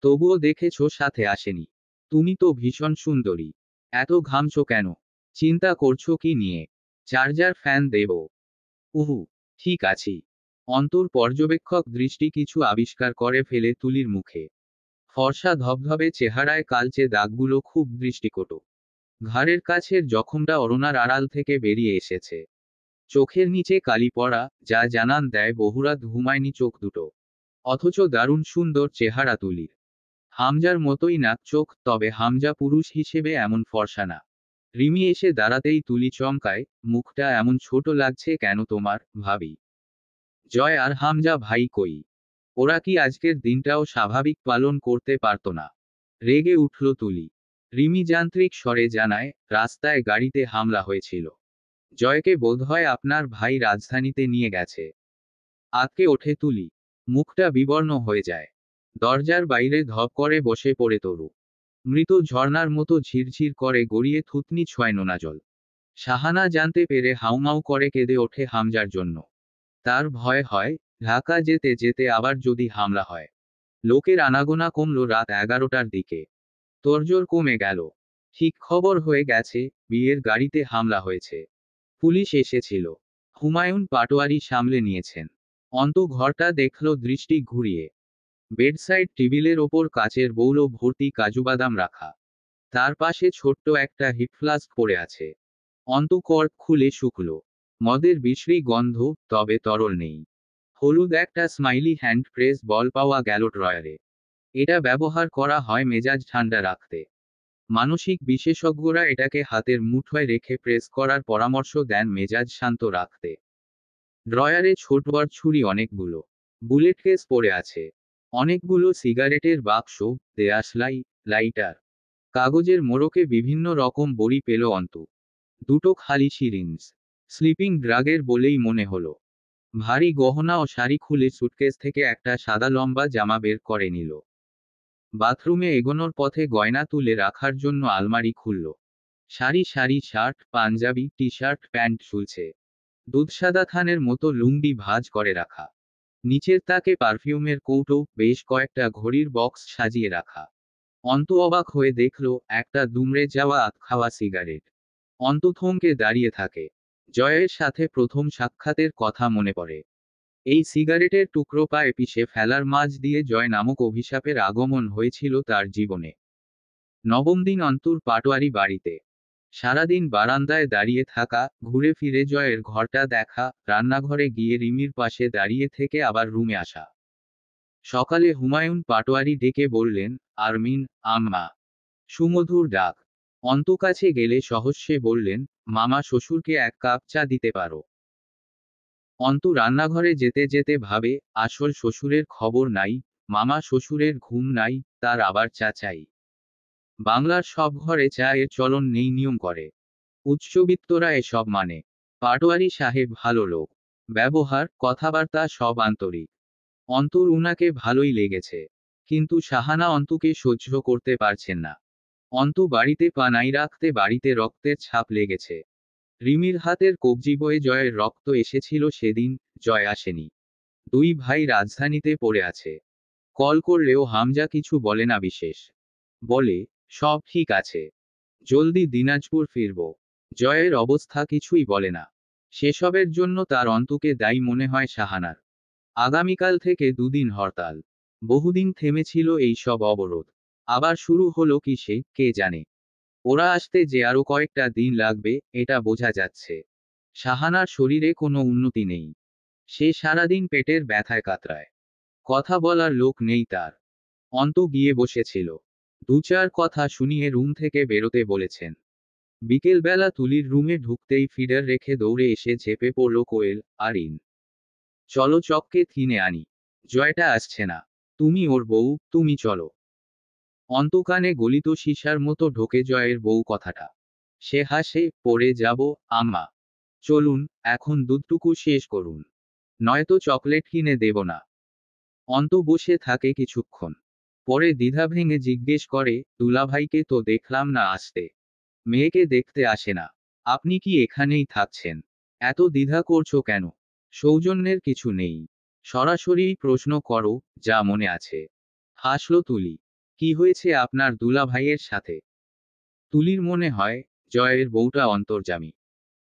তবুও দেখেছো সাথে আসেনি। তুমি তো ভীষণ সুন্দরী। এত ঘামছো কেন? চিন্তা করছো কি নিয়ে? চার্জার ফ্যান দেব? উহু, ঠিক আছি। অন্তর পর্যবেক্ষক দৃষ্টি কিছু আবিষ্কার করে ফেলে তুলির মুখে। ফর্সা ধবধবে চেহারায় কালচে দাগগুলো খুব দৃষ্টিকটু। ঘাড়ের কাছের জখমটা অরুণার আড়াল থেকে বেরিয়ে এসেছে। চোখের নিচে কালি পড়া, যা জানান দেয় বহুরাত ঘুমায়নি চোখ দুটো। অথচ দারুণ সুন্দর চেহারা তুলির। হামজার মতোই নাক চোখ, তবে হামজা পুরুষ হিসেবে এমন ফর্সা না। রিমি এসে দাঁড়াতেই তুলি চমকায়, মুখটা এমন ছোট লাগছে কেন তোমার, ভাবি? জয় আর হামজা ভাই কই? ওরা কি আজকের দিনটাও স্বাভাবিক পালন করতে পারত না? রেগে উঠল তুলি। রিমি যান্ত্রিক স্বরে জানায়, রাস্তায় গাড়িতে হামলা হয়েছিল। জয়কে বোধহয় আপনার ভাই রাজধানীতে নিয়ে গেছে। আঁতকে ওঠে তুলি। মুখটা বিবর্ণ হয়ে যায়। দরজার বাইরে ধপ করে বসে পড়ে তরু। মৃত ঝর্ণার মতো ঝিরঝির করে গড়িয়ে থুতনি ছোঁয় নোনা জল। সাহানা জানতে পেরে হাউমাউ করে কেঁদে ওঠে হামজার জন্য। তার ভয় হয়, ঢাকা যেতে যেতে আবার যদি হামলা হয়। লোকের আনাগোনা কমল রাত 11টার দিকে। তোড়জোড় কমে গেল। ঠিক খবর হয়ে গেছে, বিয়ের গাড়িতে হামলা হয়েছে। পুলিশ এসেছিল। হুমায়ুন পাটোয়ারি সামলে নিয়েছেন। অন্তু ঘরটা দেখল দৃষ্টি ঘুরিয়ে। বেডসাইড টেবিলের ওপর কাচের বৌল ভর্তি কাজুবাদাম রাখা। তার পাশে ছোট্ট একটা হিট ফ্লাস্ক পড়ে আছে। অন্তু কর্ক খুলে শুকলো। মদের বিশ্রী গন্ধ, তবে তরল নেই। হলুদ একটা স্মাইলি হ্যান্ড প্রেস বল পাওয়া গেল ড্রয়ারে। এটা ব্যবহার করা হয় মেজাজ ঠান্ডা রাখতে। মানসিক বিশেষজ্ঞরা এটাকে হাতের মুঠোয় রেখে প্রেস করার পরামর্শ দেন মেজাজ শান্ত রাখতে। ড্রয়ারে ছোট বড় ছুরি অনেকগুলো। বুলেট কেস পড়ে আছে। অনেকগুলো সিগারেটের বাক্স, দেয়াশলাই, লাইটার। কাগজের মোড়কে বিভিন্ন রকম বড়ি পেল অন্তু। দুটো খালি সিরিঞ্জ। স্লিপিং ড্রাগের বলেই মনে হলো। ভারী গহনা ও শাড়ি খুলে সুটকেস থেকে একটা সাদা লম্বা জামা বের করে নিল। বাথরুমে এগোনোর পথে গয়না তুলে রাখার জন্য আলমারি খুলল। সারি সারি shirt, Punjabi, T shirt, pant ঝুলছে। দুধসাদা থানের মতো লুঙ্গি ভাঁজ করে রাখা। নিচের তাকে পারফিউমের কৌটো, বেশ কয়েকটা ঘড়ির বক্স সাজিয়ে রাখা। অন্তু অবাক হয়ে দেখল, একটা দুমড়ে যাওয়া আধখাওয়া সিগারেট। অন্তু থমকে দাঁড়িয়ে থাকে। জয়ের সাথে প্রথম সাক্ষাতের কথা মনে পড়ে। এই সিগারেটের টুকরো পায়ে পিষে ফেলার মাঝ দিয়ে জয় নামক অভিশাপের আগমন হয়েছিল তার জীবনে। নবম দিন অন্তুর পাটোয়ারি বাড়িতে। সারাদিন বারান্দায় দাঁড়িয়ে থাকা, ঘুরে ফিরে জয়ের ঘরটা দেখা, রান্নাঘরে গিয়ে রিমির পাশে দাঁড়িয়ে থেকে আবার রুমে আসা। সকালে হুমায়ুন পাটোয়ারি ডেকে বললেন, আরমিন, আম্মা। সুমধুর ডাক। অন্তু কাছে গেলে সহস্যে বললেন, মামা শ্বশুরকে এক কাপ চা দিতে পারো? অন্তু রান্নাঘরে যেতে যেতে ভাবে, আসল শ্বশুরের খবর নাই, মামা শ্বশুরের ঘুম নাই, তার আবার চা চাই। বাংলার সব ঘরে চায়ের চলন নেই নিয়ম করে। উচ্চবিত্তরা এসব মানে। পাটোয়ারি সাহেব ভালো লোক। ব্যবহার, কথাবার্তা সব আন্তরিক। অন্তুর উনাকে ভালোই লেগেছে। কিন্তু সাহানা অন্তুকে সহ্য করতে পারছেন না। অন্তু বাড়িতে পা নাই রাখতে বাড়িতে রক্তের ছাপ লেগেছে। রিমির হাতের কবজি বয়ে জয়ের রক্ত এসেছিল সেদিন, জয় আসেনি। দুই ভাই রাজধানীতে পড়ে আছে। কল করলেও হামজা কিছু বলে না বিশেষ। বলে, সব ঠিক আছে। জলদি দিনাজপুর ফিরব। জয়ের অবস্থা কিছুই বলে না। সেসবের জন্য তার অন্তুকে দায়ী মনে হয় শাহানার। আগামীকাল থেকে দুদিন হরতাল। বহুদিন থেমেছিল এই সব অবরোধ। আবার শুরু হলো কিসে কে জানে। ওরা আসতে যে আরো কয়েকটা দিন লাগবে এটা বোঝা যাচ্ছে। শাহানার শরীরে কোনো উন্নতি নেই। সে সারাদিন পেটের ব্যথায় কাতরায়। কথা বলার লোক নেই তার। অন্তু গিয়ে বসেছিল। দু চার কথা শুনিয়ে রুম থেকে বেরোতে বলেছেন। বিকেলবেলা তুলির রুমে ঢুকতেই ফিডার রেখে দৌড়ে এসে ঝেঁপে পড়ল কোয়েল আর ইন। চলো চককে কিনে আনি। জয়টা আসছে না। তুমি ওর বউ, তুমি চলো। অন্তকানে গলিত সীসার মতো ঢোকে জয়ের বউ কথাটা। সে হাসে, পড়ে যাব, আম্মা। চলুন, এখন দুধটুকু শেষ করুন। নয়তো চকলেট কিনে দেব না। অন্ত বসে থাকে কিছুক্ষণ। পরে দ্বিধা ভেঙে জিজ্ঞেস করে, দুলাভাইকে তো দেখলাম না আসতে। মেয়েকে দেখতে আসে না। আপনি কি এখানেই থাকছেন? এত দ্বিধা করছো কেন? সৌজন্যের কিছু নেই। সরাসরি প্রশ্ন করো, যা মনে আছে। হাসল তুলি। কি হয়েছে আপনার দুলাভাইয়ের সাথে? তুলির মনে হয়, জয়ের বউটা অন্তর্যামী।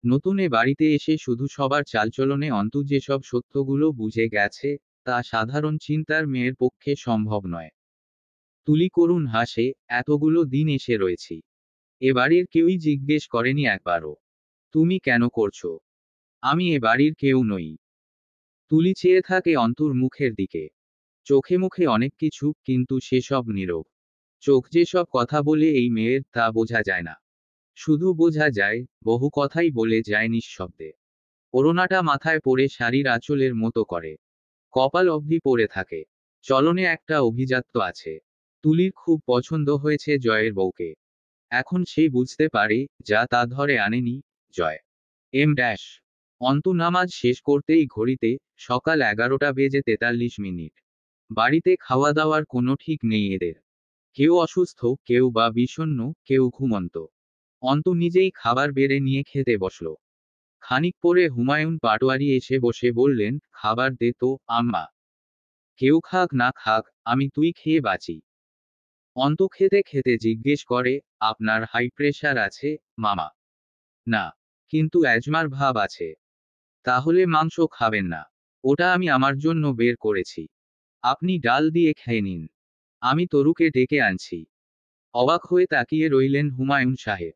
নতুন এ বাড়িতে এসে শুধু সবার চালচলনে অন্তু যেসব সত্যগুলো বুঝে গেছে, তা সাধারণ চিন্তার মেয়ের পক্ষে সম্ভব নয়। তুলি করুণ হাসে, এতগুলো দিন এসে রয়েছি। এ বাড়ির কেউই জিজ্ঞেস করেনি একবারও। তুমি কেন করছো? আমি এ বাড়ির কেউ নই। তুলি চেয়ে থাকে অন্তুর মুখের দিকে। চোখে মুখে অনেক কিছু, কিন্তু সেসব নীরব। চোখ যেসব কথা বলে এই মেয়ের, তা বোঝা যায় না। শুধু বোঝা যায়, বহু কথাই বলে যায় নিঃশব্দে। ওড়নাটা মাথায় পরে শাড়ির আঁচলের মতো করে। কপাল অবধি পড়ে থাকে। চলনে একটা অভিজাত্য আছে। তুলির খুব পছন্দ হয়েছে জয়ের বউকে। এখন সে বুঝতে পারে, যা তা ধরে আনেনি জয়। M dash. অন্তু নামাজ শেষ করতেই ঘড়িতে সকাল 11:43। বাড়িতে খাওয়া দাওয়ার কোনো ঠিক নেই এদের। কেউ অসুস্থ, কেউ বা বিষণ্ণ, কেউ ঘুমন্ত। অন্তু নিজেই খাবার বেড়ে নিয়ে খেতে বসল। খানিক পরে হুমায়ুন পাটোয়ারি এসে বসে বললেন, খাবার দে তো, আম্মা। কেউ খাক না খাক, আমি তুই খেয়ে বাঁচি। অন্তু খেতে খেতে জিজ্ঞেস করে, আপনার হাই প্রেশার আছে, মামা? না। কিন্তু অ্যাজমার ভাব আছে। তাহলে মাংস খাবেন না। ওটা আমি আমার জন্য বের করেছি। আপনি ডাল দিয়ে খেয়ে নিন। আমি তরুকে ডেকে আনছি। অবাক হয়ে তাকিয়ে রইলেন হুমায়ুন সাহেব।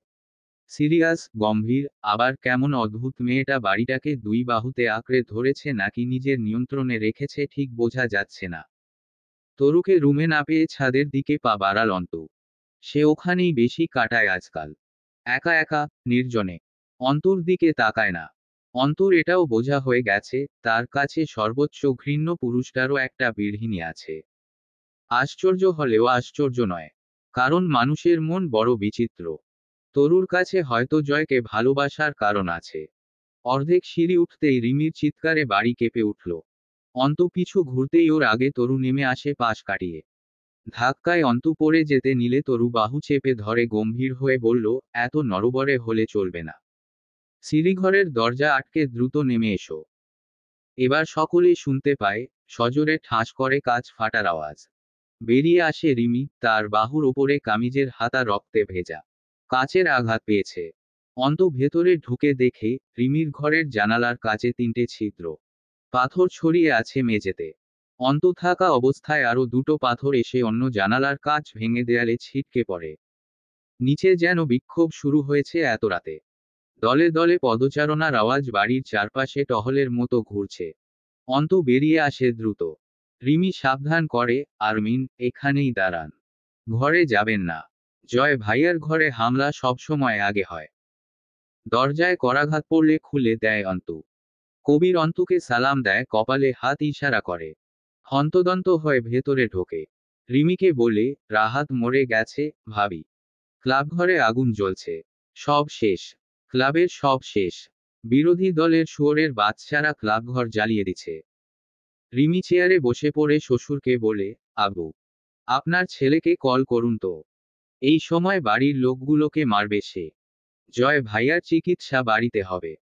সিরিয়াস, গম্ভীর, আবার কেমন অদ্ভুত মেয়েটা বাড়িটাকে দুই বাহুতে আঁকড়ে ধরেছে নাকি নিজের নিয়ন্ত্রণে রেখেছে ঠিক বোঝা যাচ্ছে না। তরুকে রুমে না পেয়ে ছাদের দিকে পা বাড়াল অন্তু। সে ওখানেই বেশি কাটায় আজকাল। একা একা, নির্জনে। অন্তর দিকে তাকায় না। অন্তর এটাও বোঝা হয়ে গেছে, তার কাছে সর্বোচ্চ ঘৃণ্য পুরুষটারও একটা বিড়হিনী আছে। আশ্চর্য হলেও আশ্চর্য নয়। কারণ মানুষের মন বড় বিচিত্র। তরুর কাছে হয়তো জয়কে ভালোবাসার কারণ আছে। অর্ধেক সিঁড়ি উঠতেই রিমির চিৎকারে বাড়ি কেঁপে উঠল। অন্তু পিছু ঘুরতেই ওর আগে তরু নেমে আসে পাশ কাটিয়ে। ধাক্কায় অন্তু পড়ে যেতে নিলে তরু বাহু চেপে ধরে গম্ভীর হয়ে বলল, এত নড়বড়ে হলে চলবে না। সিঁড়িঘরের দরজা আটকে দ্রুত নেমে এসো। এবার সকলেই শুনতে পায়, সজোরে ঠাস করে কাঁচ ফাটার আওয়াজ। বেরিয়ে আসে রিমি, তার বাহুর ওপরে কামিজের হাতা রক্তে ভেজা। কাচের আঘাত পেয়েছে। অন্তু ভেতরে ঢুকে দেখে, রিমির ঘরের জানালার কাচে 3টে ছিদ্র। পাথর ছড়িয়ে আছে মেঝেতে। অন্তু থাকা অবস্থায় আরো দুটো পাথর এসে অন্য জানালার কাচ ভেঙে দেয়ালে ছিটকে পড়ে। নিচে যেন বিক্ষোভ শুরু হয়েছে এত রাতে। দলে দলে পদচারণার আওয়াজ বাড়ির চারপাশে টহলের মতো ঘুরছে। অন্তু বেরিয়ে আসে দ্রুত। রিমি সাবধান করে, আরমিন, এখানেই দাঁড়ান। ঘরে যাবেন না। জয় ভাইয়ার ঘরে হামলা সবসময় আগে হয়। দরজায় করাঘাত পড়লে খুলে দেয় অন্তু। কবির অন্তুকে সালাম দেয়, কপালে হাত ইশারা করে। হন্তদন্ত হয়ে ভেতরে ঢোকে। রিমিকে বলে, রাহাত মরে গেছে, ভাবি। ক্লাবঘরে আগুন জ্বলছে। সব শেষ। ক্লাবের সব শেষ। বিরোধী দলের শুয়োরের বাচ্চারা ক্লাবঘর জ্বালিয়ে দিচ্ছে। রিমি চেয়ারে বসে পড়ে শ্বশুরকে বলে, আবু, আপনার ছেলেকে কল করুন তো। এই সময় বাড়ির লোকগুলোকে মারবে সে। জয় ভাইয়ার চিকিৎসা বাড়িতে হবে।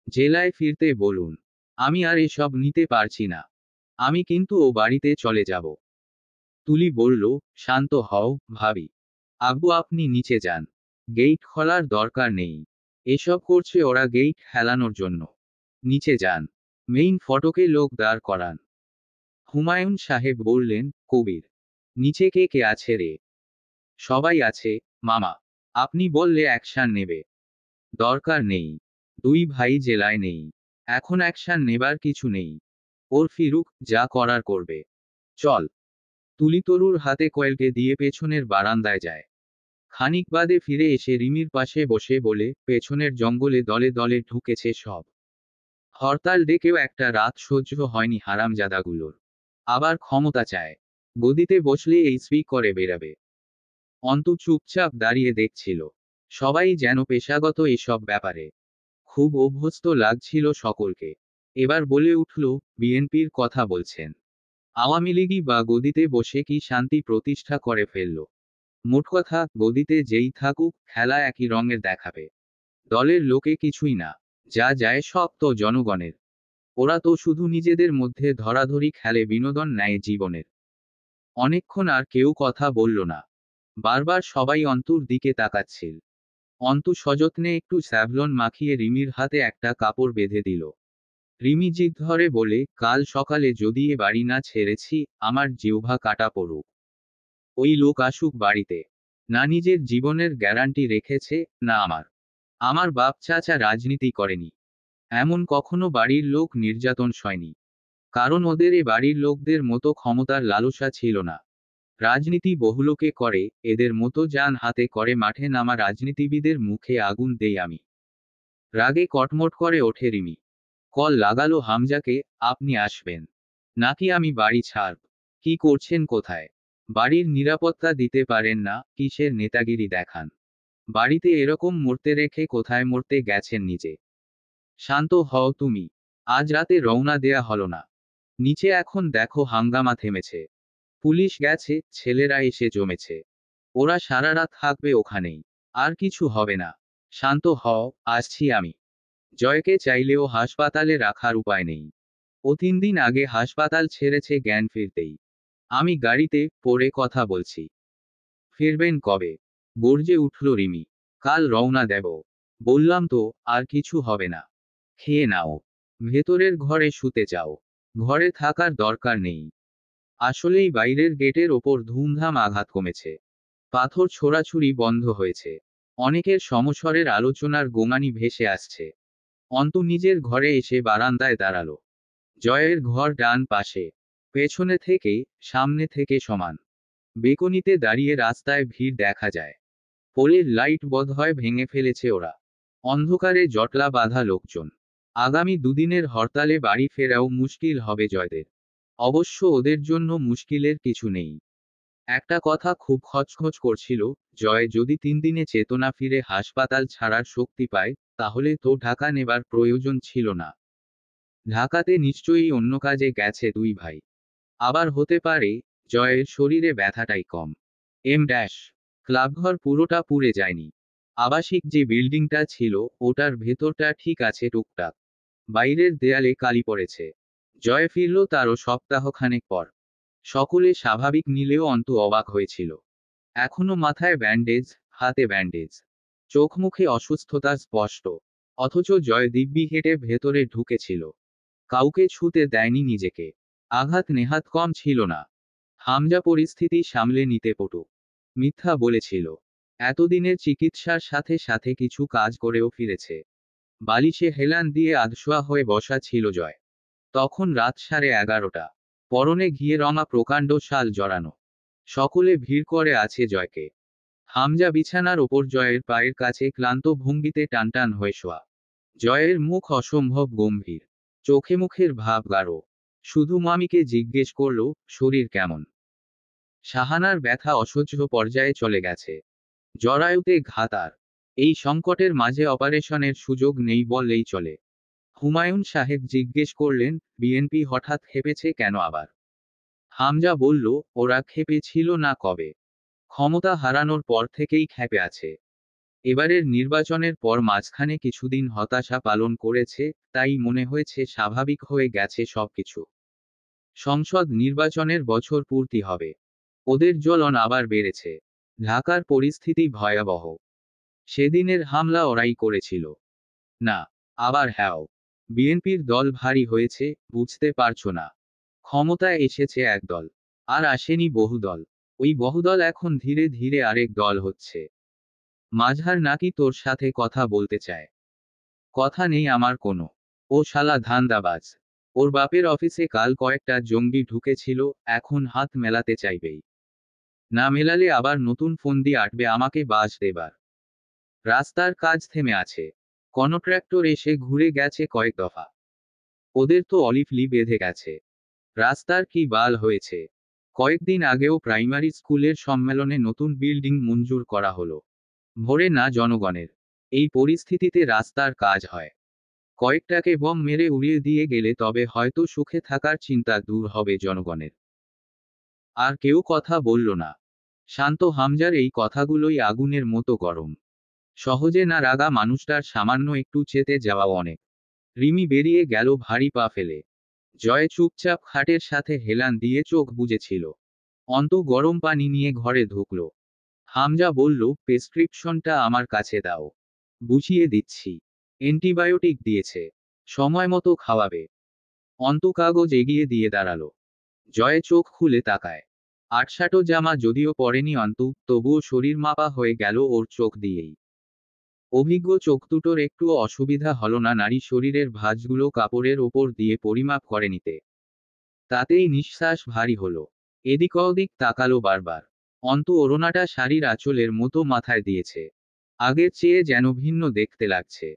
জেলায় ফিরতে বলুন। আমি আর এসব নিতে পারছি না। আমি কিন্তু ও বাড়িতে চলে যাব। তুলি বলল, শান্ত হও, ভাবি। আব্বু আপনি নিচে যান। গেইট খোলার দরকার নেই। এসব করছে ওরা গেইট হেলানোর জন্য। নিচে যান। মেইন ফটকে লোক দাঁড় করান। হুমায়ুন সাহেব বললেন, কবির, নিচে কে কে আছে রে? সবাই আছে, মামা। আপনি বললে অ্যাকশন নেবে। দরকার নেই। দুই ভাই জেলায় নেই। এখন অ্যাকশন নেবার কিছু নেই। ওর ফিরুক, যা করার করবে। চল। তুলিতরুর হাতে কয়েলকে দিয়ে পেছনের বারান্দায় যায়। খানিক বাদে ফিরে এসে রিমির পাশে বসে বলে, পেছনের জঙ্গলে দলে দলে ঢুকেছে সব। হরতাল ডেকেও একটা রাত সহ্য হয়নি হারামজাদাগুলোর। আবার ক্ষমতা চায়। গদিতে বসলে এই স্পিক করে বেরাবে। অন্তু চুপচাপ দাঁড়িয়ে দেখছিল। সবাই যেন পেশাগত এসব ব্যাপারে খুব অভ্যস্ত লাগছিল সকলকে। এবার বলে উঠল, বিএনপির কথা বলছেন? আওয়ামী লীগই বা গদিতে বসে কি শান্তি প্রতিষ্ঠা করে ফেলল? মোট কথা, গদিতে যেই থাকুক, খেলা একই রঙের দেখাবে। দলের লোকে কিছুই না। যা যায় সব তো জনগণের। ওরা তো শুধু নিজেদের মধ্যে ধরাধরি খেলে, বিনোদন নেয় জীবনের। অনেকক্ষণ আর কেউ কথা বলল না। বারবার সবাই অন্তুর দিকে তাকাচ্ছিল। অন্তু সযত্নে একটু স্যাভলন মাখিয়ে রিমির হাতে একটা কাপড় বেঁধে দিল। রিমি জিদ ধরে বলে, কাল সকালে যদি এ বাড়ি না ছেড়েছি, আমার জিহ্বা কাটা পড়ুক। ওই লোক আসুক বাড়িতে। না নিজের জীবনের গ্যারান্টি রেখেছে, না আমার। আমার বাপ চাচা রাজনীতি করেনি। এমন কখনো বাড়ির লোক নির্যাতন সয়নি। কারণ ওদের এ বাড়ির লোকদের মতো ক্ষমতার লালসা ছিল না। রাজনীতি বহুলোকে করে, এদের মতো জান হাতে করে মাঠে নামা রাজনীতিবিদের মুখে আগুন দেই আমি। রাগে কটমট করে ওঠে রিমি। কল লাগালো হামজাকে, আপনি আসবেন নাকি আমি বাড়ি ছাড়ব? কি করছেন কোথায়? বাড়ির নিরাপত্তা দিতে পারেন না, কিসের নেতাগিরি দেখান? বাড়িতে এরকম মরতে রেখে কোথায় মরতে গেছেন নিজে? শান্ত হও তুমি। আজ রাতে রওনা দেয়া হলো না। নিচে এখন দেখো হাঙ্গামা থেমেছে। পুলিশ গেছে, ছেলেরা এসে জমেছে। ওরা সারা রাত থাকবে ওখানেই। আর কিছু হবে না। শান্ত হও, আসছি আমি। জয়কে চাইলেও হাসপাতালে রাখার উপায় নেই। ও 3 দিন আগে হাসপাতাল ছেড়েছে জ্ঞান ফিরতেই। আমি গাড়িতে পড়ে কথা বলছি। ফিরবেন কবে? গর্জে উঠল রিমি। কাল রওনা দেব। বললাম তো, আর কিছু হবে না। খেয়ে নাও। ভেতরের ঘরে শুতে যাও। ঘরে থাকার দরকার নেই। আসলেই বাইরের গেটের ওপর ধুমধাম আঘাত কমেছে। পাথর ছোড়াছুড়ি বন্ধ হয়েছে। অনেকের সমস্বরের আলোচনার গোঙানি ভেসে আসছে। অন্তু নিজের ঘরে এসে বারান্দায় দাঁড়ালো। জয়ের ঘর ডান পাশে। পেছনে থেকে, সামনে থেকে সমান। বেকনিতে দাঁড়িয়ে রাস্তায় ভিড় দেখা যায়। পোলের লাইট বোধহয় ভেঙে ফেলেছে ওরা। অন্ধকারে জটলা বাঁধা লোকজন। আগামী দুদিনের হরতালে বাড়ি ফেরাও মুশকিল হবে জয়দের। অবশ্য ওদের জন্য মুশকিলের কিছু নেই। একটা কথা খুব খচখচ করছিল, জয় যদি 3 দিনে চেতনা ফিরে হাসপাতাল ছাড়ার শক্তি পায়, তাহলে তো ঢাকা নেবার প্রয়োজন ছিল না। ঢাকাতে নিশ্চয়ই অন্য কাজে গেছে দুই ভাই। আবার হতে পারে, জয়ের শরীরে ব্যথাটাই কম। ড্যাশ ক্লাবঘর পুরোটা পুড়ে যায়নি। আবাসিক যে বিল্ডিংটা ছিল, ওটার ভেতরটা ঠিক আছে টুকটাক। বাইরের দেয়ালে কালি পড়েছে। জয় ফিরল তারও সপ্তাহখানেক পর। সকলে স্বাভাবিক নিলেও অন্তু অবাক হয়েছিল। এখনো মাথায় ব্যান্ডেজ, হাতে ব্যান্ডেজ। চোখ মুখে অসুস্থতা স্পষ্ট। অথচ জয় দিব্যি হেঁটে ভেতরে ঢুকেছিল। কাউকে ছুতে দেয়নি নিজেকে। আঘাত নেহাত কম ছিল না। হামজা পরিস্থিতি সামলে নিতে পটু। মিথ্যা বলেছিল। এতদিনের চিকিৎসার সাথে সাথে কিছু কাজ করেও ফিরেছে। বালিশে হেলান দিয়ে আধশোয়া হয়ে বসা ছিল জয়। তখন রাত 11:30। পরনে ঘিয়ে রঙা প্রকাণ্ড শাল জড়ানো। সকলে ভিড় করে আছে জয়কে। হামজা বিছানার ওপর জয়ের পায়ের কাছে ক্লান্ত ভঙ্গিতে টানটান হয়ে শোয়া। জয়ের মুখ অসম্ভব গম্ভীর। চোখে মুখের ভাব গাঢ়। শুধু মামিকে জিজ্ঞেস করল, শরীর কেমন? শাহানার ব্যথা অসহ্য পর্যায়ে চলে গেছে। জরায়ুতে ঘাতার। এই সংকটের মাঝে অপারেশনের সুযোগ নেই বললেই চলে। হুমায়ুন সাহেব জিজ্ঞেস করলেন, বিএনপি হঠাৎ খেপেছে কেন আবার? হামজা বলল, ওরা ক্ষেপে ছিল না কবে। ক্ষমতা হারানোর পর থেকেই ক্ষেপে আছে। এবারের নির্বাচনের পর মাঝখানে কিছুদিন হতাশা পালন করেছে, তাই মনে হয়েছে স্বাভাবিক হয়ে গেছে সবকিছু। সংসদ নির্বাচনের বছর পূর্তি হবে। ওদের জ্বলন আবার বেড়েছে। ঢাকার পরিস্থিতি ভয়াবহ। সেদিনের হামলা ওরাই করেছিল। না। আবার হ্যাও। বিএনপির দল ভারী হয়েছে, বুঝতে পারছো না? ক্ষমতায় এসেছে এক দল, আর আসেনি বহুদল। ওই বহুদল এখন ধীরে ধীরে আরেক দল হচ্ছে। মাঝহার নাকি তোর সাথে কথা বলতে চায়। কথা নেই আমার কোনো। ও শালা ধান্দাবাজ। ওর বাপের অফিসে কাল কয়েকটা জঙ্গি ঢুকেছিল, এখন হাত মেলাতে চাইবেই। না মেলালে আবার নতুন ফোন দিয়ে আটবে আমাকে বাস দেবার। রাস্তার কাজ থেমে আছে। কন্ট্রাক্টর এসে ঘুরে গেছে কয়েক দফা। ওদের তো অলিফলি বেঁধে গেছে। রাস্তার কি বাল হয়েছে? কয়েকদিন আগেও প্রাইমারি স্কুলের সম্মেলনে নতুন বিল্ডিং মঞ্জুর করা হলো। ভোরে না জনগণের। এই পরিস্থিতিতে রাস্তার কাজ হয়। কয়েকটাকে বম মেরে উড়িয়ে দিয়ে গেলে তবে হয়তো সুখে থাকার চিন্তা দূর হবে জনগণের। আর কেউ কথা বলল না। শান্ত হামজার এই কথাগুলোই আগুনের মতো গরম। সহজে না রাগা মানুষটার সামান্য একটু চেতে যাওয়াও অনেক। রিমি বেরিয়ে গেল ভারী পা ফেলে। জয় চুপচাপ খাটের সাথে হেলান দিয়ে চোখ বুজেছিল। অন্ত গরম পানি নিয়ে ঘরে ঢুকল। হামজা বলল, প্রেসক্রিপশনটা আমার কাছে দাও। বুঝিয়ে দিচ্ছি। অ্যান্টিবায়োটিক দিয়েছে। সময় মতো খাওয়াবে। অন্ত কাগজ এগিয়ে দিয়ে দাঁড়ালো। জয় চোখ খুলে তাকায়। আটসাটো জামা যদিও পরেনি অন্তু, তবুও শরীর মাপা হয়ে গেল ওর চোখ দিয়েই। অভিজ্ঞ চোখ দুটোর একটুও অসুবিধা হল না নারী শরীরের ভাঁজগুলো কাপড়ের ওপর দিয়ে পরিমাপ করে নিতে। তাতেই নিঃশ্বাস ভারী হলো। এদিক ওদিক তাকালো বারবার। অন্তু ওড়নাটা শাড়ির আঁচলের মতো মাথায় দিয়েছে। আগের চেয়ে যেন ভিন্ন দেখতে লাগছে।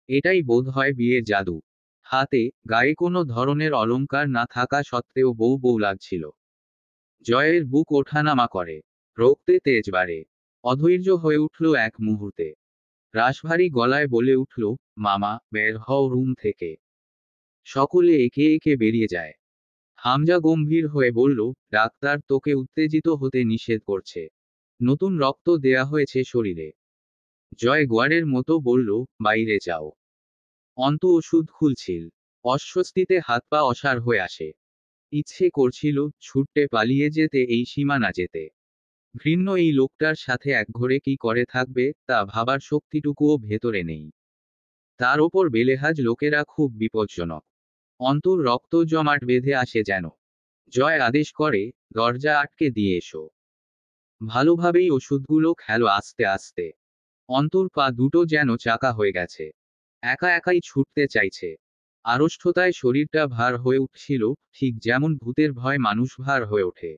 এটাই বোধহয় বিয়ের জাদু। হাতে গায়ে কোনো ধরনের অলংকার না থাকা সত্ত্বেও বউ বউ লাগছিল। জয়ের বুক ওঠানামা করে। রক্তে তেজ বাড়ে। অধৈর্য হয়ে উঠল এক মুহূর্তে। রাশভারী গলায় বলে উঠল, মামা, বের হও রুম থেকে। সকলে একে একে বেরিয়ে যায়। হামজা গম্ভীর হয়ে বলল, ডাক্তার তোকে উত্তেজিত হতে নিষেধ করছে। নতুন রক্ত দেয়া হয়েছে শরীরে। জয় গোয়ারের মতো বলল, বাইরে যাও। অন্ত ওষুধ খুলছিল। অস্বস্তিতে হাত পা অসাড় হয়ে আসে। ইচ্ছে করছিল ছুটতে পালিয়ে যেতে, এই সীমানা যেতে। ঘৃণ্য এই লোকটার সাথে একঘরে কি করে থাকবে তা ভাবার শক্তিটুকুও ভেতরে নেই। তার ওপর বেলেহাজ লোকেরা খুব বিপজ্জনক। অন্তর রক্ত জমাট বেঁধে আসে যেন। জয় আদেশ করে, দরজা আটকে দিয়ে এসো। ভালোভাবেই ওষুধগুলো খেলো আস্তে আস্তে। অন্তর পা দুটো যেন চাকা হয়ে গেছে। একা একাই ছুটতে চাইছে। আড়ষ্ঠতায় শরীরটা ভার হয়ে উঠছিল, ঠিক যেমন ভূতের ভয় মানুষ ভার হয়ে ওঠে।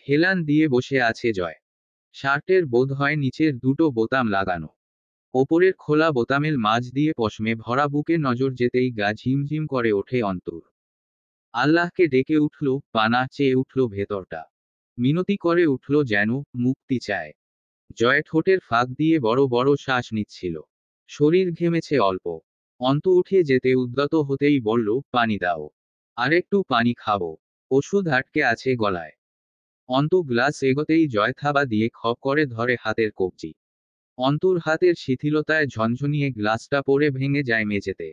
হেলান দিয়ে বসে আছে জয়। শার্টের বোধহয় নিচের দুটো বোতাম লাগানো। ওপরের খোলা বোতামের মাঝ দিয়ে পশমে ভরা বুকে নজর যেতেই গা ঝিমঝিম করে ওঠে অন্তর। আল্লাহকে ডেকে উঠল, পানা চেয়ে উঠল ভেতরটা। মিনতি করে উঠল যেন, মুক্তি চায়। জয় ঠোঁটের ফাঁক দিয়ে বড় বড় শ্বাস নিচ্ছিল। শরীর ঘেমেছে অল্প। অন্ত উঠে যেতে উদ্যত হতেই বলল, পানি দাও। আরেকটু পানি খাবো। ওষুধ আটকে আছে গলায়। অন্ত গ্লাস এগোতেই জয় থাবা দিয়ে খপ করে ধরে হাতের কবজি। অন্তর হাতের শিথিলতায় ঝনঝনিয়ে গ্লাসটা পড়ে ভেঙে যায় মেঝেতে।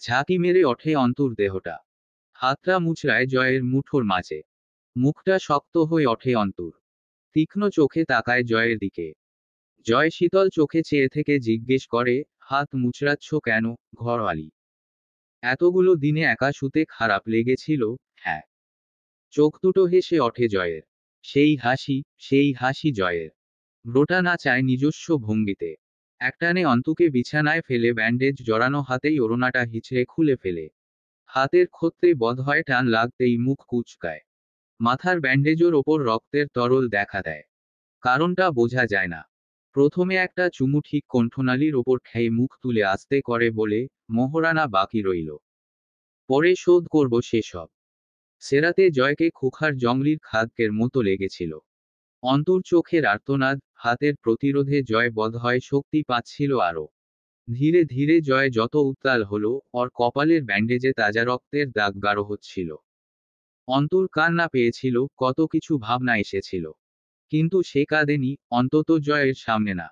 ঝাঁকি মেরে ওঠে অন্তর দেহটা। হাতটা মুচড়ায় জয়ের মুঠোর মাঝে। মুখটা শক্ত হয়ে ওঠে অন্তর। তীক্ষ্ণ চোখে তাকায় জয়ের দিকে। জয় শীতল চোখে চেয়ে থেকে জিজ্ঞেস করে, হাত মুচড়াচ্ছ কেন, ঘরওয়ালি? এতগুলো দিনে একা শুতে খারাপ লেগেছিল? হ্যাঁ। চোখ দুটো হেসে ওঠে জয়ের। সেই হাসি জয়ের। ব্রোটা নাচায় নিজস্ব ভঙ্গিতে। একটানে অন্তুকে বিছানায় ফেলে ব্যান্ডেজ জড়ানো হাতেই ওড়নাটা হিচড়ে খুলে ফেলে। হাতের ক্ষত্রে বোধহয় টান লাগতেই মুখ কুঁচকায়। মাথার ব্যান্ডেজের ওপর রক্তের তরল দেখা দেয়। কারণটা বোঝা যায় না। প্রথমে একটা চুমু ঠিক কণ্ঠনালীর ওপর খেয়ে মুখ তুলে আস্তে করে বলে, মোহরানা বাকি রইল। পরে শোধ করব সেসব। সেরাতে জয়কে খোখার জংলির খাদ্যের মতো লেগেছিল। অন্তর চোখের আর্তনাদ, হাতের প্রতিরোধে জয় বোধহয় শক্তি পাচ্ছিল আরও। ধীরে ধীরে জয় যত উত্তাল হলো, ওর কপালের ব্যান্ডেজে তাজা রক্তের দাগ গাঢ় হচ্ছিল। অন্তর কান্না পেয়েছিল, কত কিছু ভাবনা এসেছিল। কিন্তু সে কাঁদেনি, অন্তত জয়ের সামনে না।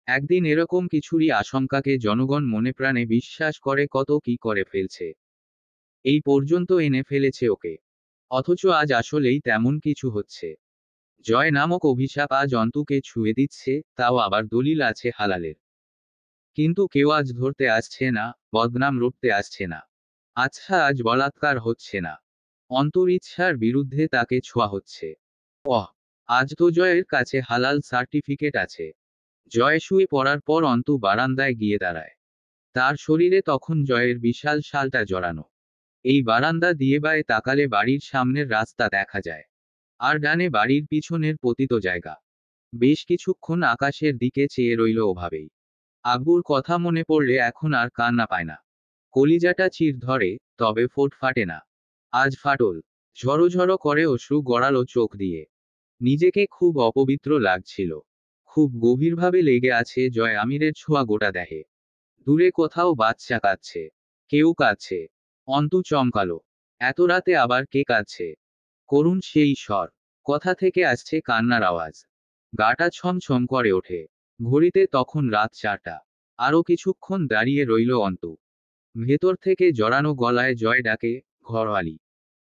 একদিন এরকম কিছুরই আশঙ্কাকে জনগণ মনে প্রাণে বিশ্বাস করে কত কি করে ফেলছে। এই পর্যন্ত এনে ফেলেছে ওকে। অথচ আজ আসলেই তেমন কিছু হচ্ছে। জয় নামক অভিশাপ আজ অন্তুকে ছুঁয়ে দিচ্ছে, তাও আবার দলিল আছে হালালের। কিন্তু কেউ আজ ধরতে আসছে না, বদনাম রুখতে আসছে না। আচ্ছা, আজ বলাৎকার হচ্ছে না, অন্তরিচ্ছার বিরুদ্ধে তাকে ছোঁয়া হচ্ছে। ওহ, আজ তো জয়ের কাছে হালাল সার্টিফিকেট আছে। জয় শুয়ে পড়ার পর অন্তু বারান্দায় গিয়ে দাঁড়ায়। তার শরীরে তখন জয়ের বিশাল শালটা জড়ানো। এই বারান্দা দিয়ে বায়ে তাকালে বাড়ির সামনের রাস্তা দেখা যায়, আর ডানে বাড়ির পিছনের পতিত জায়গা। বেশ কিছুক্ষণ আকাশের দিকে চেয়ে রইল ওভাবেই। আব্বুর কথা মনে পড়লে এখন আর কান্না পায় না। কলিজাটা চির ধরে, তবে ফোট ফাটে না। আজ ফাটল। ঝড়ো ঝড়ো করে অশ্রু গড়ালো চোখ দিয়ে। নিজেকে খুব অপবিত্র লাগছিল। খুব গভীরভাবে লেগে আছে জয় আমিরের ছোঁয়া গোটা দেহে। দূরে কোথাও বাচ্চা কাঁদছে। কেউ কাঁদছে। অন্তু চমকালো। এত রাতে আবার কে কাঁদছে? করুণ সেই স্বর। কথা থেকে আসছে কান্নার আওয়াজ। গাটা ছমছম করে ওঠে। ঘড়িতে তখন রাত 4টা। আরো কিছুক্ষণ দাঁড়িয়ে রইল অন্তু। ভেতর থেকে জড়ানো গলায় জয় ডাকে, ঘরওয়ালি,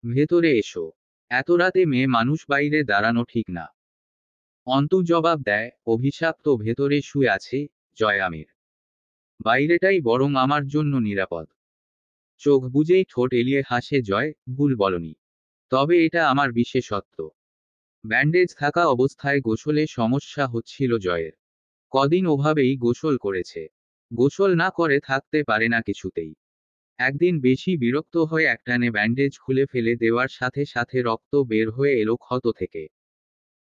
ভেতরে এসো। এত রাতে মেয়ে মানুষ বাইরে দাঁড়ানো ঠিক না। অন্তু জবাব দেয়, অভিশাপ তো ভেতরে শুয়ে আছে, জয় আমির। বাইরেটাই বরং আমার জন্য নিরাপদ। চোখ বুজেই ঠোঁট এলিয়ে হাসে জয়, ভুল বলনি। তবে এটা আমার বিশেষত্ব। ব্যান্ডেজ থাকা অবস্থায় গোসলে সমস্যা হচ্ছিল জয়ের। কদিন ওভাবেই গোসল করেছে। গোসল না করে থাকতে পারে না কিছুতেই। একদিন বেশি বিরক্ত হয়ে একটানে ব্যান্ডেজ খুলে ফেলে দেওয়ার সাথে সাথে রক্ত বের হয়ে এলো ক্ষত থেকে।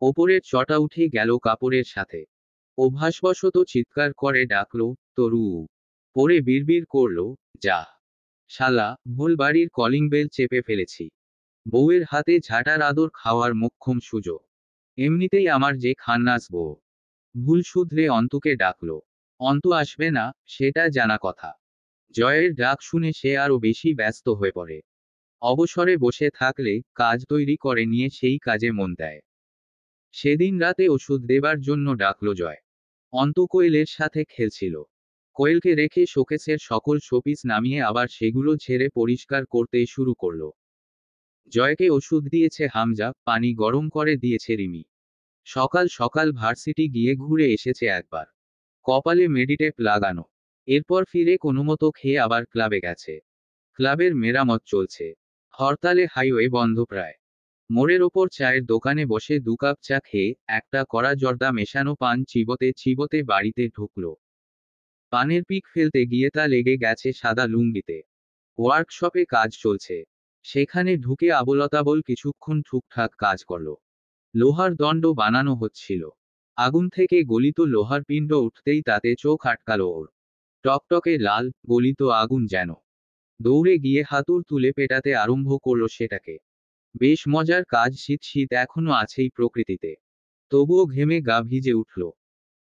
ওপরের চটা উঠে গেল কাপড়ের সাথে। অভ্যাসবশত চিৎকার করে ডাকলো, তরু। পরে বিড়বিড় করলো, যা শালা, ভুল বাড়ির কলিং বেল চেপে ফেলেছি। বউয়ের হাতে ঝাঁটার আদর খাওয়ার মোক্ষম সুযোগ। এমনিতেই আমার যে খান্নাস বউ। ভুল শুধরে অন্তুকে ডাকলো। অন্তু আসবে না, সেটা জানা কথা। জয়ের ডাক শুনে সে আরো বেশি ব্যস্ত হয়ে পড়ে। অবসরে বসে থাকলে কাজ তৈরি করে নিয়ে সেই কাজে মন দেয়। সেদিন রাতে ওষুধ দেবার জন্য ডাকলো জয়। অন্তু কোয়েলের সাথে খেলছিল। কোয়েলকে রেখে শোকেসের সকল শোপিস নামিয়ে আবার সেগুলো ঝেড়ে পরিষ্কার করতে শুরু করলো। জয়কে ওষুধ দিয়েছে হামজা, পানি গরম করে দিয়েছে রিমি। সকাল সকাল ভার্সিটি গিয়ে ঘুরে এসেছে একবার। কপালে মেডিটেপ লাগানো। এরপর ফিরে কোনোমতো খেয়ে আবার ক্লাবে গেছে। ক্লাবের মেরামত চলছে। হরতালে হাইওয়ে বন্ধ প্রায়। মোড়ের ওপর চায়ের দোকানে বসে 2 কাপ চা খেয়ে একটা কড়া জর্দা মেশানো পান চিবোতে চিবোতে বাড়িতে ঢুকলো। পানের পিক ফেলতে গিয়ে তা লেগে গেছে সাদা লুঙ্গিতে। ওয়ার্কশপে কাজ চলছে। সেখানে ঢুকে আবোলতাবোল কিছুক্ষণ ঠিকঠাক কাজ করলো। লোহার দণ্ড বানানো হচ্ছিল। আগুন থেকে গলিত লোহার পিণ্ড উঠতেই তাতে চোখ আটকালো ওর। টকটকে লাল, গলিত আগুন যেন। দৌড়ে গিয়ে হাতুড় তুলে পেটাতে আরম্ভ করলো সেটাকে। বেশ মজার কাজ, শীত শীত এখনো আছেই প্রকৃতিতে। তবুও ঘেমে গা ভিজে উঠল।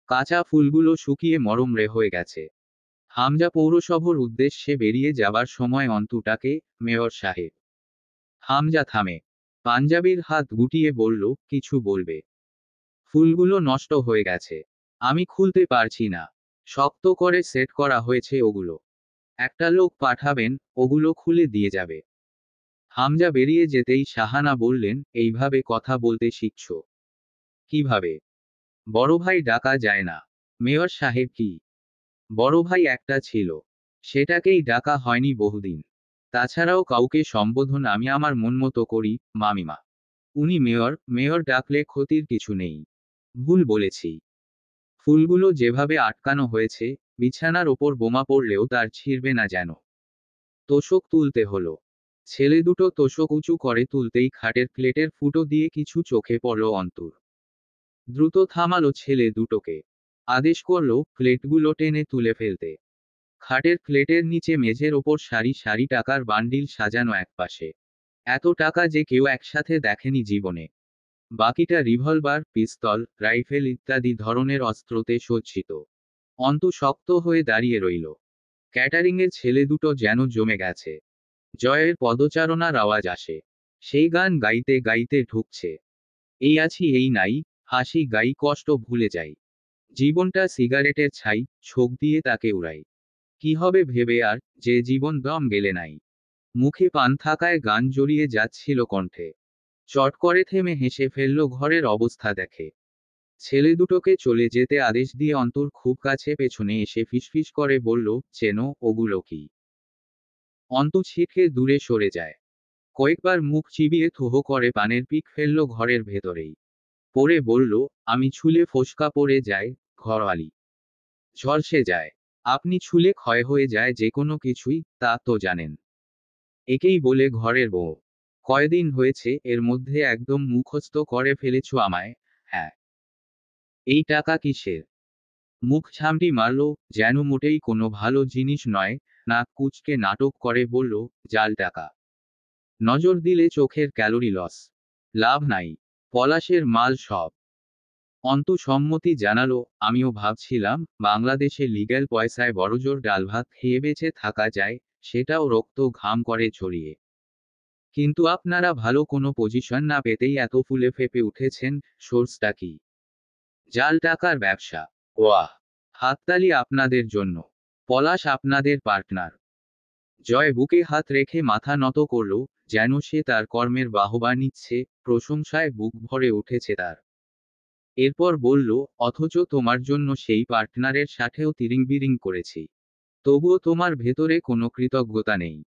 কাঁচা ফুলগুলো শুকিয়ে মরমরে হয়ে গেছে। হামজা পৌরসভার উদ্দেশ্যে বেরিয়ে যাবার সময় অন্তুটাকে, মেয়র সাহেব। হামজা থামে। পাঞ্জাবির হাত গুটিয়ে বলল, কিছু বলবে? ফুলগুলো নষ্ট হয়ে গেছে। আমি খুলতে পারছি না। শক্ত করে সেট করা হয়েছে ওগুলো। একটা লোক পাঠাবেন, ওগুলো খুলে দিয়ে যাবে। হামজা বেরিয়ে যেতেই শাহানা বললেন, এইভাবে কথা বলতে শিখছো? কিভাবে? বড় ভাই ডাকা যায় না? মেয়র সাহেব কি? বড় ভাই একটা ছিল। সেটাকেই ডাকা হয়নি বহুদিন। তাছাড়াও কাউকে সম্বোধন আমি আমার মন মতো করি, মামিমা। উনি মেয়র, মেয়র ডাকলে ক্ষতির কিছু নেই। ভুল বলেছি। ফুলগুলো যেভাবে আটকানো হয়েছে, বিছানার ওপর বোমা পড়লেও তার ছিঁড়বে না যেন। তোশক তুলতে হলো। ছেলে দুটো তোশক উঁচু করে তুলতেই খাটের প্লেটের ফুটো দিয়ে কিছু চোখে পড়ল অন্তুর। দ্রুত থামালো ছেলে দুটোকে। আদেশ করল, প্লেটগুলো টেনে তুলে ফেলতে। খাটের প্লেটের নিচে মেঝের ওপর সারি সারি টাকার বান্ডিল সাজানো একপাশে। এত টাকা যে কেউ একসাথে দেখেনি জীবনে। বাকিটা রিভলভার, পিস্তল, রাইফেল ইত্যাদি ধরনের অস্ত্রতে সজ্জিত। অন্তু শক্ত হয়ে দাঁড়িয়ে রইল। ক্যাটারিংয়ের ছেলে দুটো যেন জমে গেছে। জয়ের পদচারণার আওয়াজ আসে। সেই গান গাইতে গাইতে ঢুকছে। এই আছি এই নাই, হাসি গাই কষ্ট ভুলে যাই। জীবনটা সিগারেটের ছাই, ছোক দিয়ে তাকে উড়াই। কি হবে ভেবে আর, যে জীবন দম গেলে নাই। মুখে পান থাকায় গান জড়িয়ে যাচ্ছিল কণ্ঠে। চট করে থেমে হেসে ফেলল ঘরের অবস্থা দেখে। ছেলে দুটোকে চলে যেতে আদেশ দিয়ে অন্তর খুব কাছে পেছনে এসে ফিসফিস করে বলল, চেনো ওগুলো কি? অন্তু ছিটকে দূরে সরে যায়। কয়েকবার মুখ চিবিয়ে থুহো করে পানের পিক ফেলল ঘরের ভেতরেই। পরে বলল, আমি ছুলে ফোসকা পড়ে যায়, ঘরওয়ালি ঝলসে যায়। আপনি ছুলে ক্ষয় হয়ে যায় যে কোনো কিছুই, তা তো জানেন। একেই বলে ঘরের বউ। কয়দিন হয়েছে এর মধ্যে একদম মুখস্থ করে ফেলেছ আমায়। হ্যাঁ। এই টাকা কিসের? মুখ ছামটি মারল, যেন মোটেই কোনো ভালো জিনিস নয়। নাক কুঁচকে নাটক করে বলল, জাল টাকা। নজর দিলে চোখের ক্যালোরি লস। লাভ নাই। পলাশের মাল সব। অন্তু সম্মতি জানালো, আমিও ভাবছিলাম বাংলাদেশে লিগ্যাল পয়সায় বড়জোর ডাল ভাত খেয়ে বেঁচে থাকা যায়, সেটাও রক্ত ঘাম করে ছড়িয়ে। কিন্তু আপনারা ভালো কোনো পজিশন না পেতেই এত ফুলে ফেপে উঠেছেন, সোর্সটা কি? জাল টাকার ব্যবসা। ওয়াহ! হাততালি আপনাদের জন্য। পলাশ আপনাদের পার্টনার। জয় বুকে হাত রেখে মাথা নত করল, যেন সে তার কর্মের বাহবা নিচ্ছে, প্রশংসায় বুক ভরে উঠেছে তার। এরপর বলল, অথচ তোমার জন্য সেই পার্টনারের সাথেও তিরিং-বিরিং করেছি। তবুও তোমার ভেতরে কোনো কৃতজ্ঞতা নেই।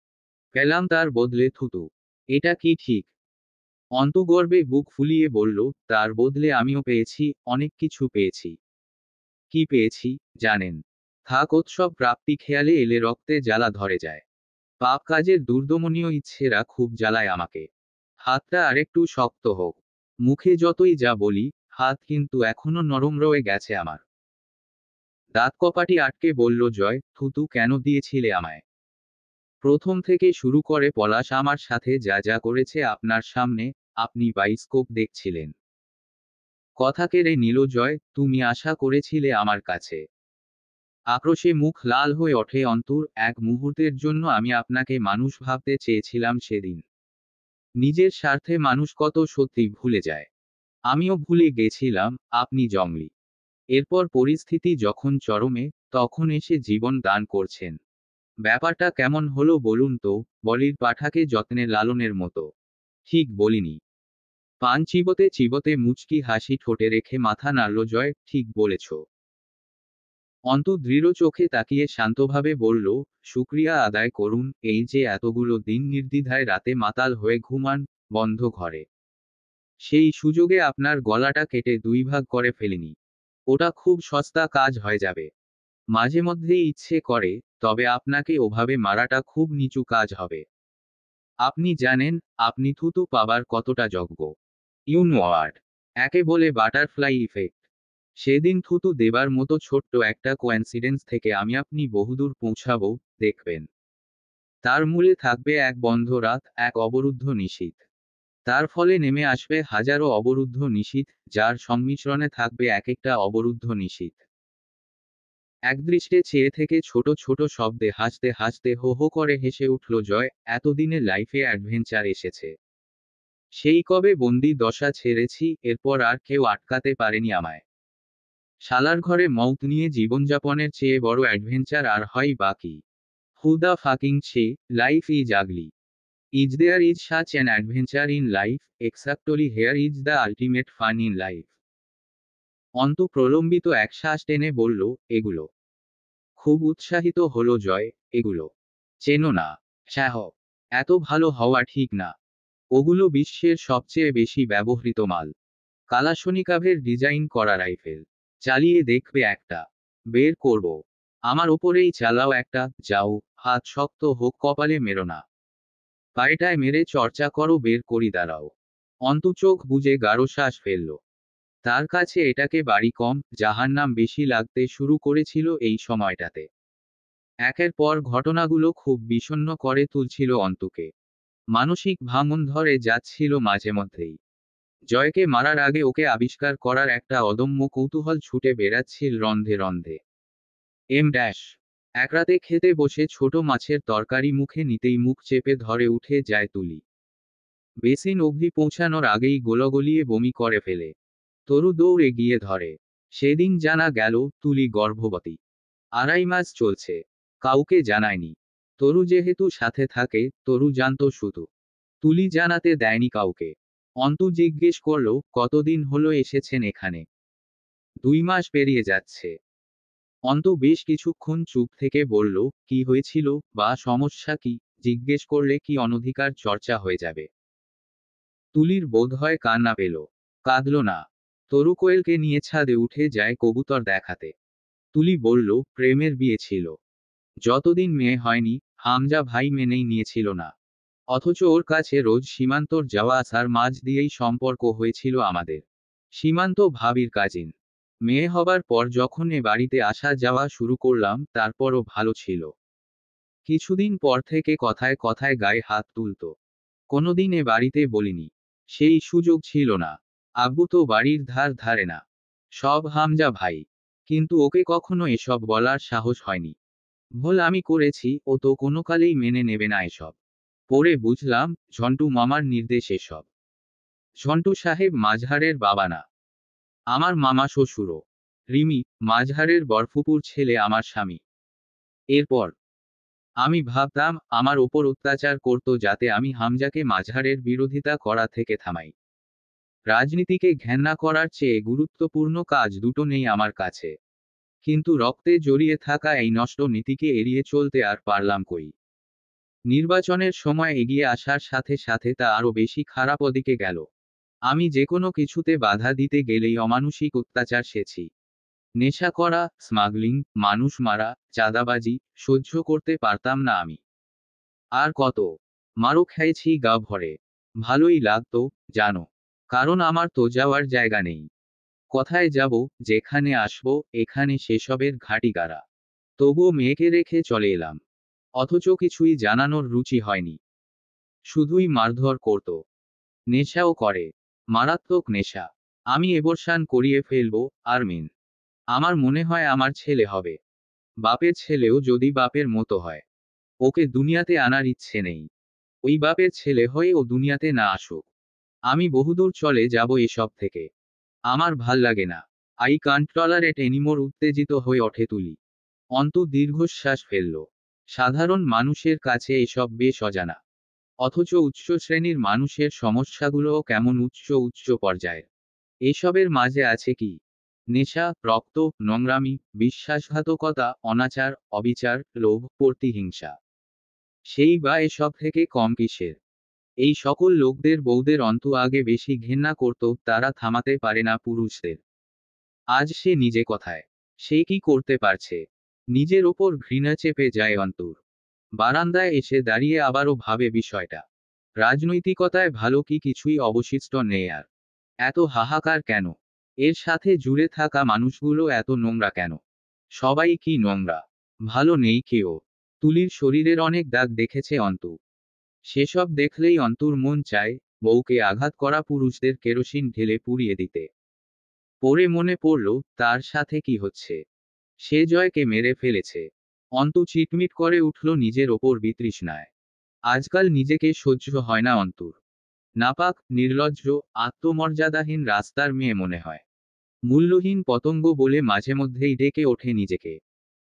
পেলাম তার বদলে থুতু। এটা কি ঠিক? অন্তগর্বে বুক ফুলিয়ে বলল, তার বদলে আমিও পেয়েছি, অনেক কিছু পেয়েছি। কি পেয়েছি, জানেন? থাক উৎসব প্রাপ্তি খেয়ালে এলে রক্তে জ্বালা ধরে যায়। পাপ কাজের দুর্দমনীয় ইচ্ছেরা খুব জ্বালায় আমাকে। হাতটা আরেকটু শক্ত হোক। মুখে যতই যা বলি, হাত কিন্তু এখনো নরম রয়ে গেছে আমার। দাঁত কপাটি আটকে বলল জয়, থুতু কেন দিয়েছিলে আমায়? প্রথম থেকে শুরু করে পলাশ আমার সাথে যা যা করেছে আপনার সামনে, আপনি বাইস্কোপ দেখছিলেন। কথা কেড়ে নিল জয়, তুমি আশা করেছিলে আমার কাছে। আক্রোশে মুখ লাল হয়ে ওঠে অন্তর, এক মুহূর্তের জন্য আমি আপনাকে মানুষ ভাবতে চেয়েছিলাম সেদিন। নিজের স্বার্থে মানুষ কত সত্যি ভুলে যায়। আমিও ভুলে গেছিলাম, আপনি জঙ্গলি। এরপর পরিস্থিতি যখন চরমে, তখন এসে জীবন দান করছেন। ব্যাপারটা কেমন হলো বলুন তো, বলির পাঠাকে যত্নে লালনের মতো। ঠিক বলিনি? পান চিবোতে চিবোতে মুচকি হাসি ঠোঁটে রেখে মাথা নাড়ল জয়, ঠিক বলেছ। অন্তু দৃঢ় চোখে তাকিয়ে শান্তভাবে বলল, শুক্রিয়া আদায় করুন, এই যে এতগুলো দিন নির্দ্বিধায় রাতে মাতাল হয়ে ঘুমান, বন্ধ ঘরে। সেই সুযোগে আপনার গলাটা কেটে দুই ভাগ করে ফেলিনি। ওটা খুব সস্তা কাজ হয়ে যাবে। মাঝে মধ্যেই ইচ্ছে করে, তবে আপনাকে ওভাবে মারাটা খুব নিচু কাজ হবে। আপনি জানেন, আপনি থুতু পাবার কতটা যোগ্য। ইউনওয়ার্ড। একে বলে বাটারফ্লাই ইফেক্ট। সেদিন থুতু দেবার মতো ছোট্ট একটা কোয়েন্সিডেন্স থেকে আমি আপনি বহুদূর পৌঁছাবো, দেখবেন। তার মূলে থাকবে এক বন্ধ রাত, এক অবরুদ্ধ নিশীথ। তার ফলে নেমে আসবে হাজারো অবরুদ্ধ নিশীথ, যার সংমিশ্রণে থাকবে এক একটা অবরুদ্ধ নিশীথ। একদৃষ্টে চেয়ে থেকে ছোট ছোট শব্দে হাসতে হাসতে হো হো করে হেসে উঠল জয়, এতদিনে লাইফে অ্যাডভেঞ্চার এসেছে। সেই কবে বন্দি দশা ছেড়েছি, এরপর আর কেউ আটকাতে পারেনি আমায়। শালার ঘরে মউত নিয়ে জীবনযাপনের চেয়ে বড় অ্যাডভেঞ্চার আর হয় বাকি। হু দ্য ফাকিং ছে, life is ugly. Is there is such an adventure in life, exactly here is the ultimate fun in life. Antu প্রলম্বিত এক শ্বাস টেনে বলল, এগুলো। খুব উৎসাহিত হলো জয়, এগুলো। চেনো না? স্যাহ। এত ভালো হওয়া ঠিক না। ওগুলো বিশ্বের সবচেয়ে বেশি ব্যবহৃত মাল। কালাশনিকাভের ডিজাইন করা রাইফেল। চালিয়ে দেখবে একটা। বের করব। আমার ওপরেই চালাও একটা, যাও, হাত শক্ত হোক কপালে মেরো না। পায়েটায় মেরে চর্চা করো, বের করি দাঁড়াও। অন্তু চোখ বুজে গাঢ় শ্বাস ফেলল। তার কাছে এটাকে বাড়ি কম, জাহান্নাম বেশি লাগতে শুরু করেছিল এই সময়টাতে। একের পর ঘটনাগুলো খুব বিষণ্ণ করে তুলছিল অন্তুকে। মানসিক ভাঙন ধরে যাচ্ছিল মাঝে মধ্যেই। জয়কে মারার আগে ওকে আবিষ্কার করার একটা অদম্য কৌতূহল ছুটে বেড়াচ্ছিল রন্ধে রন্ধে। M dash. এক রাতে খেতে বসে ছোট মাছের তরকারি মুখে নিতেই মুখ চেপে ধরে উঠে যায় তুলি। বেসিন অবধি পৌঁছানোর আগেই গোলগলিয়ে বমি করে ফেলে। তরু দৌড়ে গিয়ে ধরে। সেদিন জানা গেল, তুলি গর্ভবতী। 2.5 মাস চলছে। কাউকে জানায়নি। তরু যেহেতু সাথে থাকে, তরু জানত শুধু। তুলি জানাতে দেয়নি কাউকে। অন্তু জিজ্ঞেস করল, কতদিন হলো এসেছেন এখানে? 2 মাস পেরিয়ে যাচ্ছে। অন্তু বেশ কিছুক্ষণ চুপ থেকে বলল, কি হয়েছিল, বা সমস্যা কি, জিজ্ঞেস করলে কি অনধিকার চর্চা হয়ে যাবে। তুলির বোধহয় কান্না পেল। কাঁদল না। তরু কোয়েলকে নিয়ে ছাদে উঠে যায় কবুতর দেখাতে। তুলি বলল, প্রেমের বিয়ে ছিল। যতদিন মেয়ে হয়নি, হামজা ভাই মেনেই নিয়েছিল না। অথচ ওর কাছে রোজ সীমান্তর যাওয়া আসার মাঝ দিয়েই সম্পর্ক হয়েছিল আমাদের। সীমান্ত ভাবির কাজিন। মেয়ে হবার পর যখন এ বাড়িতে আসা যাওয়া শুরু করলাম, তারপরও ভালো ছিল। কিছুদিন পর থেকে কথায় কথায় গায়ে হাত তুলত। কোনোদিন এ বাড়িতে বলিনি। সেই সুযোগ ছিল না। আব্বু তো বাড়ির ধার ধারে না। সব হামজা ভাই। কিন্তু ওকে কখনো এসব বলার সাহস হয়নি। ভুল আমি করেছি, ও তো কোনোকালেই মেনে নেবে না এসব। পরে বুঝলাম, ঝন্টু মামার নির্দেশ এসব। ঝন্টু সাহেব মাঝহারের বাবা না, আমার মামা শ্বশুরও। রিমি, মাঝহারের বরফুপুর ছেলে আমার স্বামী। এরপর আমি ভাবতাম আমার ওপর অত্যাচার করত যাতে আমি হামজাকে মাঝহারের বিরোধিতা করা থেকে থামাই। রাজনীতিকে ঘেন্না করার চেয়ে গুরুত্বপূর্ণ কাজ দুটো নেই আমার কাছে। কিন্তু রক্তে জড়িয়ে থাকা এই নষ্ট নীতিকে এড়িয়ে চলতে আর পারলাম কই। নির্বাচনের সময় এগিয়ে আসার সাথে সাথে তা আরও বেশি খারাপ দিকে গেল। আমি যে কোনো কিছুতে বাধা দিতে গেলেই অমানুষিক অত্যাচার সেছি। নেশা করা, স্মাগলিং, মানুষ মারা, চাঁদাবাজি সহ্য করতে পারতাম না আমি। আর কত মারও খাইছি গা ভরে। ভালোই লাগতো, জানো। কারণ আমার তো যাওয়ার জায়গা নেই। কোথায় যাব, যেখানে আসবো, এখানে সেসবের ঘাঁটি গাড়া। তবুও মেয়েকে রেখে চলে এলাম। অথচ কিছুই জানানোর রুচি হয়নি। শুধুই মারধর করত। নেশাও করে। মারাত্মক নেশা। আমি এবর্ষান করিয়ে ফেলবো, আরমিন। আমার মনে হয় আমার ছেলে হবে। বাপের ছেলেও যদি বাপের মতো হয়। ওকে দুনিয়াতে আনার ইচ্ছে নেই। ওই বাপের ছেলে হয়ে ও দুনিয়াতে না আসুক। আমি বহুদূর চলে যাব এসব থেকে। আমার ভাল লাগে না। আই কান্ট টলারেট এনিমোর, উত্তেজিত হয়ে ওঠে তুলি। অন্তু দীর্ঘশ্বাস ফেলল। সাধারণ মানুষের কাছে এসব বেশ অজানা। অথচ উচ্চ শ্রেণীর মানুষের সমস্যাগুলোও কেমন উচ্চ উচ্চ পর্যায়ের। এসবের মাঝে আছে কি? নেশা, রক্ত, নোংরামি, বিশ্বাসঘাতকতা, অনাচার, অবিচার, লোভ, প্রতিহিংসা। সেই বা এসব থেকে কম কিসের? এই সকল লোকদের বউদের অন্তু আগে বেশি ঘেন্না করত, তারা থামাতে পারে না পুরুষদের। আজ সে নিজে কথায়। সে কি করতে পারছে? নিজের ওপর ঘৃণা চেপে যায় অন্তুর। বারান্দায় এসে দাঁড়িয়ে আবারও ভাবে বিষয়টা। রাজনৈতিকতায় ভালো কি কিছুই অবশিষ্ট নেই আর। এত হাহাকার কেন? এর সাথে জুড়ে থাকা মানুষগুলো এত নোংরা কেন? সবাই কি নোংরা? ভালো নেই কেউ। তুলির শরীরের অনেক দাগ দেখেছে অন্তু। সেসব দেখলেই অন্তুর মন চায়, বউকে আঘাত করা পুরুষদের কেরোসিন ঢেলে পুড়িয়ে দিতে। পরে মনে পড়ল, তার সাথে কি হচ্ছে। সে জয়কে মেরে ফেলেছে। অন্তু চিটমিট করে উঠল নিজের ওপর বিতৃষ্ণায়। আজকাল নিজেকে সহ্য হয় না অন্তুর। নাপাক, নির্লজ্জ, আত্মমর্যাদাহীন রাস্তার মেয়ে মনে হয়। মূল্যহীন পতঙ্গ বলে মাঝে মধ্যেই ডেকে ওঠে নিজেকে।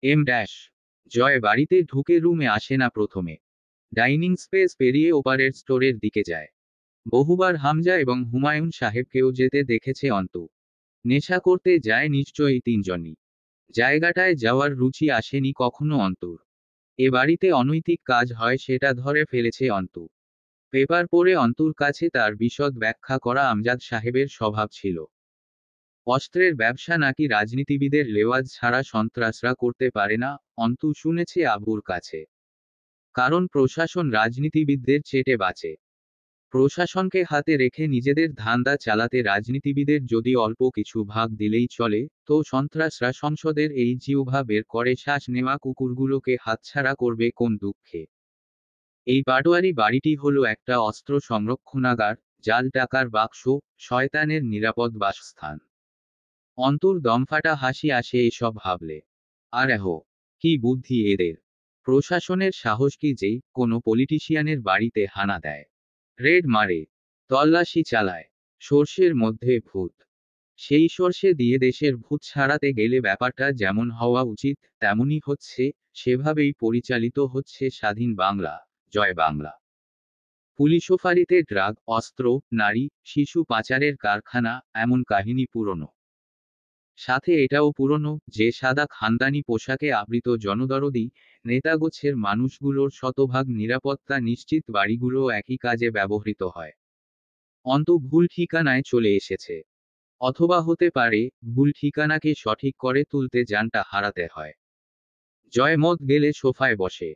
এম ড্যাশ জয় বাড়িতে ঢুকে রুমে আসে না প্রথমে। ডাইনিং স্পেস পেরিয়ে ওপারের স্টোরের দিকে যায়। বহুবার হামজা এবং হুমায়ুন সাহেবকেও যেতে দেখেছে অন্তু। নেশা করতে যায় নিশ্চয়ই তিনজনই। জায়গাটায় যাওয়ার রুচি আসেনি কখনো অন্তুর। এ বাড়িতে অনৈতিক কাজ হয় সেটা ধরে ফেলেছে অন্তু। পেপার পড়ে অন্তুর কাছে তার বিশদ ব্যাখ্যা করা আমজাদ সাহেবের স্বভাব ছিল। অস্ত্রের ব্যবসা নাকি রাজনীতিবিদের লেওয়াজ ছাড়া সন্ত্রাসরা করতে পারে না, অন্তু শুনেছে আব্বুর কাছে। কারণ প্রশাসন রাজনীতিবিদদের চেটে বাঁচে। প্রশাসনকে হাতে রেখে নিজেদের ধান্দা চালাতে রাজনীতিবিদের যদি অল্প কিছু ভাগ দিলেই চলে, তো সন্ত্রাসরা সংসদের এই জিহ্বা বের করে শ্বাস নেওয়া কুকুরগুলোকে হাতছাড়া করবে কোন দুঃখে। এই পাটোয়ারি বাড়িটি হলো একটা অস্ত্র সংরক্ষণাগার, জাল টাকার বাক্স, শয়তানের নিরাপদ বাসস্থান। অন্তর দমফাটা হাসি আসে এসব ভাবলে। আর কি বুদ্ধি এদের! প্রশাসনের সাহস কি যে কোনো পলিটিশিয়ানের বাড়িতে হানা দেয়, রেড মারে, তল্লাশি চালায়। সর্ষের মধ্যে ভূত। সেই সর্ষে দিয়ে দেশের ভূত ছাড়াতে গেলে ব্যাপারটা যেমন হওয়া উচিত তেমনই হচ্ছে, সেভাবেই পরিচালিত হচ্ছে স্বাধীন বাংলা, জয় বাংলা। পুলিশোফারিতে ড্রাগ, অস্ত্র, নারী, শিশু পাচারের কারখানা, এমন কাহিনী পুরনো। সাথে এটাও পুরনো যে সাদা খানদানি পোশাকে আবৃত জনদরদি নেতাগোছের মানুষগুলোর শতভাগ নিরাপত্তা নিশ্চিত বাড়িগুলো একই কাজে ব্যবহৃত হয়। অন্ত ভুল ঠিকানায় চলে এসেছে। অথবা হতে পারে ভুল ঠিকানাকে সঠিক করে তুলতে যানটা হারাতে হয়। জয় মদ গেলে সোফায় বসে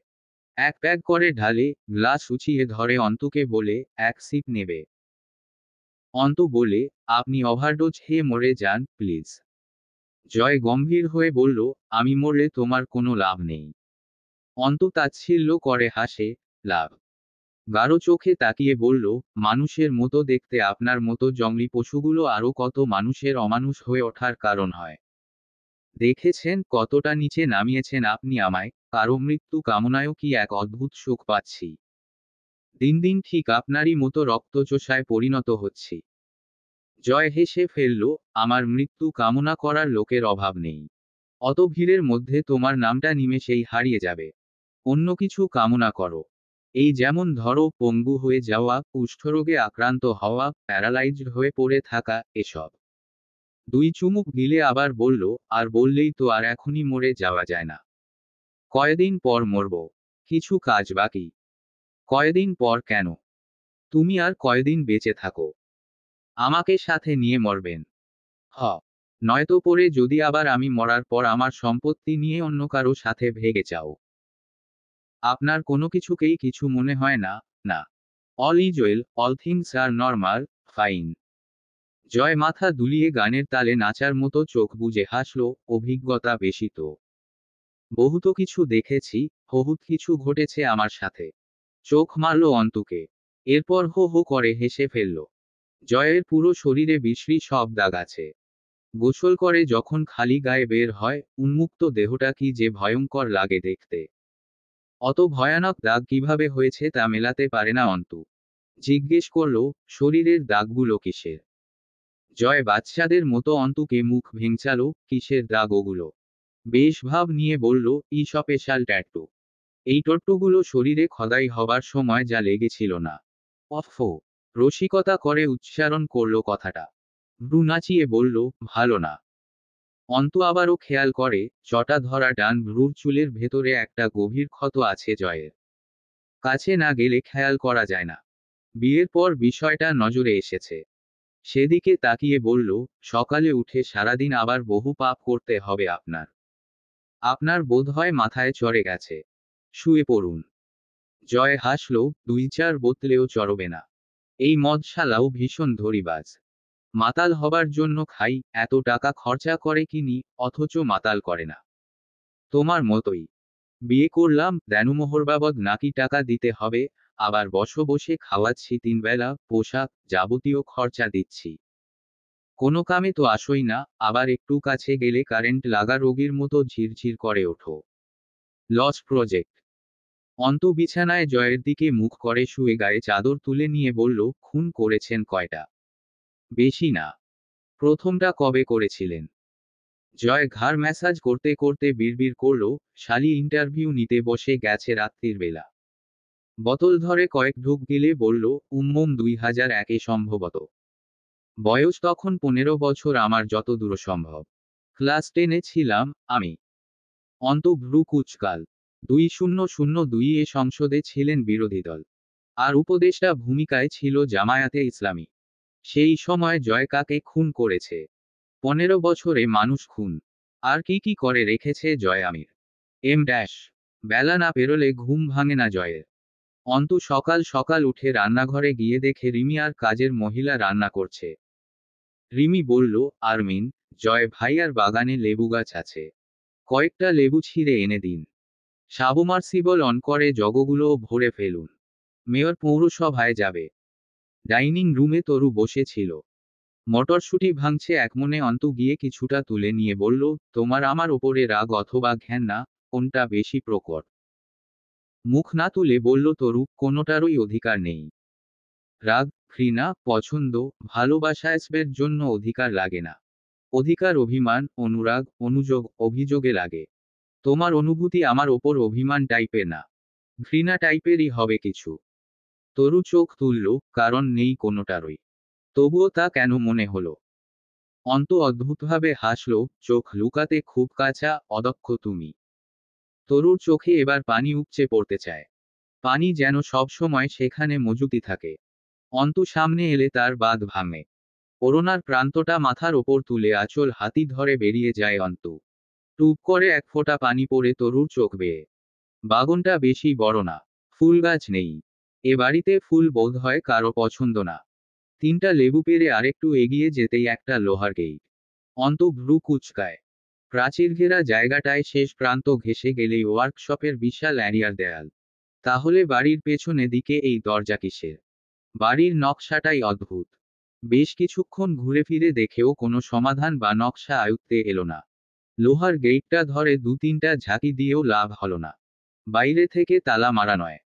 এক প্যাক করে ঢালে, গ্লাস উঁচিয়ে ধরে অন্তুকে বলে এক সিপ নেবে। অন্তু বলে, আপনি ওভারডোজ খেয়ে মরে যান প্লিজ। জয় গম্ভীর হয়ে বলল, আমি মরলে তোমার কোনো লাভ নেই। অন্তু তাচ্ছিল্য করে হাসে, লাভ? গাঢ় চোখে তাকিয়ে বলল, মানুষের মতো দেখতে আপনার মতো জংলি পশুগুলো আরো কত মানুষের অমানুষ হয়ে ওঠার কারণ হয়। দেখেছেন কতটা নিচে নামিয়েছেন আপনি আমায়, কারো মৃত্যু কামনায়ও কি এক অদ্ভুত সুখ পাচ্ছি। দিন দিন ঠিক আপনারই মতো রক্তচোষায় পরিণত হচ্ছি। জয় হেসে ফেলল, আমার মৃত্যু কামনা করার লোকের অভাব নেই। অত ভিড়ের মধ্যে তোমার নামটা নিমেষেই হারিয়ে যাবে। অন্য কিছু কামনা করো। এই যেমন ধরো পঙ্গু হয়ে যাওয়া, কুষ্ঠরোগে আক্রান্ত হওয়া, প্যারালাইজড হয়ে পড়ে থাকা, এসব। দুই চুমুক গিলে আবার বলল, আর বললেই তো আর এখনই মরে যাওয়া যায় না। কয়দিন পর মরব। কিছু কাজ বাকি। কয়দিন পর কেন? তুমি আর কয়দিন বেঁচে থাকো। আমাকে সাথে নিয়ে মরবেন। হ। নয়তো পরে যদি আবার আমি মরার পর আমার সম্পত্তি নিয়ে অন্য কারো সাথে ভেগে যাও। আপনার কোনো কিছুকেই কিছু মনে হয় না? না। All is well, all things are normal, fine. Joy মাথা দুলিয়ে গানের তালে নাচার মতো চোখ বুজে হাসল, অভিজ্ঞতা বেশি তো। বহুত কিছু দেখেছি, বহুত কিছু ঘটেছে আমার সাথে। চোখ মারল অন্তুকে। এরপর হো হো করে হেসে ফেলল। জয়ের পুরো শরীরে বিশ্রী সব দাগ আছে। গোসল করে যখন খালি গায়ে বের হয়, উন্মুক্ত দেহটা কি যে ভয়ঙ্কর লাগে দেখতে। অত ভয়ানক দাগ কিভাবে হয়েছে তা মেলাতে পারে না অন্তু। জিজ্ঞেস করল, শরীরের দাগগুলো কিসের? জয় বাচ্চাদের মতো অন্তুকে মুখ ভেঙচালো, কিসের দাগ ওগুলো? বেশ ভাব নিয়ে বলল, স্পেশাল ট্যাটু। এই টট্টুগুলো শরীরে খোদাই হবার সময় যা লেগেছিল না। অফো। রসিকতা করে উচ্চারণ করল কথাটা। ভ্রু নাচিয়ে বলল, ভালো না। অন্তু আবারও খেয়াল করে, চটা ধরা ডান ভ্রুর চুলের ভেতরে একটা গভীর ক্ষত আছে জয়ের। কাছে না গেলে খেয়াল করা যায় না। বিয়ের পর বিষয়টা নজরে এসেছে। সেদিকে তাকিয়ে বলল, সকালে উঠে সারাদিন আবার বহু পাপ করতে হবে আপনার। আপনার বোধহয় মাথায় চড়ে গেছে। শুয়ে পড়ুন। জয় হাসল, 2-4 বোতলেও চড়বে না। এই মদশালাও ভীষণ ধরিবাজ। মাতাল হবার জন্য খাই, এত টাকা খরচা করে কিনি, অথচ মাতাল করে না। তোমার মতোই। বিয়ে করলাম, দেনুমোহর বাবদ নাকি টাকা দিতে হবে, আবার বসে খাওয়াচ্ছি 3 বেলা, পোশাক, যাবতীয় খরচা দিচ্ছি। কোনো কামে তো আসই না, আবার একটু কাছে গেলে কারেন্ট লাগা রোগীর মতো ঝিরঝির করে ওঠো। Loss project. অন্তু বিছানায় জয়ের দিকে মুখ করে শুয়ে গায়ে চাদর তুলে নিয়ে বলল, খুন করেছেন কয়টা? বেশি না। প্রথমটা কবে করেছিলেন? জয় ঘাড় ম্যাসাজ করতে করতে বিড়বিড় করল, শালি ইন্টারভিউ নিতে বসে গেছে রাত্রির বেলা। বোতল ধরে কয়েক ঢুক গিলে বলল, 2001-এ সম্ভবত। বয়স তখন 15 বছর আমার যতদূর সম্ভব। ক্লাস 10-এ ছিলাম আমি। অন্তু ভ্রু কুঁচকাল। 2002-এ সংসদে ছিলেন বিরোধী দল। আর উপদেষ্টা ভূমিকায় ছিল জামায়াতে ইসলামী। সেই সময় জয় কাকে খুন করেছে? 15 বছরে মানুষ খুন। আর কি কি করে রেখেছে জয় আমির? M dash. বেলা না পেরোলে ঘুম ভাঙে না জয়ের। অন্তু সকাল সকাল উঠে রান্নাঘরে গিয়ে দেখে রিমি আর কাজের মহিলা রান্না করছে। রিমি বলল, আরমিন, জয় ভাইয়ার বাগানে লেবু গাছ আছে। কয়েকটা লেবু ছিঁড়ে এনে দিন। সাবমার্সিবল অন করে জগগুলোও ভরে ফেলুন। মেয়র পৌরসভায় যাবে। ডাইনিং রুমে তরু বসে ছিল। মটরশুঁটি ভাঙছে একমনে। অন্তু গিয়ে কিছুটা তুলে নিয়ে বলল, তোমার আমার ওপরে রাগ অথবা ঘেন্না, কোনটা বেশি প্রকট? মুখ না তুলে বলল তরু, কোনোটারই অধিকার নেই। রাগ, ঘৃণা, পছন্দ, ভালোবাসার জন্য অধিকার লাগে না। অধিকার অভিমান, অনুরাগ, অনুযোগ, অভিযোগে লাগে। তোমার অনুভূতি আমার ওপর অভিমান টাইপের না, ঘৃণা টাইপেরই হবে কিছু। তরু চোখ তুলল, কারণ নেই কোনোটারই। তবুও তা কেন মনে হলো? অন্তু অদ্ভুতভাবে হাসল, চোখ লুকাতে খুব কাঁচা, অদক্ষ তুমি। তরুর চোখে এবার পানি উপচে পড়তে চায়। পানি যেন সব সময় সেখানে মজুতি থাকে। অন্তু সামনে এলে তার বাঁধ ভাঙে। ওড়নার প্রান্তটা মাথার ওপর তুলে আঁচল হাতি ধরে বেরিয়ে যায় অন্তু। টুপ করে এক ফোঁটা পানি পড়ে তরুর চোখ বেয়ে। বাগানটা বেশি বড় না। ফুল গাছ নেই। এ বাড়িতে ফুল বোধ হয় কারো পছন্দ না। 3টা লেবু পেরে আরেকটু এগিয়ে যেতেই একটা লোহার গেইট। অন্তু ভ্রু কুঁচকায়। প্রাচীর ঘেরা জায়গাটায় শেষ প্রান্ত ঘেঁষে গেলেই ওয়ার্কশপের বিশাল এরিয়ার দেয়াল। তাহলে বাড়ির পেছনে দিকে এই দরজা কিসের? বাড়ির নকশাটাই অদ্ভুত। বেশ কিছুক্ষণ ঘুরে ফিরে দেখেও কোনো সমাধান বা নকশা আয়ত্তে এলো না। লোহার গেইটটা ধরে 2-3টা ঝাঁকি দিয়েও লাভ হলো না। বাইরে থেকে তালা মারা নয়,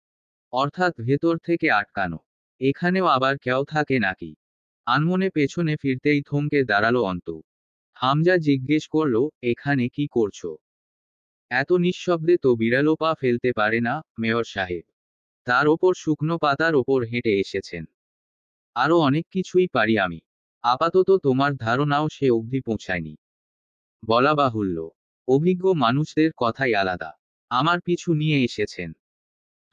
অর্থাৎ ভেতর থেকে আটকানো। এখানেও আবার কেউ থাকে নাকি? আনমনে পেছনে ফিরতেই থমকে দাঁড়ালো অন্তু। হামজা জিজ্ঞেস করল, এখানে কি করছো? এত নিঃশব্দে তো বিড়ালও পা ফেলতে পারে না, মেয়র সাহেব। তার ওপর শুকনো পাতার ওপর হেঁটে এসেছেন। আরো অনেক কিছুই পারি আমি। আপাতত তোমার ধারণাও সে অবধি পৌঁছায়নি। বলা বাহুল্য, অভিজ্ঞ মানুষদের কথাই আলাদা। আমার পিছু নিয়ে এসেছেন।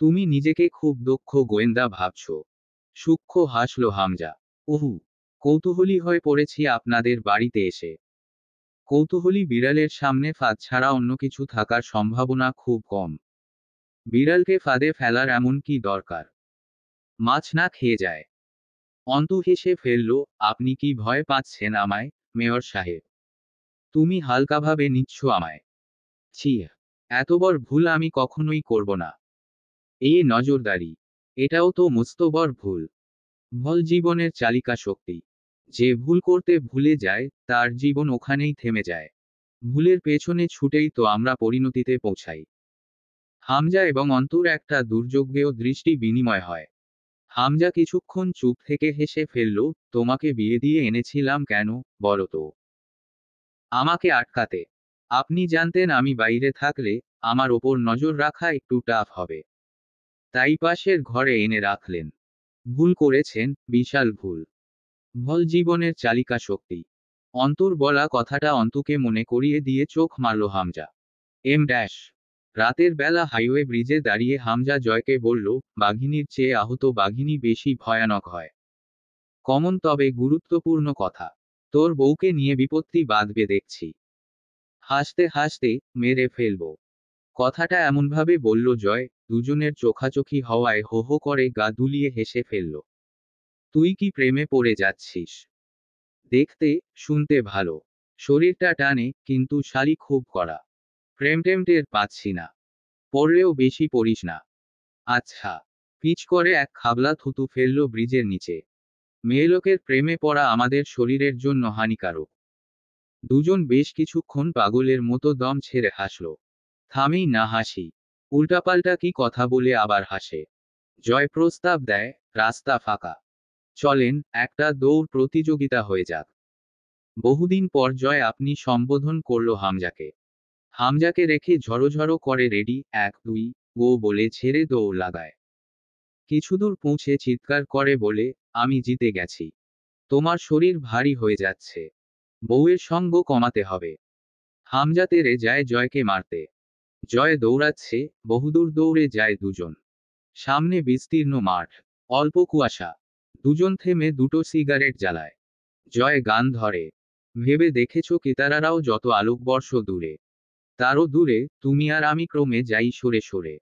তুমি নিজেকে খুব দক্ষ গোয়েন্দা ভাবছ। সূক্ষ্ম হাসল হামজা। ওহু, কৌতূহলী হয়ে পড়েছি আপনাদের বাড়িতে এসে। কৌতূহলী বিড়ালের সামনে ফাঁদ ছাড়া অন্য কিছু থাকার সম্ভাবনা খুব কম। বিড়ালকে ফাঁদে ফেলার এমন কি দরকার? মাছ না খেয়ে যায়। অন্তু হেসে ফেলল, আপনি কি ভয় পাচ্ছেন আমায়, মেয়র সাহেব? তুমি হালকাভাবে নিচ্ছ আমায়। ছি, এত বড় ভুল আমি কখনোই করব না। এই নজরদারি, এটাও তো মস্ত বড় ভুল। ভুল জীবনের চালিকা শক্তি। যে ভুল করতে ভুলে যায়, তার জীবন ওখানেই থেমে যায়। ভুলের পেছনে ছুটেই তো আমরা পরিণতিতে পৌঁছাই। হামজা এবং অন্তুর একটা দুর্যোগেও দৃষ্টি বিনিময় হয়। হামজা কিছুক্ষণ চুপ থেকে হেসে ফেলল, তোমাকে বিয়ে দিয়ে এনেছিলাম কেন, বলো তো? আমাকে আটকাতে। আপনি জানতেন আমি বাইরে থাকলে আমার ওপর নজর রাখা একটু টাফ হবে। তাই পাশের ঘরে এনে রাখলেন। ভুল করেছেন, বিশাল ভুল। ভুল জীবনের চালিকা শক্তি। অন্তুর বলা কথাটা অন্তুকে মনে করিয়ে দিয়ে চোখ মারল হামজা। M dash. রাতের বেলা হাইওয়ে ব্রিজে দাঁড়িয়ে হামজা জয়কে বলল, বাঘিনীর চেয়ে আহত বাঘিনী বেশি ভয়ানক হয়। কমন তবে গুরুত্বপূর্ণ কথা। তোর বউকে নিয়ে বিপত্তি বাঁধবে দেখছি। হাসতে হাসতে মেরে ফেলবো। কথাটা এমনভাবে বলল জয়, দুজনের চোখাচোখি হওয়ায় হো হো করে গা দুলিয়ে হেসে ফেলল। তুই কি প্রেমে পড়ে যাচ্ছিস? দেখতে, শুনতে ভালো। শরীরটা টানে, কিন্তু শালি খুব কড়া। প্রেম টেম টের পাচ্ছি না। পড়লেও বেশি পড়িস না। আচ্ছা। পিচ করে এক খাবলা থুতু ফেলল ব্রিজের নিচে। মেয়েলোকের প্রেমে পড়া আমাদের শরীরের জন্য হানিকারক। দুজন বেশ কিছুক্ষণ পাগলের মতো দম ছেড়ে হাসল। থামেই না হাসি। উল্টাপাল্টা কি কথা বলে আবার হাসে। জয় প্রস্তাব দেয়, রাস্তা ফাঁকা। চলেন, একটা দৌড় প্রতিযোগিতা হয়ে যাক। বহুদিন পর জয় আপনি সম্বোধন করল হামজাকে। হামজাকে রেখে ঝড়ো করে রেডি 1-2 গো বলে ছেড়ে দৌড় লাগায়। কিছুদূর পৌঁছে চিৎকার করে বলে, আমি জিতে গেছি। তোমার শরীর ভারী হয়ে যাচ্ছে। বউয়ের সঙ্গ কমাতে হবে। হামজা তেরে যায় জয়কে মারতে। জয় দৌড়াচ্ছে, বহুদূর দৌড়ে যায় দুজন। সামনে বিস্তীর্ণ মাঠ। অল্প কুয়াশা। দুজন থেমে দুটো সিগারেট জ্বালায়। জয় গান ধরে। ভেবে দেখেছ কেতারারাও যত আলোকবর্ষ দূরে, তারও দূরে তুমি আর আমি ক্রমে যাই সরে সরে।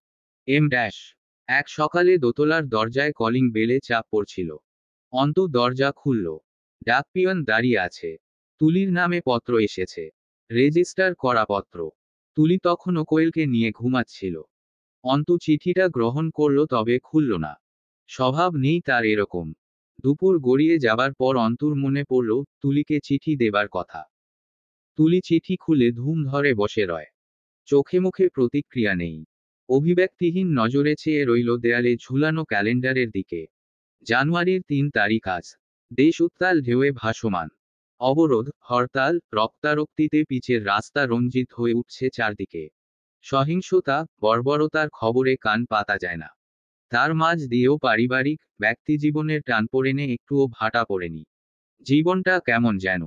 Em dash. এক সকালে দোতলার দরজায় কলিং বেলে চাপ পড়ছিল। অন্তু দরজা খুলল। ডাকপিয়ন দাঁড়িয়ে আছে। তুলির নামে পত্র এসেছে। রেজিস্টার করা পত্র। তুলি তখনও কোয়েলকে নিয়ে ঘুমাচ্ছিল। অন্তু চিঠিটা গ্রহণ করল, তবে খুলল না। স্বভাব নেই তার এরকম। দুপুর গড়িয়ে যাবার পর অন্তুর মনে পড়ল তুলিকে চিঠি দেবার কথা। তুলি চিঠি খুলে ধুম ধরে বসে রয়। চোখে মুখে প্রতিক্রিয়া নেই। অভিব্যক্তিহীন নজরে চেয়ে রইল দেয়ালে ঝুলানো ক্যালেন্ডারের দিকে। জানুয়ারির 3 তারিখ আজ। দেশ উত্তাল ঢেউয়ে ভাসমান। অবরোধ, হরতাল, রক্তারক্তিতে পিচের রাস্তা রঞ্জিত হয়ে উঠছে চারদিকে। সহিংসতা, বর্বরতার খবরে কান পাতা যায় না। তার মাঝ দিয়েও পারিবারিক, ব্যক্তিজীবনের টান পড়েনে একটুও ভাটা পড়েনি। জীবনটা কেমন যেন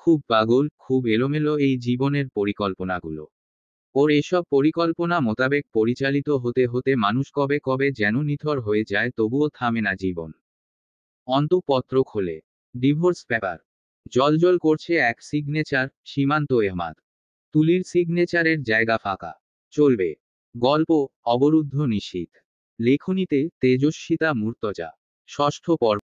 খুব পাগল, খুব এলোমেলো এই জীবনের পরিকল্পনাগুলো। ওর এসব পরিকল্পনা মোতাবেক পরিচালিত হতে হতে মানুষ কবে কবে যেন নিথর হয়ে যায়, তবুও থামে না জীবন। অন্তু পত্র খোলে। Divorce paper. জলজল করছে এক সিগনেচার, সীমান্ত এহমাদ। তুলির সিগনেচারের জায়গা ফাঁকা। চলবে। গল্প অবরুদ্ধ নিশীথ। লেখনীতে তেজস্বিতা মুর্তজা। ষষ্ঠ পর্ব।